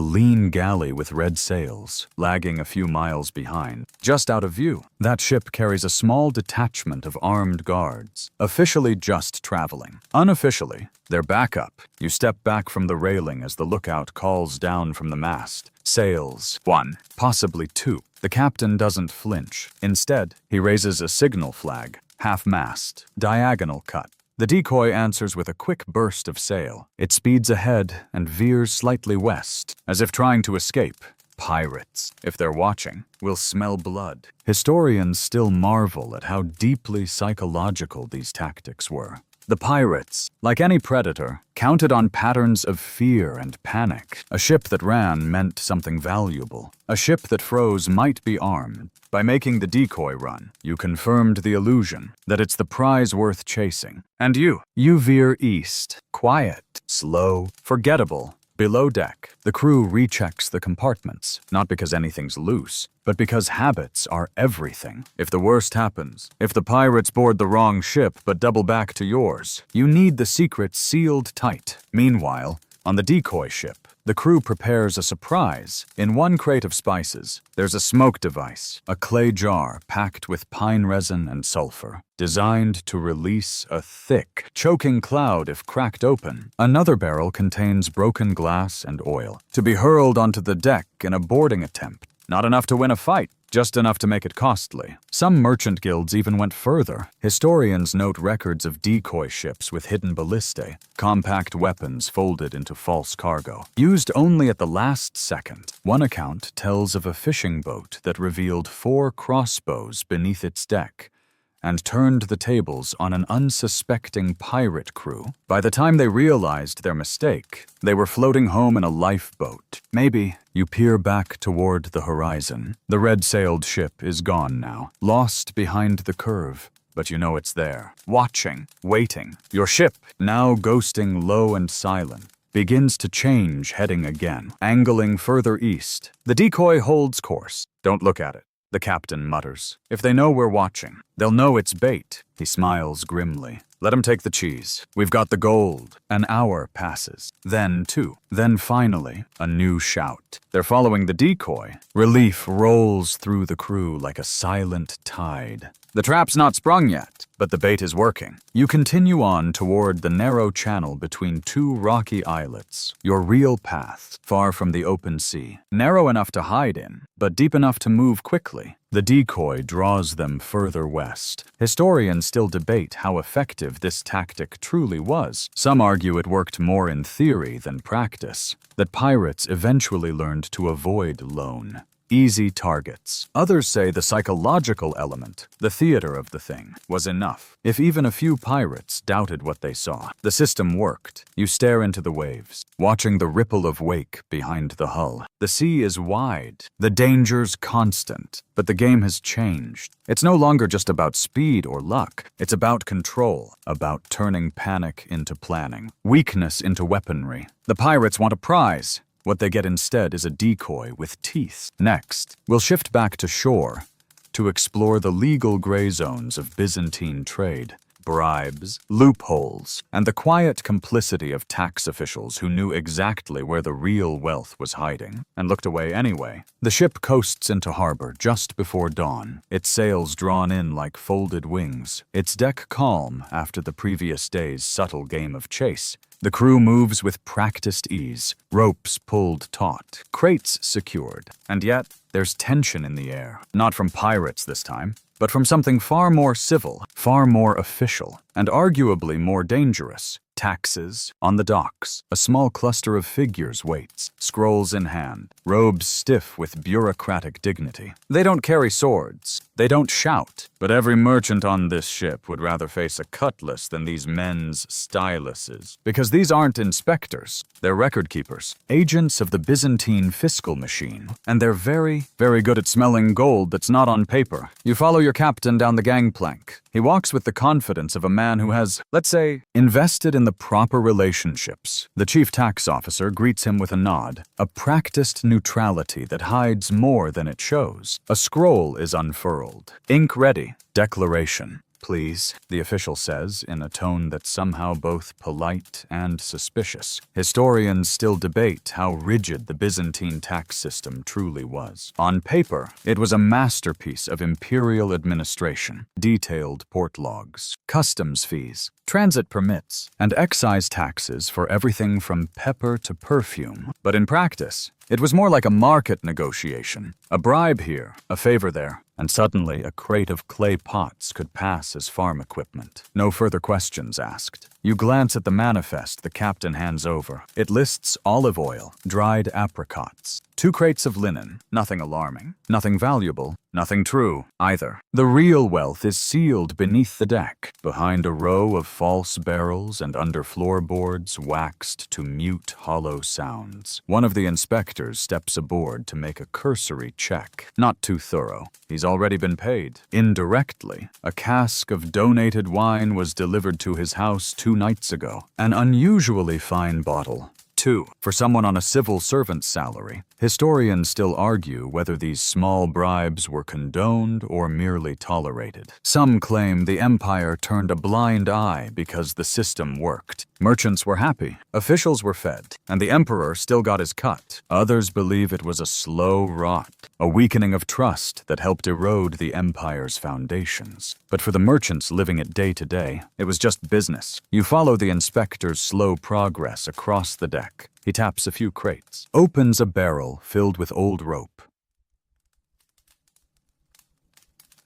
lean galley with red sails, lagging a few miles behind, just out of view. That ship carries a small detachment of armed guards, officially just traveling. Unofficially, they're backup. You step back from the railing as the lookout calls down from the mast. Sails 1, possibly 2. The captain doesn't flinch. Instead, he raises a signal flag, half-mast, diagonal cut. The decoy answers with a quick burst of sail. It speeds ahead and veers slightly west, as if trying to escape. Pirates, if they're watching, will smell blood. Historians still marvel at how deeply psychological these tactics were. The pirates, like any predator, counted on patterns of fear and panic. A ship that ran meant something valuable. A ship that froze might be armed. By making the decoy run, you confirmed the illusion that it's the prize worth chasing. And you veer east, quiet, slow, forgettable. Below deck, the crew rechecks the compartments, not because anything's loose, but because habits are everything. If the worst happens, if the pirates board the wrong ship but double back to yours, you need the secret sealed tight. Meanwhile, on the decoy ship, the crew prepares a surprise. In one crate of spices, there's a smoke device, a clay jar packed with pine resin and sulfur, designed to release a thick, choking cloud if cracked open. Another barrel contains broken glass and oil, to be hurled onto the deck in a boarding attempt. Not enough to win a fight, just enough to make it costly. Some merchant guilds even went further. Historians note records of decoy ships with hidden ballistae, compact weapons folded into false cargo, used only at the last second. One account tells of a fishing boat that revealed 4 crossbows beneath its deck and turned the tables on an unsuspecting pirate crew. By the time they realized their mistake, they were floating home in a lifeboat. Maybe you peer back toward the horizon. The red-sailed ship is gone now, lost behind the curve, but you know it's there, watching, waiting. Your ship, now ghosting low and silent, begins to change heading again, angling further east. The decoy holds course. Don't look at it, the captain mutters. If they know we're watching, they'll know it's bait. He smiles grimly. Let 'em take the cheese. We've got the gold. An hour passes. Then 2. Then finally, a new shout. They're following the decoy. Relief rolls through the crew like a silent tide. The trap's not sprung yet, but the bait is working. You continue on toward the narrow channel between 2 rocky islets, your real path, far from the open sea. Narrow enough to hide in, but deep enough to move quickly. The decoy draws them further west. Historians still debate how effective this tactic truly was. Some argue it worked more in theory than practice, that pirates eventually learned to avoid lone, easy targets. Others say the psychological element, the theater of the thing, was enough. If even a few pirates doubted what they saw, the system worked. You stare into the waves, watching the ripple of wake behind the hull. The sea is wide, the dangers constant, but the game has changed. It's no longer just about speed or luck. It's about control, about turning panic into planning, weakness into weaponry. The pirates want a prize. What they get instead is a decoy with teeth. Next, we'll shift back to shore to explore the legal gray zones of Byzantine trade, bribes, loopholes, and the quiet complicity of tax officials who knew exactly where the real wealth was hiding and looked away anyway. The ship coasts into harbor just before dawn, its sails drawn in like folded wings, its deck calm after the previous day's subtle game of chase. The crew moves with practiced ease, ropes pulled taut, crates secured, and yet there's tension in the air, not from pirates this time, but from something far more civil, far more official, and arguably more dangerous. Taxes on the docks. A small cluster of figures waits, scrolls in hand, robes stiff with bureaucratic dignity. They don't carry swords. They don't shout. But every merchant on this ship would rather face a cutlass than these men's styluses. Because these aren't inspectors. They're record keepers, agents of the Byzantine fiscal machine. And they're very, very good at smelling gold that's not on paper. You follow your captain down the gangplank. He walks with the confidence of a man who has, let's say, invested in the proper relationships. The chief tax officer greets him with a nod, a practiced neutrality that hides more than it shows. A scroll is unfurled. Ink ready. Declaration. Please, the official says in a tone that's somehow both polite and suspicious. Historians still debate how rigid the Byzantine tax system truly was. On paper, it was a masterpiece of imperial administration, detailed port logs, customs fees, transit permits, and excise taxes for everything from pepper to perfume. But in practice, it was more like a market negotiation. A bribe here, a favor there, and suddenly a crate of clay pots could pass as farm equipment. No further questions asked. You glance at the manifest the captain hands over. It lists olive oil, dried apricots, 2 crates of linen, nothing alarming, nothing valuable, nothing true either. The real wealth is sealed beneath the deck, behind a row of false barrels and under floorboards waxed to mute hollow sounds. One of the inspectors steps aboard to make a cursory check. Not too thorough. He's already been paid. Indirectly, a cask of donated wine was delivered to his house 2 nights ago. An unusually fine bottle. 2. For someone on a civil servant's salary. Historians still argue whether these small bribes were condoned or merely tolerated. Some claim the empire turned a blind eye because the system worked. Merchants were happy, officials were fed, and the emperor still got his cut. Others believe it was a slow rot, a weakening of trust that helped erode the empire's foundations. But for the merchants living it day to day, it was just business. You follow the inspector's slow progress across the deck. He taps a few crates, opens a barrel filled with old rope,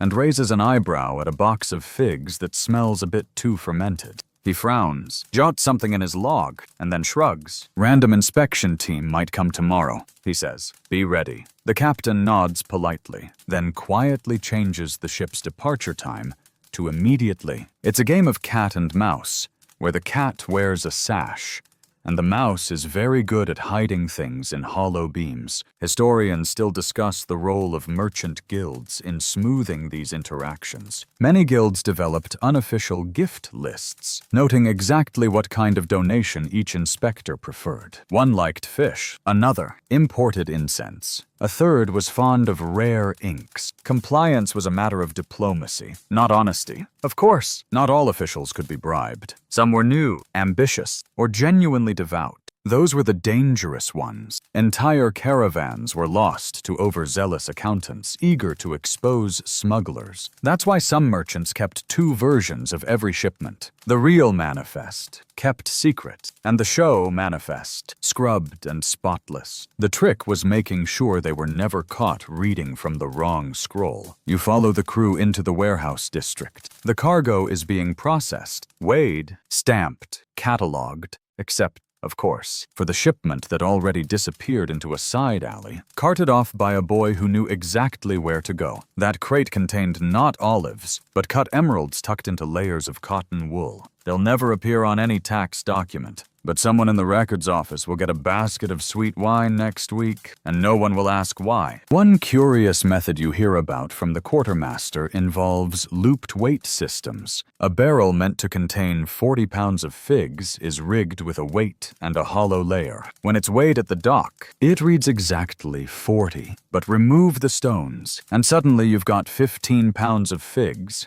and raises an eyebrow at a box of figs that smells a bit too fermented. He frowns, jots something in his log, and then shrugs. Random inspection team might come tomorrow, he says. Be ready. The captain nods politely, then quietly changes the ship's departure time to immediately. It's a game of cat and mouse, where the cat wears a sash, and the mouse is very good at hiding things in hollow beams. Historians still discuss the role of merchant guilds in smoothing these interactions. Many guilds developed unofficial gift lists, noting exactly what kind of donation each inspector preferred. One liked fish, another imported incense. A third was fond of rare inks. Compliance was a matter of diplomacy, not honesty. Of course, not all officials could be bribed. Some were new, ambitious, or genuinely devout. Those were the dangerous ones. Entire caravans were lost to overzealous accountants, eager to expose smugglers. That's why some merchants kept 2 versions of every shipment. The real manifest, kept secret, and the show manifest, scrubbed and spotless. The trick was making sure they were never caught reading from the wrong scroll. You follow the crew into the warehouse district. The cargo is being processed, weighed, stamped, catalogued, except of course, for the shipment that already disappeared into a side alley, carted off by a boy who knew exactly where to go. That crate contained not olives, but cut emeralds tucked into layers of cotton wool. They'll never appear on any tax document, but someone in the records office will get a basket of sweet wine next week, and no one will ask why. One curious method you hear about from the quartermaster involves looped weight systems. A barrel meant to contain 40 pounds of figs is rigged with a weight and a hollow layer. When it's weighed at the dock, it reads exactly 40, but remove the stones, and suddenly you've got 15 pounds of figs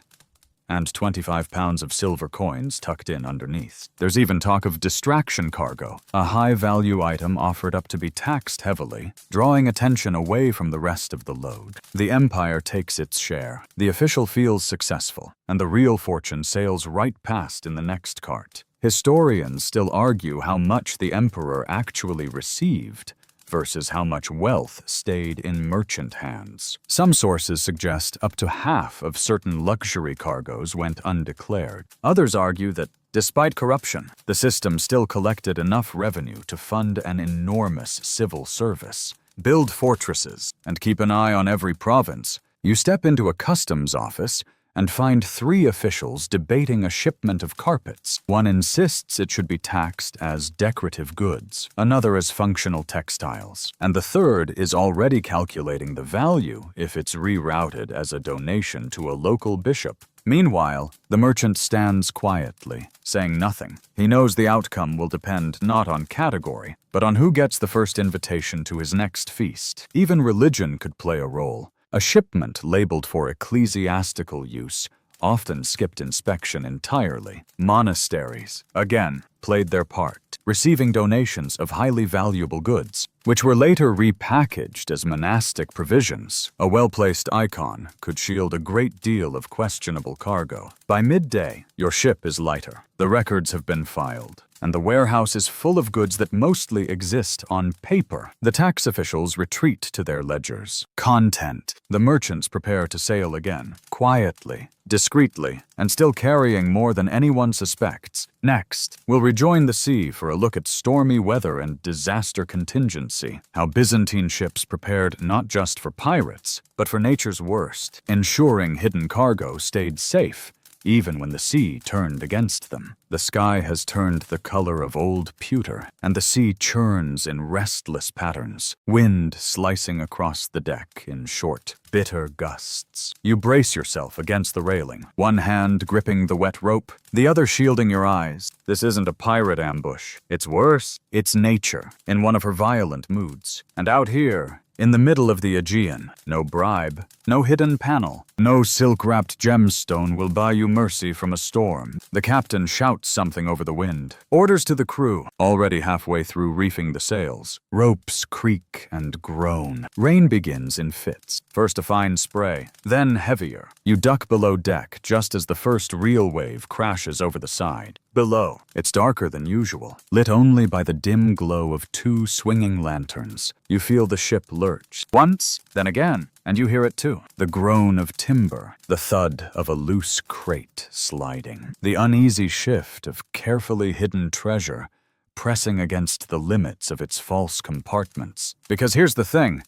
and 25 pounds of silver coins tucked in underneath. There's even talk of distraction cargo, a high-value item offered up to be taxed heavily, drawing attention away from the rest of the load. The empire takes its share. The official feels successful, and the real fortune sails right past in the next cart. Historians still argue how much the emperor actually received versus how much wealth stayed in merchant hands. Some sources suggest up to half of certain luxury cargoes went undeclared. Others argue that, despite corruption, the system still collected enough revenue to fund an enormous civil service, build fortresses, and keep an eye on every province. You step into a customs office and find 3 officials debating a shipment of carpets. One insists it should be taxed as decorative goods, another as functional textiles, and the third is already calculating the value if it's rerouted as a donation to a local bishop. Meanwhile, the merchant stands quietly, saying nothing. He knows the outcome will depend not on category, but on who gets the first invitation to his next feast. Even religion could play a role. A shipment labeled for ecclesiastical use often skipped inspection entirely. Monasteries, again, played their part, receiving donations of highly valuable goods, which were later repackaged as monastic provisions. A well-placed icon could shield a great deal of questionable cargo. By midday, your ship is lighter. The records have been filed, and the warehouse is full of goods that mostly exist on paper. The tax officials retreat to their ledgers. Content. The merchants prepare to sail again, quietly, discreetly, and still carrying more than anyone suspects. Next, we'll rejoin the sea for a look at stormy weather and disaster contingency, how Byzantine ships prepared not just for pirates, but for nature's worst, ensuring hidden cargo stayed safe, even when the sea turned against them. The sky has turned the color of old pewter, and the sea churns in restless patterns, wind slicing across the deck in short, bitter gusts. You brace yourself against the railing, one hand gripping the wet rope, the other shielding your eyes. This isn't a pirate ambush. It's worse. It's nature, in one of her violent moods. And out here, in the middle of the Aegean, no bribe, no hidden panel, no silk-wrapped gemstone will buy you mercy from a storm. The captain shouts something over the wind. Orders to the crew, already halfway through reefing the sails. Ropes creak and groan. Rain begins in fits. First a fine spray, then heavier. You duck below deck just as the first real wave crashes over the side. Below, it's darker than usual, lit only by the dim glow of 2 swinging lanterns. You feel the ship lurch. Once, then again, and you hear it too. The groan of timber, the thud of a loose crate sliding, the uneasy shift of carefully hidden treasure pressing against the limits of its false compartments. Because here's the thing.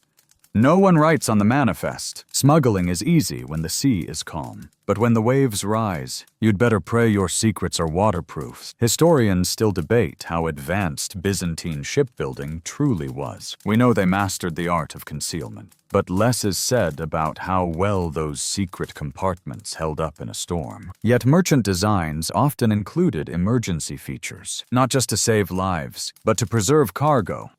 No one writes on the manifest. Smuggling is easy when the sea is calm. But when the waves rise, you'd better pray your secrets are waterproof. Historians still debate how advanced Byzantine shipbuilding truly was. We know they mastered the art of concealment. But less is said about how well those secret compartments held up in a storm. Yet merchant designs often included emergency features, not just to save lives, but to preserve cargo.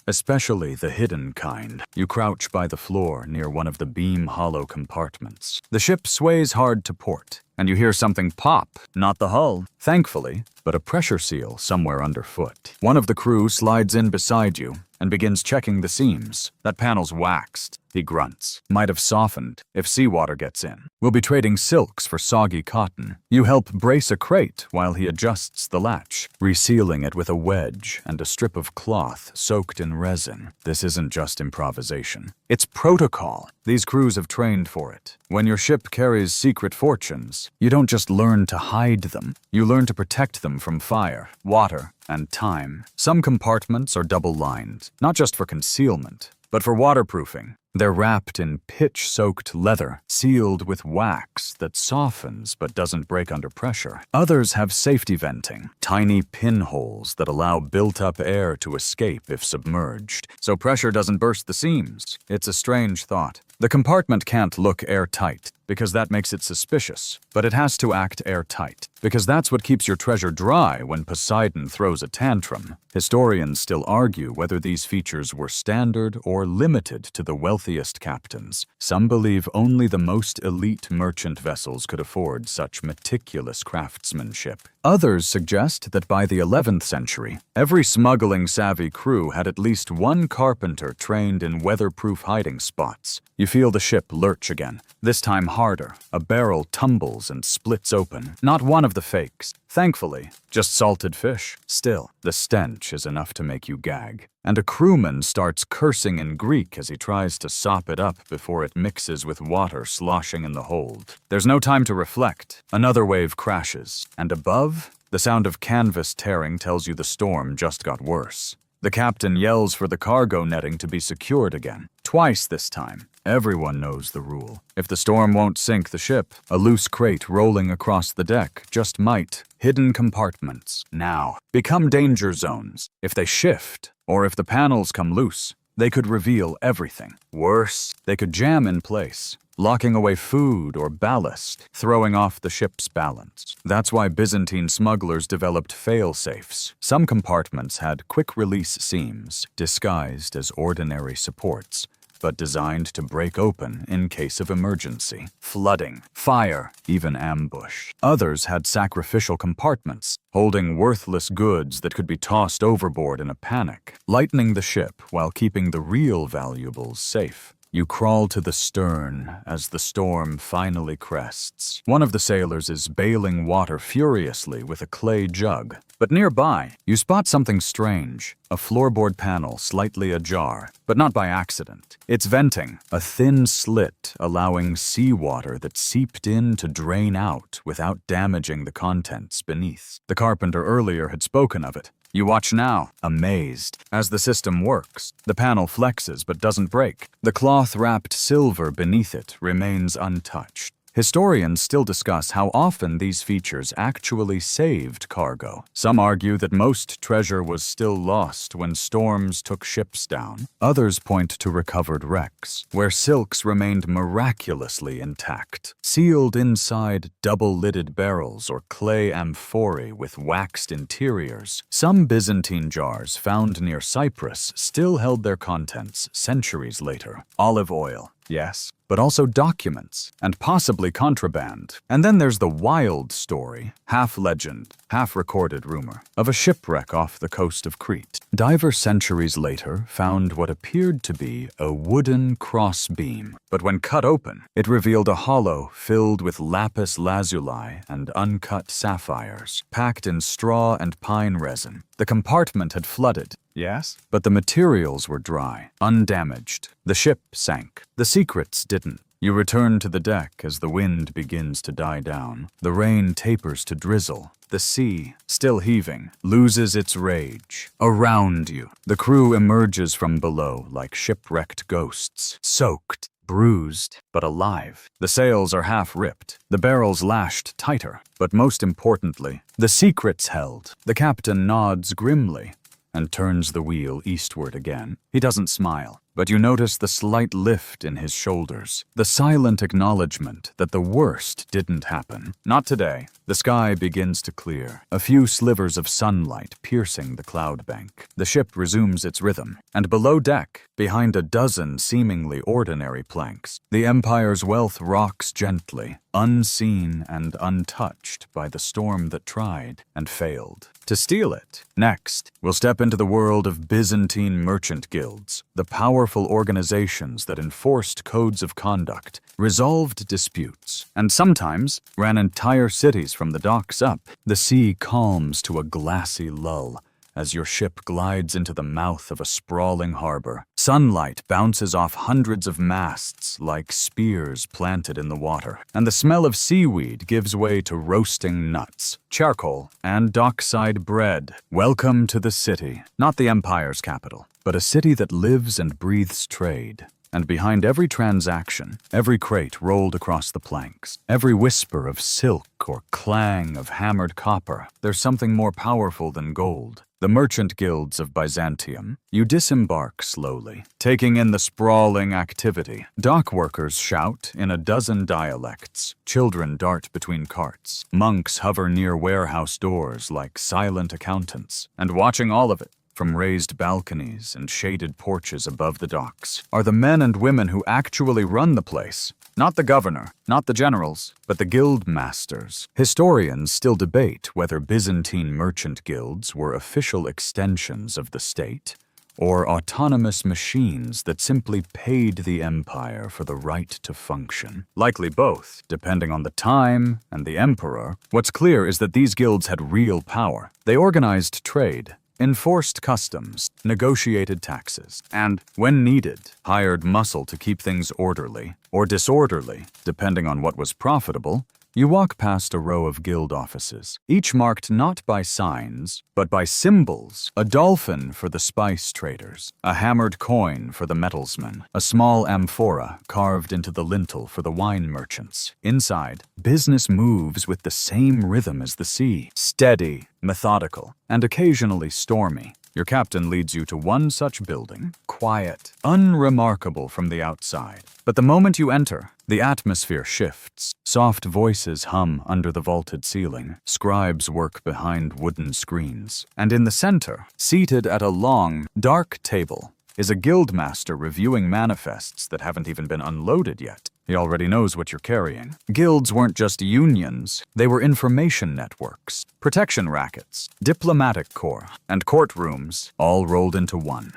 Especially the hidden kind. You crouch by the floor near one of the beam-hollow compartments. The ship sways hard to port, and you hear something pop, not the hull, thankfully, but a pressure seal somewhere underfoot. One of the crew slides in beside you and begins checking the seams. That panel's waxed, he grunts. Might have softened if seawater gets in. We'll be trading silks for soggy cotton. You help brace a crate while he adjusts the latch, resealing it with a wedge and a strip of cloth soaked in resin. This isn't just improvisation. It's protocol. These crews have trained for it. When your ship carries secret fortunes, you don't just learn to hide them. You learn to protect them from fire, water, and time. Some compartments are double-lined, not just for concealment, but for waterproofing. They're wrapped in pitch-soaked leather, sealed with wax that softens but doesn't break under pressure. Others have safety venting, tiny pinholes that allow built-up air to escape if submerged, so pressure doesn't burst the seams. It's a strange thought. The compartment can't look airtight, because that makes it suspicious, but it has to act airtight, because that's what keeps your treasure dry when Poseidon throws a tantrum. Historians still argue whether these features were standard or limited to the wealthiest captains. Some believe only the most elite merchant vessels could afford such meticulous craftsmanship. Others suggest that by the 11th century, every smuggling-savvy crew had at least one carpenter trained in weatherproof hiding spots. You feel the ship lurch again, this time harder. A barrel tumbles and splits open, not one of the fakes. Thankfully, just salted fish. Still, the stench is enough to make you gag. And a crewman starts cursing in Greek as he tries to sop it up before it mixes with water sloshing in the hold. There's no time to reflect. Another wave crashes, and above, the sound of canvas tearing tells you the storm just got worse. The captain yells for the cargo netting to be secured again. Twice this time. Everyone knows the rule. If the storm won't sink the ship, a loose crate rolling across the deck just might. Hidden compartments, now, become danger zones. If they shift, or if the panels come loose, they could reveal everything. Worse, they could jam in place, locking away food or ballast, throwing off the ship's balance. That's why Byzantine smugglers developed fail-safes. Some compartments had quick-release seams, disguised as ordinary supports, but designed to break open in case of emergency. Flooding, fire, even ambush. Others had sacrificial compartments, holding worthless goods that could be tossed overboard in a panic, lightening the ship while keeping the real valuables safe. You crawl to the stern as the storm finally crests. One of the sailors is bailing water furiously with a clay jug. But nearby, you spot something strange, a floorboard panel slightly ajar, but not by accident. It's venting, a thin slit allowing seawater that seeped in to drain out without damaging the contents beneath. The carpenter earlier had spoken of it. You watch now, amazed. As the system works, the panel flexes but doesn't break. The cloth-wrapped silver beneath it remains untouched. Historians still discuss how often these features actually saved cargo. Some argue that most treasure was still lost when storms took ships down. Others point to recovered wrecks, where silks remained miraculously intact, sealed inside double-lidded barrels or clay amphorae with waxed interiors. Some Byzantine jars found near Cyprus still held their contents centuries later. Olive oil, yes, but also documents, and possibly contraband. And then there's the wild story, half legend, half recorded rumor, of a shipwreck off the coast of Crete. Divers centuries later found what appeared to be a wooden crossbeam, but when cut open, it revealed a hollow filled with lapis lazuli and uncut sapphires, packed in straw and pine resin. The compartment had flooded, yes, but the materials were dry, undamaged. The ship sank. The secrets didn't. You return to the deck as the wind begins to die down. The rain tapers to drizzle. The sea, still heaving, loses its rage. Around you, the crew emerges from below like shipwrecked ghosts, soaked, bruised, but alive. The sails are half ripped, the barrels lashed tighter, but most importantly, the secrets held. The captain nods grimly and turns the wheel eastward again. He doesn't smile, but you notice the slight lift in his shoulders, the silent acknowledgement that the worst didn't happen. Not today. The sky begins to clear, a few slivers of sunlight piercing the cloud bank. The ship resumes its rhythm, and below deck, behind a dozen seemingly ordinary planks, the Empire's wealth rocks gently, unseen and untouched by the storm that tried and failed to steal it. Next, we'll step into the world of Byzantine merchant guilds, the powerful organizations that enforced codes of conduct, resolved disputes, and sometimes ran entire cities from the docks up. The sea calms to a glassy lull as your ship glides into the mouth of a sprawling harbor. Sunlight bounces off hundreds of masts like spears planted in the water, and the smell of seaweed gives way to roasting nuts, charcoal, and dockside bread. Welcome to the city, not the Empire's capital, but a city that lives and breathes trade. And behind every transaction, every crate rolled across the planks, every whisper of silk or clang of hammered copper, there's something more powerful than gold. The merchant guilds of Byzantium. You disembark slowly, taking in the sprawling activity. Dock workers shout in a dozen dialects. Children dart between carts. Monks hover near warehouse doors like silent accountants. And watching all of it, from raised balconies and shaded porches above the docks, are the men and women who actually run the place. Not the governor, not the generals, but the guild masters. Historians still debate whether Byzantine merchant guilds were official extensions of the state, or autonomous machines that simply paid the empire for the right to function. Likely both, depending on the time and the emperor. What's clear is that these guilds had real power. They organized trade, enforced customs, negotiated taxes, and, when needed, hired muscle to keep things orderly, or disorderly, depending on what was profitable. You walk past a row of guild offices, each marked not by signs, but by symbols. A dolphin for the spice traders, a hammered coin for the metalsmen, a small amphora carved into the lintel for the wine merchants. Inside, business moves with the same rhythm as the sea, steady, methodical, and occasionally stormy. Your captain leads you to one such building, quiet, unremarkable from the outside. But the moment you enter, the atmosphere shifts. Soft voices hum under the vaulted ceiling. Scribes work behind wooden screens. And in the center, seated at a long, dark table, is a guildmaster reviewing manifests that haven't even been unloaded yet. He already knows what you're carrying. Guilds weren't just unions, they were information networks, protection rackets, diplomatic corps, and courtrooms, all rolled into one.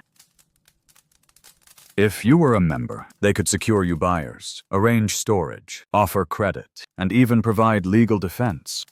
If you were a member, they could secure you buyers, arrange storage, offer credit, and even provide legal defense.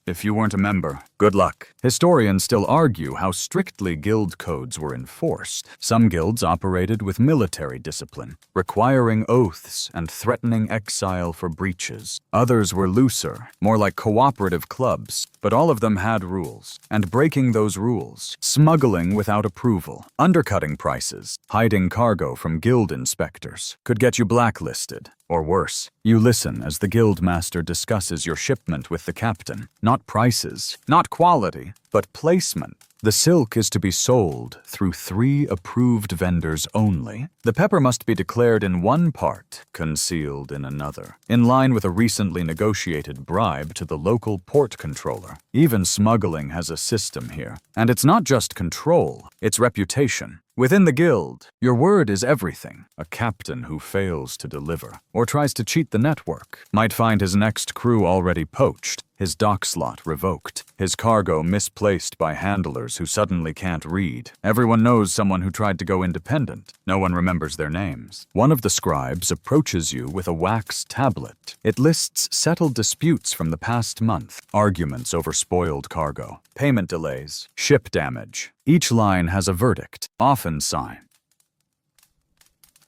If you weren't a member, good luck. Historians still argue how strictly guild codes were enforced. Some guilds operated with military discipline, requiring oaths and threatening exile for breaches. Others were looser, more like cooperative clubs, but all of them had rules. And breaking those rules, smuggling without approval, undercutting prices, hiding cargo from guild inspectors, could get you blacklisted. Or worse, you listen as the guildmaster discusses your shipment with the captain. Not prices, not quality, but placement. The silk is to be sold through 3 approved vendors only. The pepper must be declared in one part, concealed in another, in line with a recently negotiated bribe to the local port controller. Even smuggling has a system here. And it's not just control, it's reputation. Within the guild, your word is everything. A captain who fails to deliver, or tries to cheat the network, might find his next crew already poached, his dock slot revoked, his cargo misplaced by handlers who suddenly can't read. Everyone knows someone who tried to go independent. No one remembers their names. One of the scribes approaches you with a wax tablet. It lists settled disputes from the past month, arguments over spoiled cargo, payment delays, ship damage. Each line has a verdict, often signed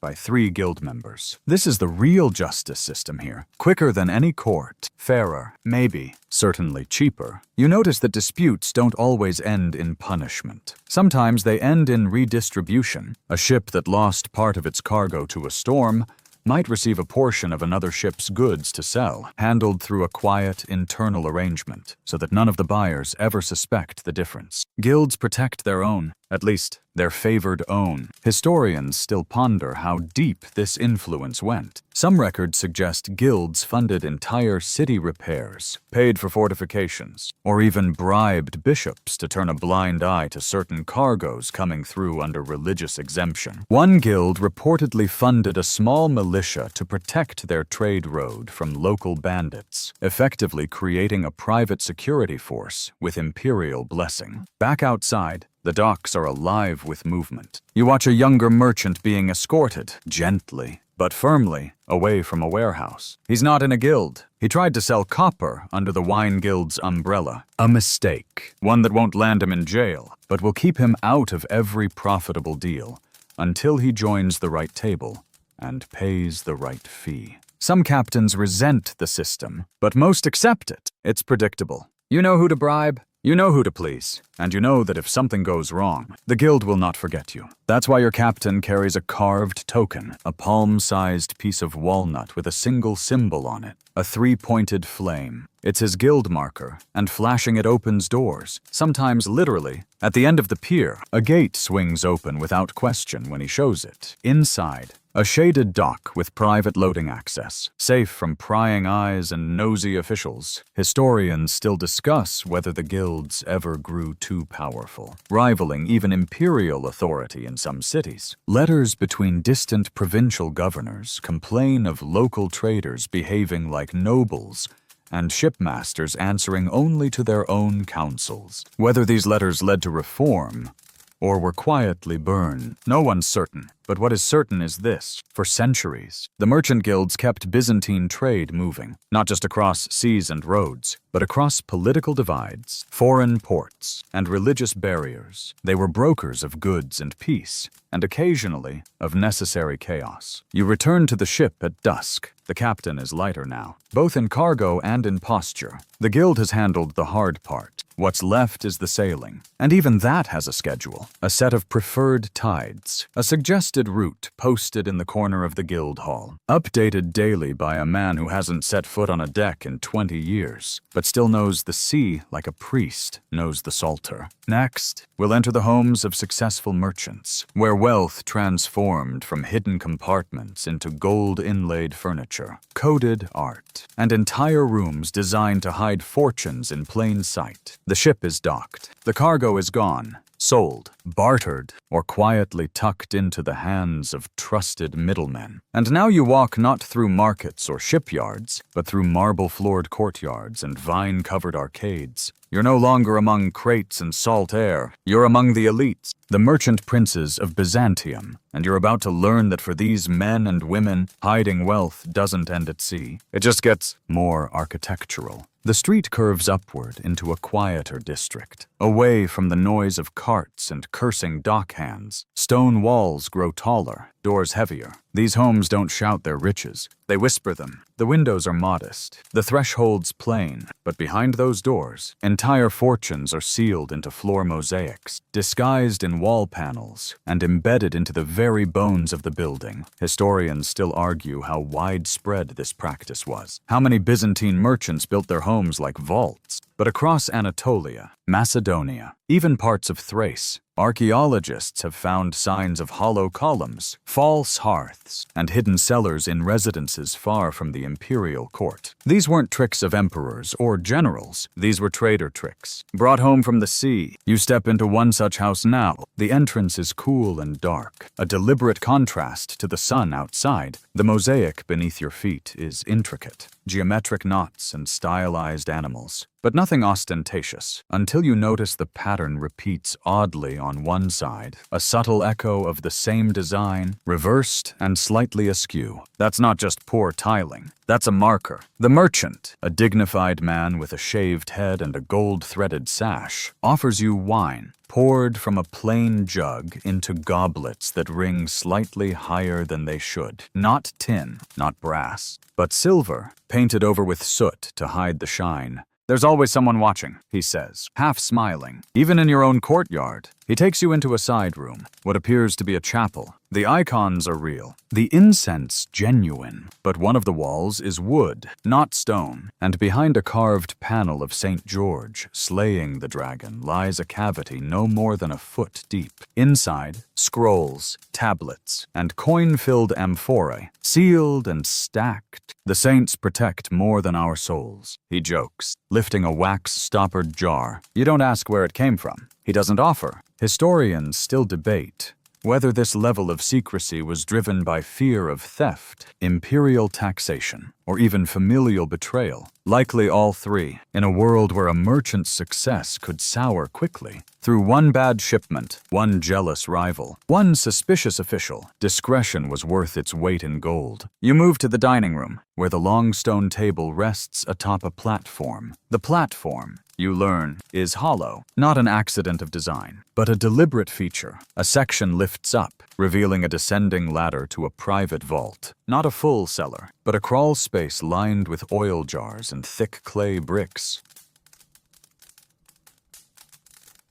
by 3 guild members. This is the real justice system here. Quicker than any court. Fairer, maybe. Certainly cheaper. You notice that disputes don't always end in punishment. Sometimes they end in redistribution. A ship that lost part of its cargo to a storm might receive a portion of another ship's goods to sell, handled through a quiet, internal arrangement, so that none of the buyers ever suspect the difference. Guilds protect their own, at least their favored own. Historians still ponder how deep this influence went. Some records suggest guilds funded entire city repairs, paid for fortifications, or even bribed bishops to turn a blind eye to certain cargoes coming through under religious exemption. One guild reportedly funded a small militia to protect their trade road from local bandits, effectively creating a private security force with imperial blessing. Back outside, the docks are alive with movement. You watch a younger merchant being escorted, gently, but firmly, away from a warehouse. He's not in a guild. He tried to sell copper under the wine guild's umbrella. A mistake. One that won't land him in jail, but will keep him out of every profitable deal until he joins the right table and pays the right fee. Some captains resent the system, but most accept it. It's predictable. You know who to bribe. You know who to please, and you know that if something goes wrong, the guild will not forget you. That's why your captain carries a carved token, a palm-sized piece of walnut with a single symbol on it, a 3-pointed flame. It's his guild marker, and flashing it opens doors, sometimes literally. At the end of the pier, a gate swings open without question when he shows it. Inside, A shaded dock with private loading access, safe from prying eyes and nosy officials. Historians still discuss whether the guilds ever grew too powerful, rivaling even imperial authority in some cities. Letters between distant provincial governors complain of local traders behaving like nobles and shipmasters answering only to their own councils. Whether these letters led to reform or were quietly burned, no one's certain. But what is certain is this: for centuries, the merchant guilds kept Byzantine trade moving, not just across seas and roads, but across political divides, foreign ports, and religious barriers. They were brokers of goods and peace, and occasionally of necessary chaos. You return to the ship at dusk. The captain is lighter now, both in cargo and in posture. The guild has handled the hard part. What's left is the sailing, and even that has a schedule, a set of preferred tides, a suggested route posted in the corner of the guild hall, updated daily by a man who hasn't set foot on a deck in 20 years, but still knows the sea like a priest knows the Psalter. Next, we'll enter the homes of successful merchants, where wealth transformed from hidden compartments into gold-inlaid furniture, coded art, and entire rooms designed to hide fortunes in plain sight. The ship is docked. The cargo is gone, sold, bartered, or quietly tucked into the hands of trusted middlemen. And now you walk not through markets or shipyards, but through marble-floored courtyards and vine-covered arcades. You're no longer among crates and salt air. You're among the elites, the merchant princes of Byzantium, and you're about to learn that for these men and women, hiding wealth doesn't end at sea. It just gets more architectural. The street curves upward into a quieter district, away from the noise of carts and cursing dockhands. Stone walls grow taller, doors heavier. These homes don't shout their riches, they whisper them. The windows are modest, the thresholds plain, but behind those doors, entire fortunes are sealed into floor mosaics, disguised in wall panels, and embedded into the very bones of the building. Historians still argue how widespread this practice was. How many Byzantine merchants built their homes like vaults? But across Anatolia, Macedonia, even parts of Thrace, archaeologists have found signs of hollow columns, false hearths, and hidden cellars in residences far from the imperial court. These weren't tricks of emperors or generals. These were trader tricks, brought home from the sea. You step into one such house now. The entrance is cool and dark, a deliberate contrast to the sun outside. The mosaic beneath your feet is intricate, geometric knots and stylized animals, but nothing ostentatious, until you notice the pattern repeats oddly on one side, a subtle echo of the same design, reversed and slightly askew. That's not just poor tiling. That's a marker. The merchant, a dignified man with a shaved head and a gold-threaded sash, offers you wine, poured from a plain jug into goblets that ring slightly higher than they should. Not tin, not brass, but silver, painted over with soot to hide the shine. There's always someone watching, he says, half smiling, even in your own courtyard. He takes you into a side room, what appears to be a chapel. The icons are real, the incense genuine, but one of the walls is wood, not stone, and behind a carved panel of St. George slaying the dragon lies a cavity no more than a foot deep. Inside, scrolls, tablets, and coin-filled amphorae, sealed and stacked. The saints protect more than our souls, he jokes, lifting a wax-stoppered jar. You don't ask where it came from. He doesn't offer. Historians still debate whether this level of secrecy was driven by fear of theft, imperial taxation, or even familial betrayal. Likely all three, in a world where a merchant's success could sour quickly. Through one bad shipment, one jealous rival, one suspicious official, discretion was worth its weight in gold. You move to the dining room, where the long stone table rests atop a platform. The platform, you learn, is hollow, not an accident of design, but a deliberate feature. A section lifts up, revealing a descending ladder to a private vault. Not a full cellar, but a crawl space lined with oil jars and thick clay bricks.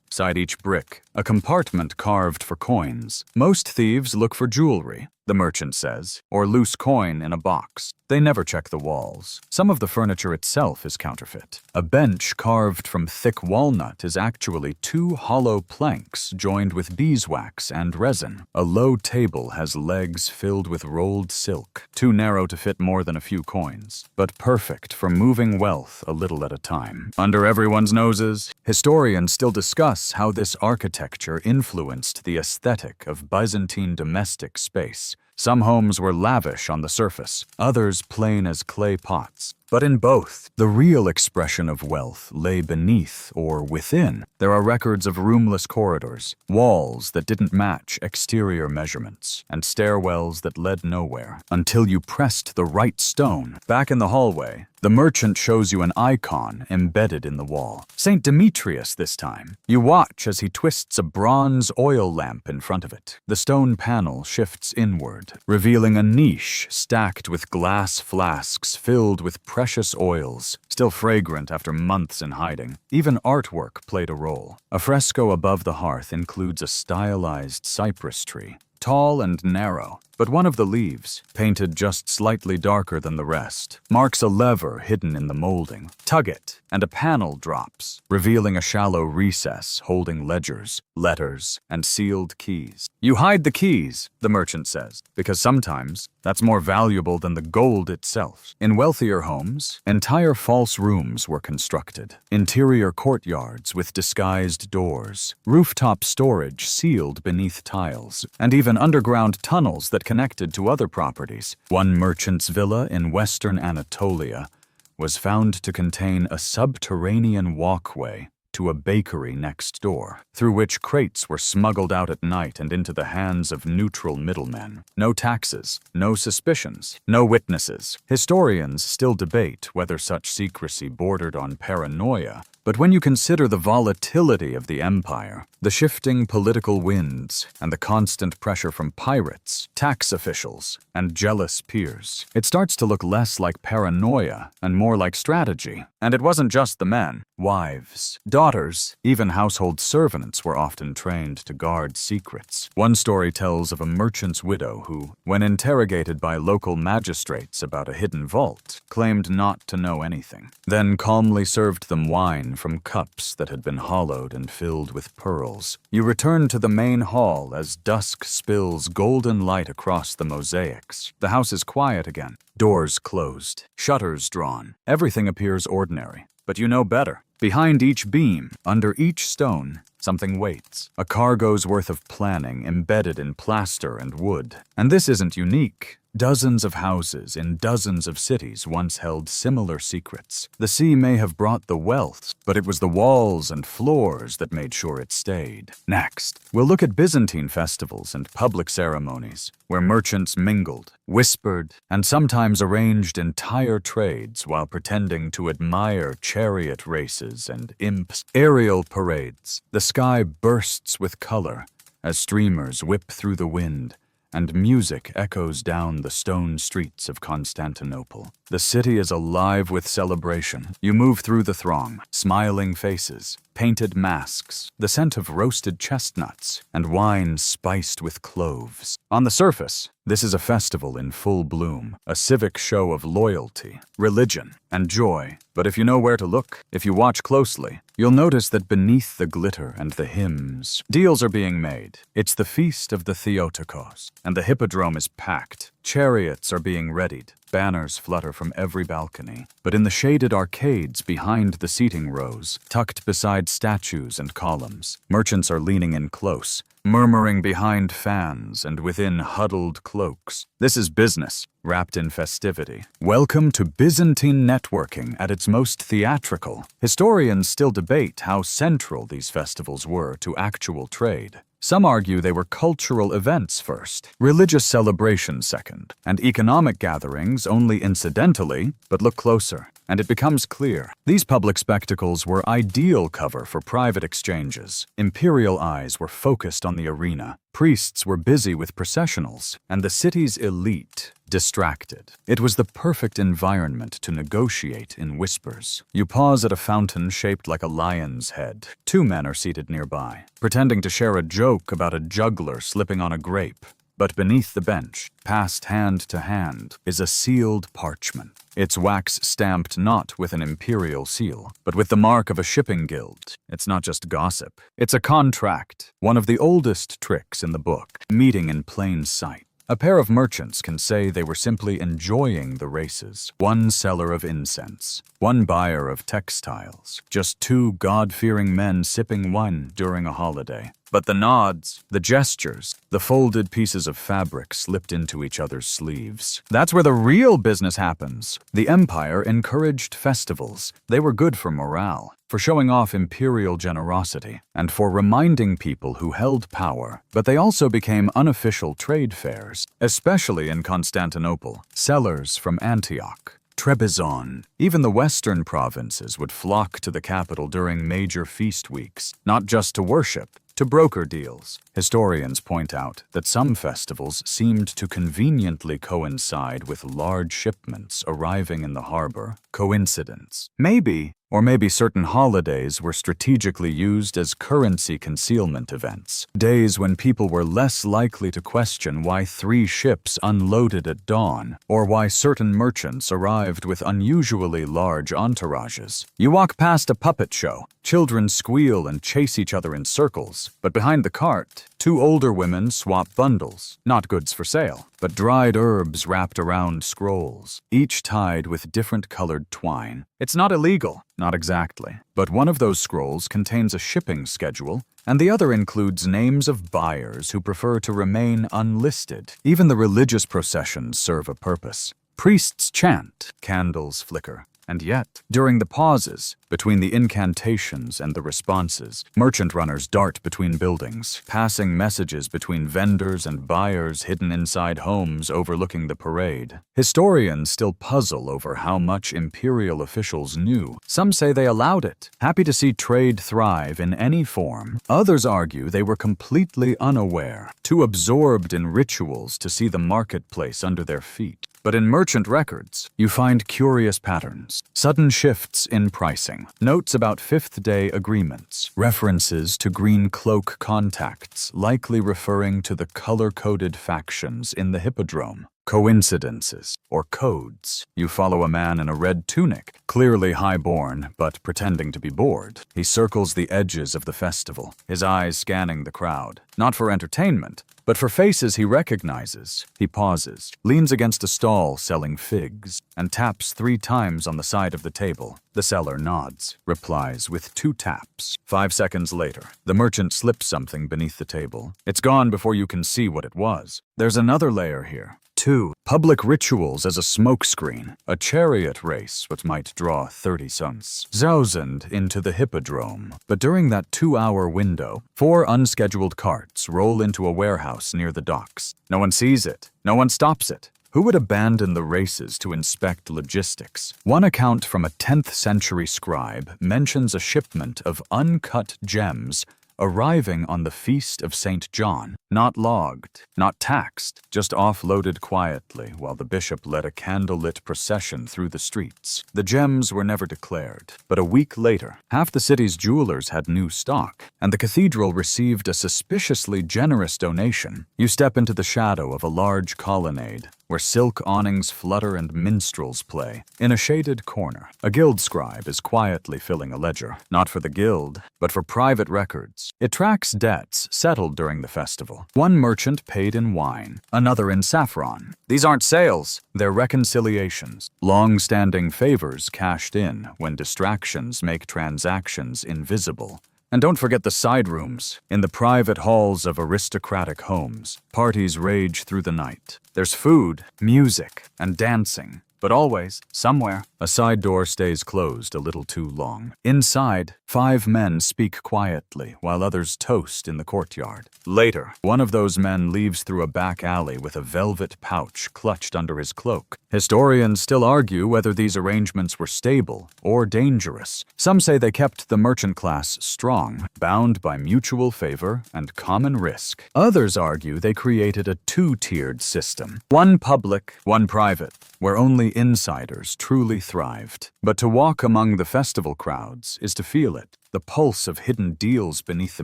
Beside each brick, a compartment carved for coins. Most thieves look for jewelry, the merchant says, or loose coin in a box. They never check the walls. Some of the furniture itself is counterfeit. A bench carved from thick walnut is actually 2 hollow planks joined with beeswax and resin. A low table has legs filled with rolled silk, too narrow to fit more than a few coins, but perfect for moving wealth a little at a time. Under everyone's noses, historians still discuss how this architecture influenced the aesthetic of Byzantine domestic space. Some homes were lavish on the surface, others plain as clay pots. But in both, the real expression of wealth lay beneath or within. There are records of roomless corridors, walls that didn't match exterior measurements, and stairwells that led nowhere until you pressed the right stone. Back in the hallway, the merchant shows you an icon embedded in the wall. St. Demetrius this time. You watch as he twists a bronze oil lamp in front of it. The stone panel shifts inward, revealing a niche stacked with glass flasks filled with precious oils, still fragrant after months in hiding. Even artwork played a role. A fresco above the hearth includes a stylized cypress tree, tall and narrow, but one of the leaves, painted just slightly darker than the rest, marks a lever hidden in the molding. Tug it, and a panel drops, revealing a shallow recess holding ledgers, letters, and sealed keys. You hide the keys, the merchant says, because sometimes that's more valuable than the gold itself. In wealthier homes, entire false rooms were constructed. Interior courtyards with disguised doors, rooftop storage sealed beneath tiles, and even underground tunnels that connected to other properties. One merchant's villa in western Anatolia was found to contain a subterranean walkway to a bakery next door, through which crates were smuggled out at night and into the hands of neutral middlemen. No taxes, no suspicions, no witnesses. Historians still debate whether such secrecy bordered on paranoia, but when you consider the volatility of the empire, the shifting political winds, and the constant pressure from pirates, tax officials, and jealous peers, it starts to look less like paranoia and more like strategy. And it wasn't just the men. Wives, daughters, even household servants were often trained to guard secrets. One story tells of a merchant's widow who, when interrogated by local magistrates about a hidden vault, claimed not to know anything, then calmly served them wine from cups that had been hollowed and filled with pearls. You return to the main hall as dusk spills golden light across the mosaics. The house is quiet again. Doors closed, shutters drawn. Everything appears ordinary. But you know better. Behind each beam, under each stone, something waits. A cargo's worth of planning embedded in plaster and wood. And this isn't unique. Dozens of houses in dozens of cities once held similar secrets. The sea may have brought the wealth, but it was the walls and floors that made sure it stayed. Next, we'll look at Byzantine festivals and public ceremonies, where merchants mingled, whispered, and sometimes arranged entire trades while pretending to admire chariot races and imps' aerial parades. The sky bursts with color as streamers whip through the wind, and music echoes down the stone streets of Constantinople. The city is alive with celebration. You move through the throng, smiling faces, painted masks, the scent of roasted chestnuts, and wine spiced with cloves. On the surface, this is a festival in full bloom, a civic show of loyalty, religion, and joy. But if you know where to look, if you watch closely, you'll notice that beneath the glitter and the hymns, deals are being made. It's the feast of the Theotokos, and the hippodrome is packed. Chariots are being readied. Banners flutter from every balcony. But in the shaded arcades behind the seating rows, tucked beside statues and columns, merchants are leaning in close, murmuring behind fans and within huddled cloaks. This is business, wrapped in festivity. Welcome to Byzantine networking at its most theatrical. Historians still debate how central these festivals were to actual trade. Some argue they were cultural events first, religious celebrations second, and economic gatherings only incidentally, but look closer, and it becomes clear. These public spectacles were ideal cover for private exchanges. Imperial eyes were focused on the arena. Priests were busy with processionals, and the city's elite distracted. It was the perfect environment to negotiate in whispers. You pause at a fountain shaped like a lion's head. 2 men are seated nearby, pretending to share a joke about a juggler slipping on a grape. But beneath the bench, passed hand to hand, is a sealed parchment. Its wax stamped not with an imperial seal, but with the mark of a shipping guild. It's not just gossip. It's a contract, one of the oldest tricks in the book, meeting in plain sight. A pair of merchants can say they were simply enjoying the races. One seller of incense, one buyer of textiles, just two God-fearing men sipping wine during a holiday. But the nods, the gestures, the folded pieces of fabric slipped into each other's sleeves. That's where the real business happens. The empire encouraged festivals. They were good for morale, for showing off imperial generosity, and for reminding people who held power. But they also became unofficial trade fairs, especially in Constantinople. Sellers from Antioch, Trebizond, even the western provinces would flock to the capital during major feast weeks, not just to worship, to broker deals. Historians point out that some festivals seemed to conveniently coincide with large shipments arriving in the harbor. Coincidence? Maybe. Or maybe certain holidays were strategically used as currency concealment events, days when people were less likely to question why 3 ships unloaded at dawn, or why certain merchants arrived with unusually large entourages. You walk past a puppet show, children squeal and chase each other in circles, but behind the cart, 2 older women swap bundles, not goods for sale, but dried herbs wrapped around scrolls, each tied with different colored twine. It's not illegal, not exactly, but one of those scrolls contains a shipping schedule, and the other includes names of buyers who prefer to remain unlisted. Even the religious processions serve a purpose. Priests chant, candles flicker. And yet, during the pauses, between the incantations and the responses, merchant runners dart between buildings, passing messages between vendors and buyers hidden inside homes overlooking the parade. Historians still puzzle over how much imperial officials knew. Some say they allowed it, happy to see trade thrive in any form. Others argue they were completely unaware, too absorbed in rituals to see the marketplace under their feet. But in merchant records, you find curious patterns, sudden shifts in pricing, notes about fifth-day agreements, references to green cloak contacts likely referring to the color-coded factions in the hippodrome. Coincidences, or codes. You follow a man in a red tunic, clearly high-born, but pretending to be bored. He circles the edges of the festival, his eyes scanning the crowd, not for entertainment, but for faces he recognizes. He pauses, leans against a stall selling figs, and taps 3 times on the side of the table. The seller nods, replies with 2 taps. 5 seconds later, the merchant slips something beneath the table. It's gone before you can see what it was. There's another layer here. 2. Public rituals as a smokescreen. A chariot race which might draw 30 sons. Thousand into the hippodrome. But during that 2-hour window, 4 unscheduled carts roll into a warehouse near the docks. No one sees it. No one stops it. Who would abandon the races to inspect logistics? One account from a 10th century scribe mentions a shipment of uncut gems arriving on the feast of St. John, not logged, not taxed, just offloaded quietly while the bishop led a candlelit procession through the streets. The gems were never declared, but a week later, half the city's jewelers had new stock, and the cathedral received a suspiciously generous donation. You step into the shadow of a large colonnade, where silk awnings flutter and minstrels play. In a shaded corner, a guild scribe is quietly filling a ledger, not for the guild, but for private records. It tracks debts settled during the festival. One merchant paid in wine, another in saffron. These aren't sales, they're reconciliations. Long-standing favors cashed in when distractions make transactions invisible. And don't forget the side rooms. In the private halls of aristocratic homes, parties rage through the night. There's food, music, and dancing. But always, somewhere, a side door stays closed a little too long. Inside, 5 men speak quietly while others toast in the courtyard. Later, one of those men leaves through a back alley with a velvet pouch clutched under his cloak. Historians still argue whether these arrangements were stable or dangerous. Some say they kept the merchant class strong, bound by mutual favor and common risk. Others argue they created a 2-tiered system, one public, one private. where only insiders truly thrived. But to walk among the festival crowds is to feel it. The pulse of hidden deals beneath the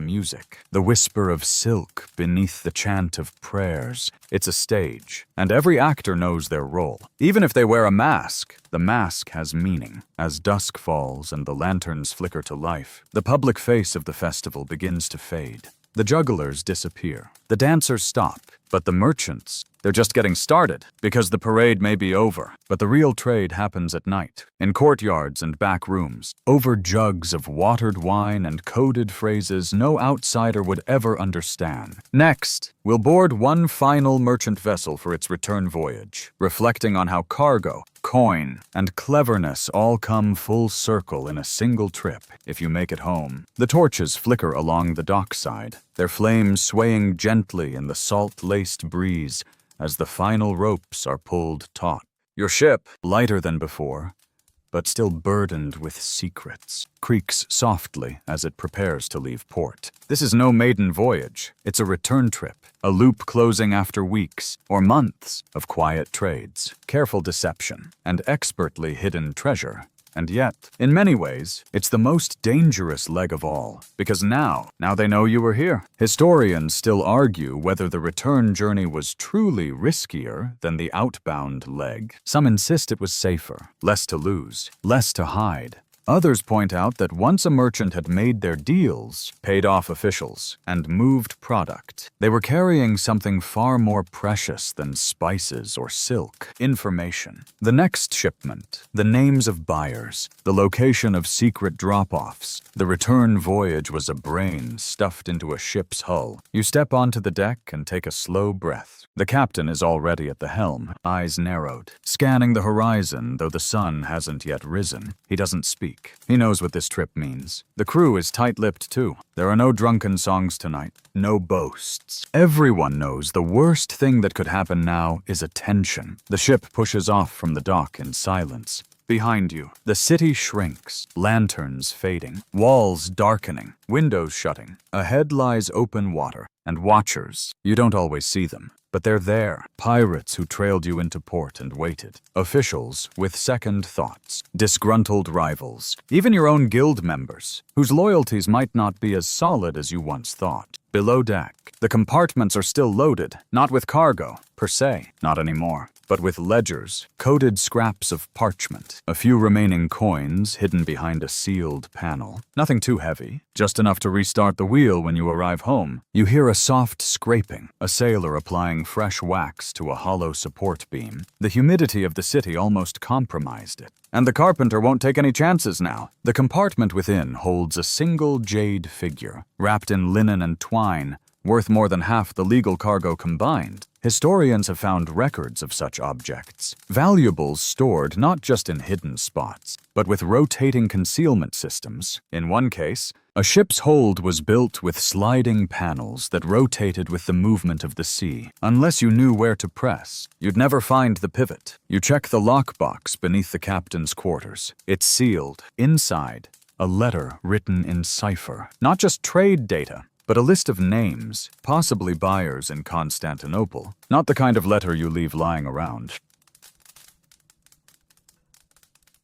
music, the whisper of silk beneath the chant of prayers. It's a stage, and every actor knows their role. Even if they wear a mask, the mask has meaning. As dusk falls and the lanterns flicker to life, the public face of the festival begins to fade. The jugglers disappear. The dancers stop. But the merchants, they're just getting started, because the parade may be over. But the real trade happens at night, in courtyards and back rooms, over jugs of watered wine and coded phrases no outsider would ever understand. Next, we'll board one final merchant vessel for its return voyage, reflecting on how cargo, coin, and cleverness all come full circle in a single trip if you make it home. The torches flicker along the dockside, their flames swaying gently in the salt-laced breeze as the final ropes are pulled taut. Your ship, lighter than before, but still burdened with secrets, creaks softly as it prepares to leave port. This is no maiden voyage. It's a return trip, a loop closing after weeks or months of quiet trades, careful deception, and expertly hidden treasure. And yet, in many ways, it's the most dangerous leg of all, because now they know you were here. Historians still argue whether the return journey was truly riskier than the outbound leg. Some insist it was safer, less to lose, less to hide. Others point out that once a merchant had made their deals, paid off officials, and moved product, they were carrying something far more precious than spices or silk: information. The next shipment, the names of buyers, the location of secret drop-offs. The return voyage was a brain stuffed into a ship's hull. You step onto the deck and take a slow breath. The captain is already at the helm, eyes narrowed, scanning the horizon though the sun hasn't yet risen. He doesn't speak. He knows what this trip means. The crew is tight-lipped too. There are no drunken songs tonight, no boasts. Everyone knows the worst thing that could happen now is attention. The ship pushes off from the dock in silence. Behind you, the city shrinks, lanterns fading, walls darkening, windows shutting. Ahead lies open water, and watchers. You don't always see them, but they're there. Pirates who trailed you into port and waited. Officials with second thoughts. Disgruntled rivals. Even your own guild members, whose loyalties might not be as solid as you once thought. Below deck, the compartments are still loaded, not with cargo, per se, not anymore, but with ledgers, coded scraps of parchment, a few remaining coins hidden behind a sealed panel. Nothing too heavy, just enough to restart the wheel when you arrive home. You hear a soft scraping, a sailor applying fresh wax to a hollow support beam. The humidity of the city almost compromised it. And the carpenter won't take any chances now. The compartment within holds a single jade figure, wrapped in linen and twine, worth more than half the legal cargo combined. Historians have found records of such objects, valuables stored not just in hidden spots, but with rotating concealment systems. In one case, a ship's hold was built with sliding panels that rotated with the movement of the sea. Unless you knew where to press, you'd never find the pivot. You check the lockbox beneath the captain's quarters. It's sealed. Inside, a letter written in cipher. Not just trade data, but a list of names, possibly buyers in Constantinople. Not the kind of letter you leave lying around.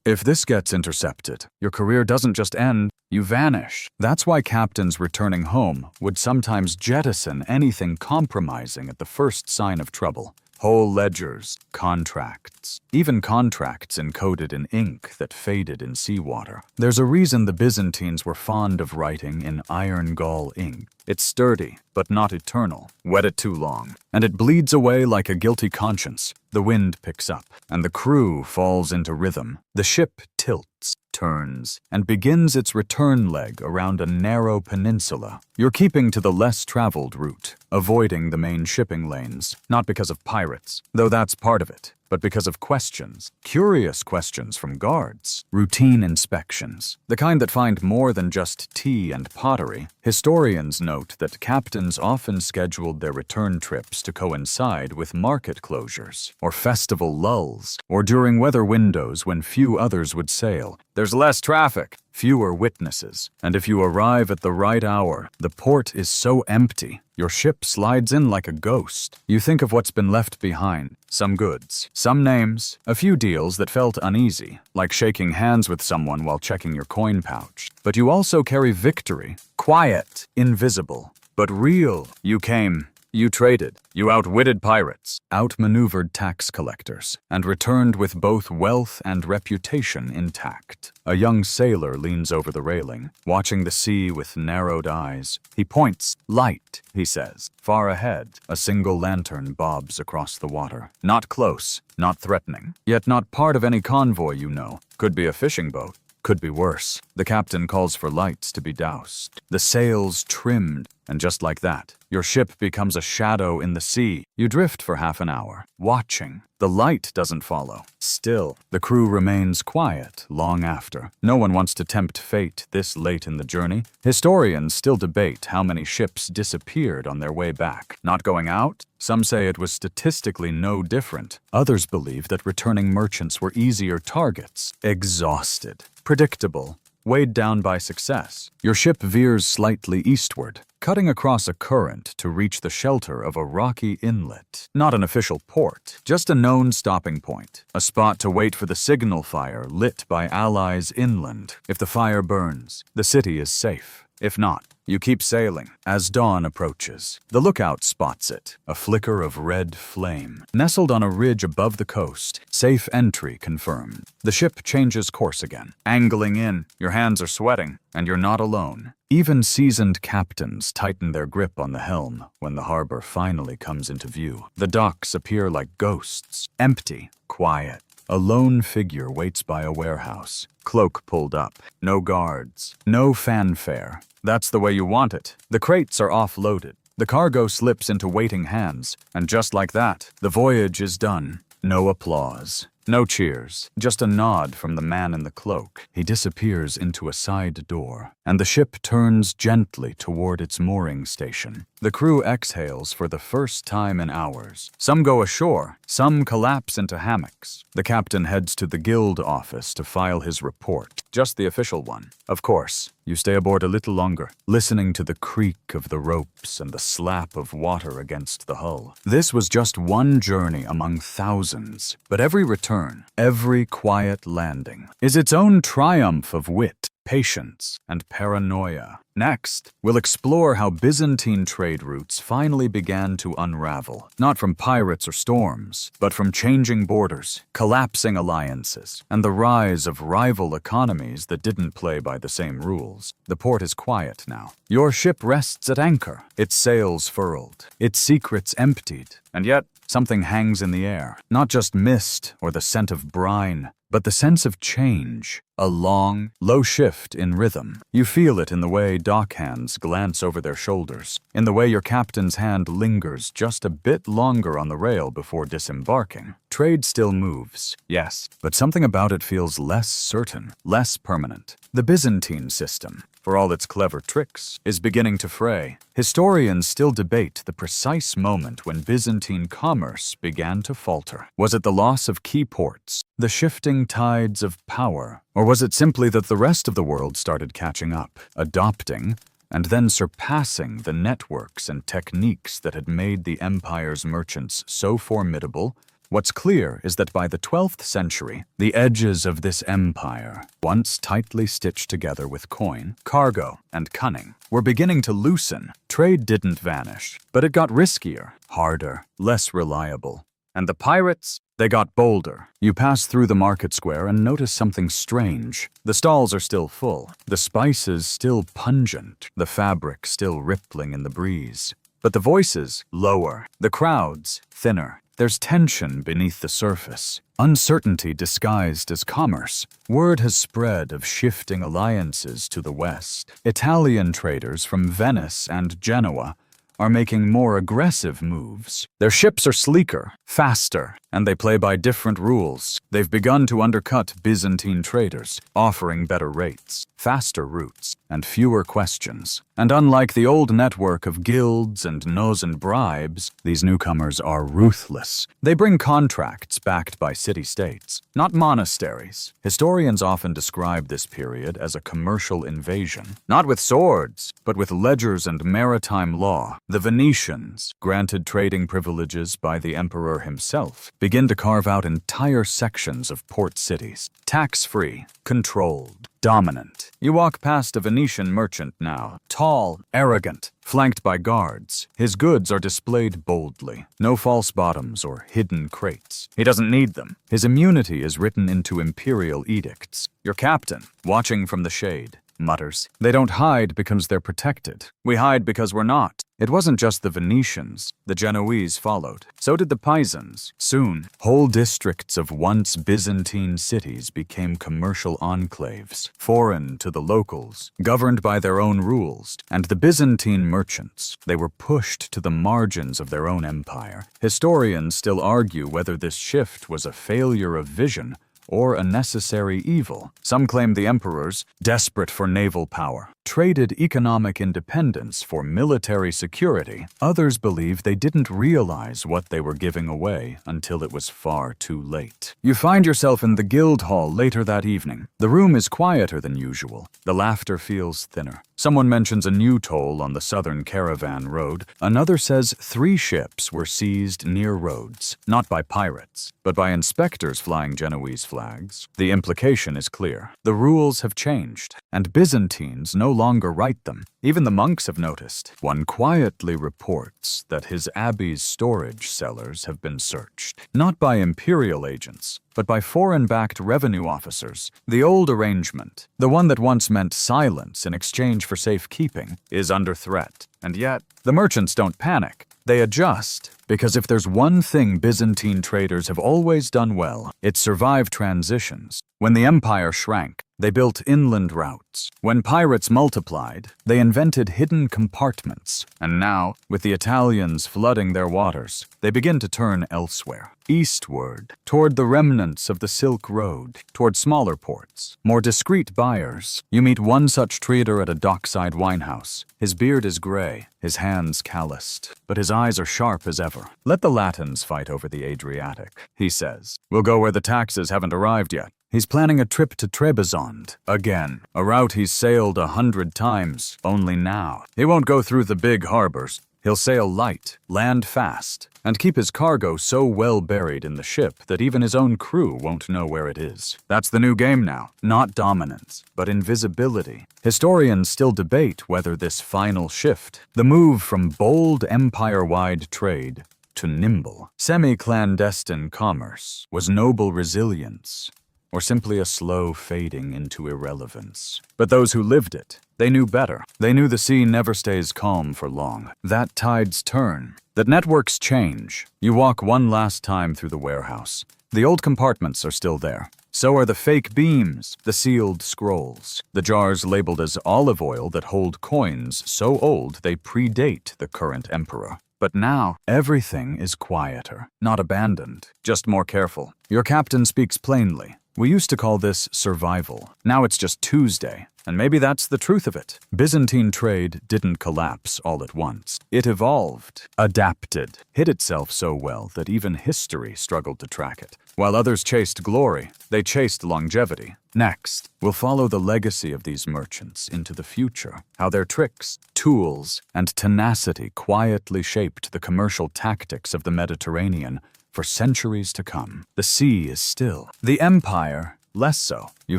If this gets intercepted, your career doesn't just end, you vanish. That's why captains returning home would sometimes jettison anything compromising at the first sign of trouble. Whole ledgers, contracts, even contracts encoded in ink that faded in seawater. There's a reason the Byzantines were fond of writing in iron gall ink. It's sturdy, but not eternal. Wet it too long, and it bleeds away like a guilty conscience. The wind picks up, and the crew falls into rhythm. The ship tilts, turns, and begins its return leg around a narrow peninsula. You're keeping to the less traveled route, avoiding the main shipping lanes, not because of pirates, though that's part of it, but because of questions, curious questions from guards, routine inspections, the kind that find more than just tea and pottery. Historians note that captains often scheduled their return trips to coincide with market closures, or festival lulls, or during weather windows when few others would sail. There's less traffic, fewer witnesses, and if you arrive at the right hour, the port is so empty, your ship slides in like a ghost. You think of what's been left behind. Some goods, some names, a few deals that felt uneasy, like shaking hands with someone while checking your coin pouch. But you also carry victory, quiet, invisible, but real. You came. You traded, you outwitted pirates, outmaneuvered tax collectors, and returned with both wealth and reputation intact. A young sailor leans over the railing, watching the sea with narrowed eyes. He points. Light, he says. Far ahead, a single lantern bobs across the water. Not close, not threatening, yet not part of any convoy you know. Could be a fishing boat. Could be worse. The captain calls for lights to be doused. The sails trimmed, and just like that, your ship becomes a shadow in the sea. You drift for half an hour, watching. The light doesn't follow. Still, the crew remains quiet long after. No one wants to tempt fate this late in the journey. Historians still debate how many ships disappeared on their way back. Not going out? Some say it was statistically no different. Others believe that returning merchants were easier targets. Exhausted. Predictable. Weighed down by success. Your ship veers slightly eastward, cutting across a current to reach the shelter of a rocky inlet. Not an official port, just a known stopping point. A spot to wait for the signal fire lit by allies inland. If the fire burns, the city is safe. If not, you keep sailing. As dawn approaches, the lookout spots it, a flicker of red flame. Nestled on a ridge above the coast, safe entry confirmed. The ship changes course again. Angling in, your hands are sweating, and you're not alone. Even seasoned captains tighten their grip on the helm when the harbor finally comes into view. The docks appear like ghosts, empty, quiet. A lone figure waits by a warehouse, cloak pulled up, no guards, no fanfare. That's the way you want it. The crates are offloaded. The cargo slips into waiting hands, and just like that, the voyage is done. No applause. No cheers, just a nod from the man in the cloak. He disappears into a side door, and the ship turns gently toward its mooring station. The crew exhales for the first time in hours. Some go ashore, some collapse into hammocks. The captain heads to the guild office to file his report, just the official one. Of course, you stay aboard a little longer, listening to the creak of the ropes and the slap of water against the hull. This was just one journey among thousands, but every return, every quiet landing, is its own triumph of wit, patience, and paranoia. Next, we'll explore how Byzantine trade routes finally began to unravel, not from pirates or storms, but from changing borders, collapsing alliances, and the rise of rival economies that didn't play by the same rules. The port is quiet now. Your ship rests at anchor, its sails furled, its secrets emptied, and yet something hangs in the air. Not just mist or the scent of brine, but the sense of change. A long, low shift in rhythm. You feel it in the way dockhands glance over their shoulders, in the way your captain's hand lingers just a bit longer on the rail before disembarking. Trade still moves, yes, but something about it feels less certain, less permanent. The Byzantine system, for all its clever tricks, is beginning to fray. Historians still debate the precise moment when Byzantine commerce began to falter. Was it the loss of key ports, the shifting tides of power, or was it simply that the rest of the world started catching up, adopting, and then surpassing the networks and techniques that had made the empire's merchants so formidable? What's clear is that by the 12th century, the edges of this empire, once tightly stitched together with coin, cargo, and cunning, were beginning to loosen. Trade didn't vanish, but it got riskier, harder, less reliable. And the pirates? They got bolder. You pass through the market square and notice something strange. The stalls are still full, the spices still pungent, the fabric still rippling in the breeze. But the voices, lower, the crowds, thinner. There's tension beneath the surface, uncertainty disguised as commerce. Word has spread of shifting alliances to the west. Italian traders from Venice and Genoa are making more aggressive moves. Their ships are sleeker, faster, and they play by different rules. They've begun to undercut Byzantine traders, offering better rates, faster routes, and fewer questions. And unlike the old network of guilds and no's and bribes, these newcomers are ruthless. They bring contracts backed by city-states, not monasteries. Historians often describe this period as a commercial invasion, not with swords, but with ledgers and maritime law. The Venetians, granted trading privileges by the emperor himself, begin to carve out entire sections of port cities, tax-free, controlled, dominant. You walk past a Venetian merchant now, tall, arrogant, flanked by guards. His goods are displayed boldly. No false bottoms or hidden crates. He doesn't need them. His immunity is written into imperial edicts. Your captain, watching from the shade, mutters, "They don't hide because they're protected. We hide because we're not." It wasn't just the Venetians. The Genoese followed. So did the Pisans. Soon, whole districts of once Byzantine cities became commercial enclaves, foreign to the locals, governed by their own rules. And the Byzantine merchants, they were pushed to the margins of their own empire. Historians still argue whether this shift was a failure of vision or a necessary evil. Some claim the emperors, desperate for naval power, traded economic independence for military security. Others believe they didn't realize what they were giving away until it was far too late. You find yourself in the guild hall later that evening. The room is quieter than usual. The laughter feels thinner. Someone mentions a new toll on the southern caravan road. Another says 3 ships were seized near Rhodes, not by pirates, but by inspectors flying Genoese flags. The implication is clear. The rules have changed, and Byzantines no longer write them. Even the monks have noticed. One quietly reports that his abbey's storage cellars have been searched, not by imperial agents, but by foreign-backed revenue officers. The old arrangement, the one that once meant silence in exchange for safekeeping, is under threat. And yet, the merchants don't panic. They adjust, because if there's one thing Byzantine traders have always done well, it's survive transitions. When the empire shrank, they built inland routes. When pirates multiplied, they invented hidden compartments. And now, with the Italians flooding their waters, they begin to turn elsewhere. Eastward, toward the remnants of the Silk Road, toward smaller ports, more discreet buyers. You meet one such trader at a dockside winehouse. His beard is gray, his hands calloused, but his eyes are sharp as ever. "Let the Latins fight over the Adriatic," he says. "We'll go where the taxes haven't arrived yet." He's planning a trip to Trebizond, again, a route he's sailed 100 times, only now. He won't go through the big harbors. He'll sail light, land fast, and keep his cargo so well buried in the ship that even his own crew won't know where it is. That's the new game now. Not dominance, but invisibility. Historians still debate whether this final shift, the move from bold empire-wide trade to nimble, semi-clandestine commerce, was noble resilience, or simply a slow fading into irrelevance. But those who lived it, they knew better. They knew the sea never stays calm for long, that tides turn, that networks change. You walk one last time through the warehouse. The old compartments are still there. So are the fake beams, the sealed scrolls, the jars labeled as olive oil that hold coins so old they predate the current emperor. But now, everything is quieter, not abandoned, just more careful. Your captain speaks plainly. "We used to call this survival. Now it's just Tuesday." And maybe that's the truth of it. Byzantine trade didn't collapse all at once. It evolved, adapted, hid itself so well that even history struggled to track it. While others chased glory, they chased longevity. Next, we'll follow the legacy of these merchants into the future, how their tricks, tools, and tenacity quietly shaped the commercial tactics of the Mediterranean for centuries to come. The sea is still. The empire, less so. You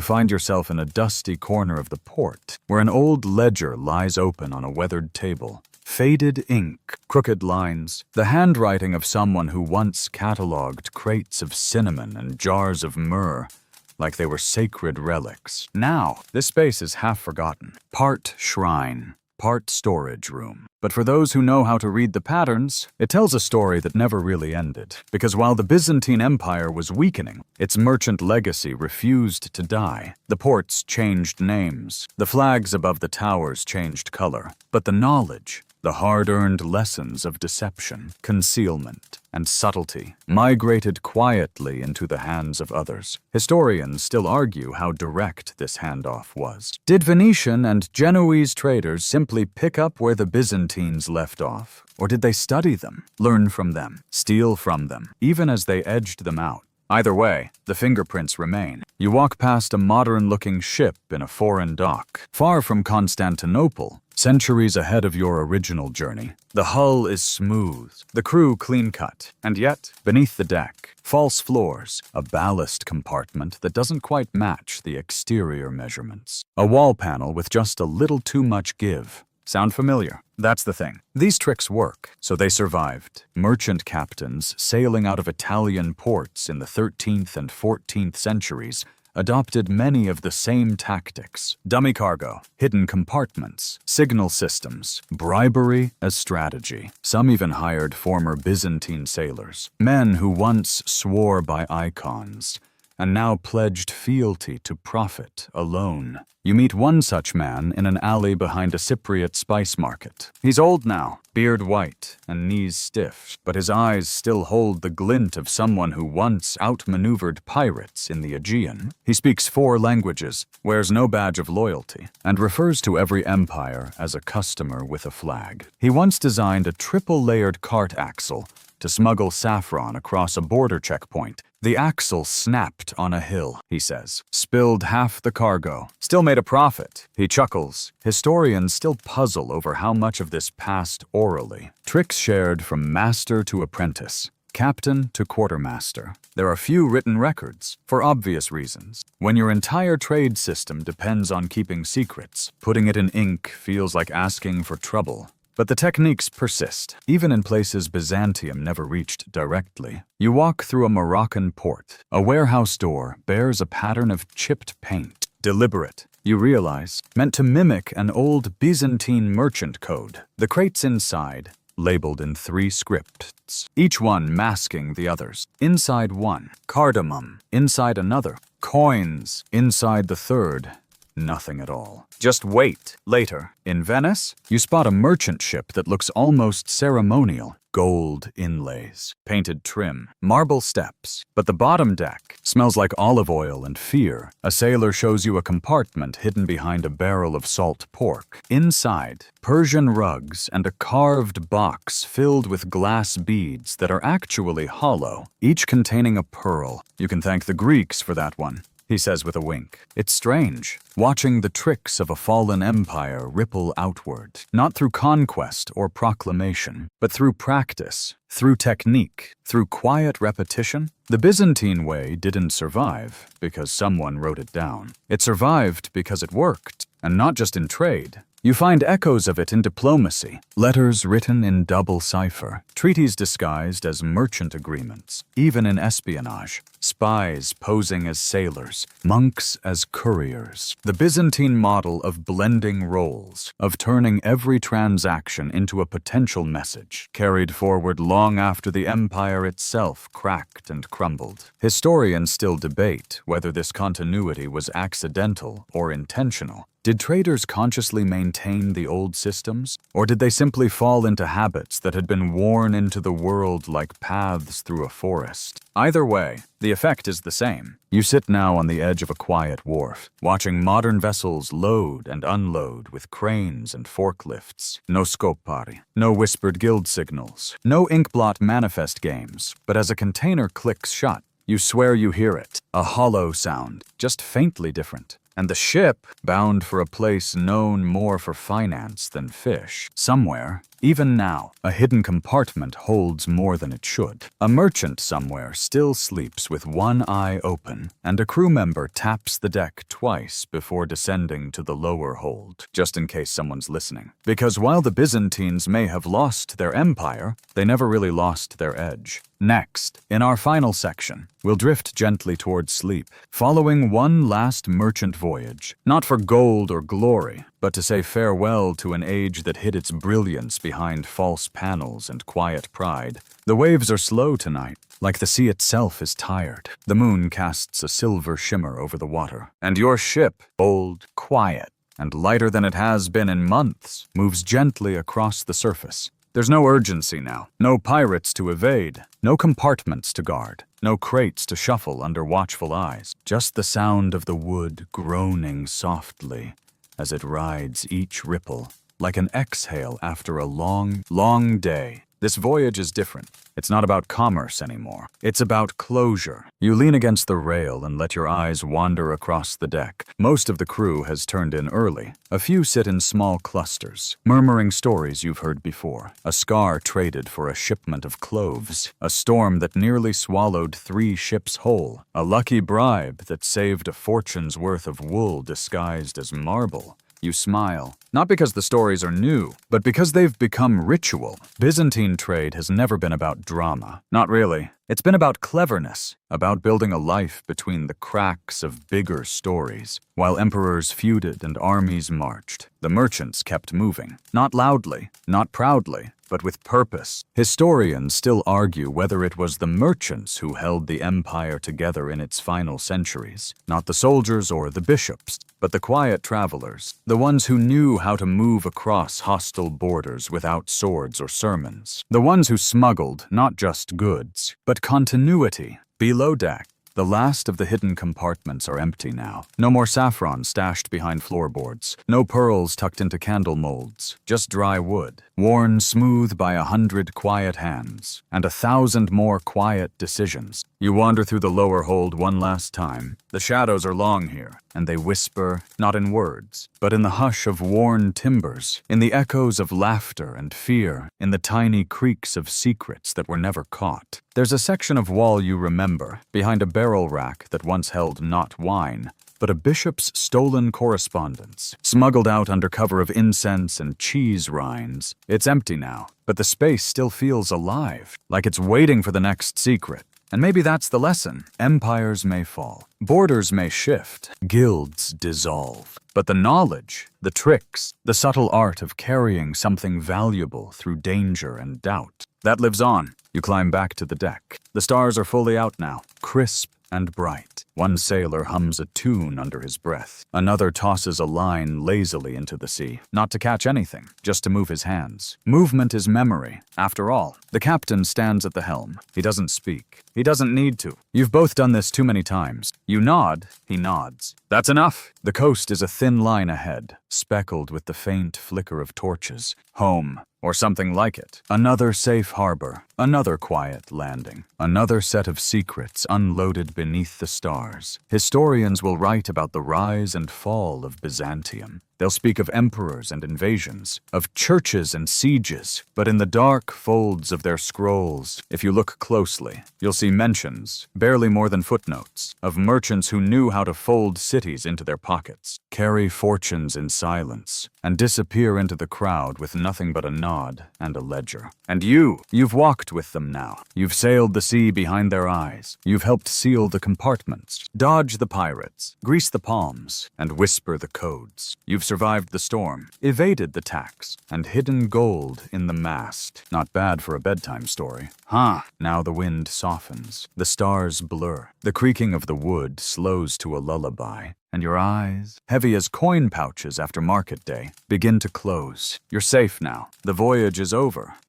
find yourself in a dusty corner of the port, where an old ledger lies open on a weathered table. Faded ink, crooked lines, the handwriting of someone who once catalogued crates of cinnamon and jars of myrrh like they were sacred relics. Now, this space is half forgotten. Part shrine, part storage room. But for those who know how to read the patterns, it tells a story that never really ended. Because while the Byzantine Empire was weakening, its merchant legacy refused to die. The ports changed names. The flags above the towers changed color. But the knowledge, The hard-earned lessons of deception, concealment, and subtlety migrated quietly into the hands of others. Historians still argue how direct this handoff was. Did Venetian and Genoese traders simply pick up where the Byzantines left off? Or did they study them, learn from them, steal from them, even as they edged them out? Either way, the fingerprints remain. You walk past a modern-looking ship in a foreign dock, far from Constantinople, centuries ahead of your original journey. The hull is smooth, the crew clean-cut, and yet, beneath the deck, false floors, a ballast compartment that doesn't quite match the exterior measurements. A wall panel with just a little too much give. Sound familiar? That's the thing. These tricks work, so they survived. Merchant captains sailing out of Italian ports in the 13th and 14th centuries adopted many of the same tactics. Dummy cargo, hidden compartments, signal systems, bribery as strategy. Some even hired former Byzantine sailors, men who once swore by icons and now pledged fealty to profit alone. You meet one such man in an alley behind a Cypriot spice market. He's old now, beard white and knees stiff, but his eyes still hold the glint of someone who once outmaneuvered pirates in the Aegean. He speaks 4 languages, wears no badge of loyalty, and refers to every empire as a customer with a flag. He once designed a triple-layered cart axle to smuggle saffron across a border checkpoint. The axle snapped on a hill, he says. Spilled half the cargo. Still made a profit. He chuckles. Historians still puzzle over how much of this passed orally. Tricks shared from master to apprentice, captain to quartermaster. There are few written records, for obvious reasons. When your entire trade system depends on keeping secrets, putting it in ink feels like asking for trouble. But the techniques persist, even in places Byzantium never reached directly. You walk through a Moroccan port. A warehouse door bears a pattern of chipped paint. Deliberate, you realize, meant to mimic an old Byzantine merchant code. The crates inside, labeled in 3 scripts, each one masking the others. Inside one, cardamom. Inside another, coins. Inside the third, nothing at all. Just wait. Later, in Venice, you spot a merchant ship that looks almost ceremonial. Gold inlays, painted trim, marble steps. But the bottom deck smells like olive oil and fear. A sailor shows you a compartment hidden behind a barrel of salt pork. Inside, Persian rugs and a carved box filled with glass beads that are actually hollow, each containing a pearl. You can thank the Greeks for that one, he says with a wink. It's strange, watching the tricks of a fallen empire ripple outward, not through conquest or proclamation, but through practice, through technique, through quiet repetition. The Byzantine way didn't survive because someone wrote it down. It survived because it worked, and not just in trade. You find echoes of it in diplomacy, letters written in double cipher, treaties disguised as merchant agreements, even in espionage, spies posing as sailors, monks as couriers. The Byzantine model of blending roles, of turning every transaction into a potential message, carried forward long after the empire itself cracked and crumbled. Historians still debate whether this continuity was accidental or intentional. Did traders consciously maintain the old systems, or did they simply fall into habits that had been worn into the world like paths through a forest? Either way, the effect is the same. You sit now on the edge of a quiet wharf, watching modern vessels load and unload with cranes and forklifts. No scopari, no whispered guild signals, no inkblot manifest games, but as a container clicks shut, you swear you hear it. A hollow sound, just faintly different. And the ship, bound for a place known more for finance than fish. Somewhere, even now, a hidden compartment holds more than it should. A merchant somewhere still sleeps with one eye open, and a crew member taps the deck twice before descending to the lower hold, just in case someone's listening. Because while the Byzantines may have lost their empire, they never really lost their edge. Next, in our final section, we'll drift gently towards sleep, following one last merchant voyage, not for gold or glory, but to say farewell to an age that hid its brilliance behind false panels and quiet pride. The waves are slow tonight, like the sea itself is tired. The moon casts a silver shimmer over the water, and your ship, bold, quiet, and lighter than it has been in months, moves gently across the surface. There's no urgency now, no pirates to evade, no compartments to guard, no crates to shuffle under watchful eyes, just the sound of the wood groaning softly as it rides each ripple, like an exhale after a long, long day. This voyage is different. It's not about commerce anymore. It's about closure. You lean against the rail and let your eyes wander across the deck. Most of the crew has turned in early. A few sit in small clusters, murmuring stories you've heard before. A scar traded for a shipment of cloves. A storm that nearly swallowed 3 ships whole. A lucky bribe that saved a fortune's worth of wool disguised as marble. You smile, not because the stories are new, but because they've become ritual. Byzantine trade has never been about drama. Not really. It's been about cleverness, about building a life between the cracks of bigger stories. While emperors feuded and armies marched, the merchants kept moving. Not loudly, not proudly, but with purpose. Historians still argue whether it was the merchants who held the empire together in its final centuries, not the soldiers or the bishops, but the quiet travelers, the ones who knew how to move across hostile borders without swords or sermons, the ones who smuggled not just goods, but continuity. Below deck, the last of the hidden compartments are empty now. No more saffron stashed behind floorboards. No pearls tucked into candle molds. Just dry wood, worn smooth by 100 quiet hands, and 1,000 more quiet decisions. You wander through the lower hold one last time. The shadows are long here, and they whisper, not in words, but in the hush of worn timbers, in the echoes of laughter and fear, in the tiny creaks of secrets that were never caught. There's a section of wall you remember, behind a barrel rack that once held not wine, but a bishop's stolen correspondence, smuggled out under cover of incense and cheese rinds. It's empty now, but the space still feels alive, like it's waiting for the next secret. And maybe that's the lesson. Empires may fall, borders may shift, guilds dissolve. But the knowledge, the tricks, the subtle art of carrying something valuable through danger and doubt, that lives on. You climb back to the deck. The stars are fully out now, crisp and bright. One sailor hums a tune under his breath. Another tosses a line lazily into the sea, not to catch anything, just to move his hands. Movement is memory. After all, the captain stands at the helm. He doesn't speak. He doesn't need to. You've both done this too many times. You nod, he nods. That's enough. The coast is a thin line ahead, speckled with the faint flicker of torches. Home, or something like it. Another safe harbor, another quiet landing, another set of secrets unloaded beneath the stars. Historians will write about the rise and fall of Byzantium. They'll speak of emperors and invasions, of churches and sieges, but in the dark folds of their scrolls, if you look closely, you'll see mentions, barely more than footnotes, of merchants who knew how to fold cities into their pockets, carry fortunes in silence, and disappear into the crowd with nothing but a nod and a ledger. And you've walked with them now. You've sailed the sea behind their eyes. You've helped seal the compartments, dodge the pirates, grease the palms, and whisper the codes. You've survived the storm, evaded the tax, and hidden gold in the mast. Not bad for a bedtime story. Huh. Now the wind softens. The stars blur. The creaking of the wood slows to a lullaby. And your eyes, heavy as coin pouches after market day, begin to close. You're safe now. The voyage is over.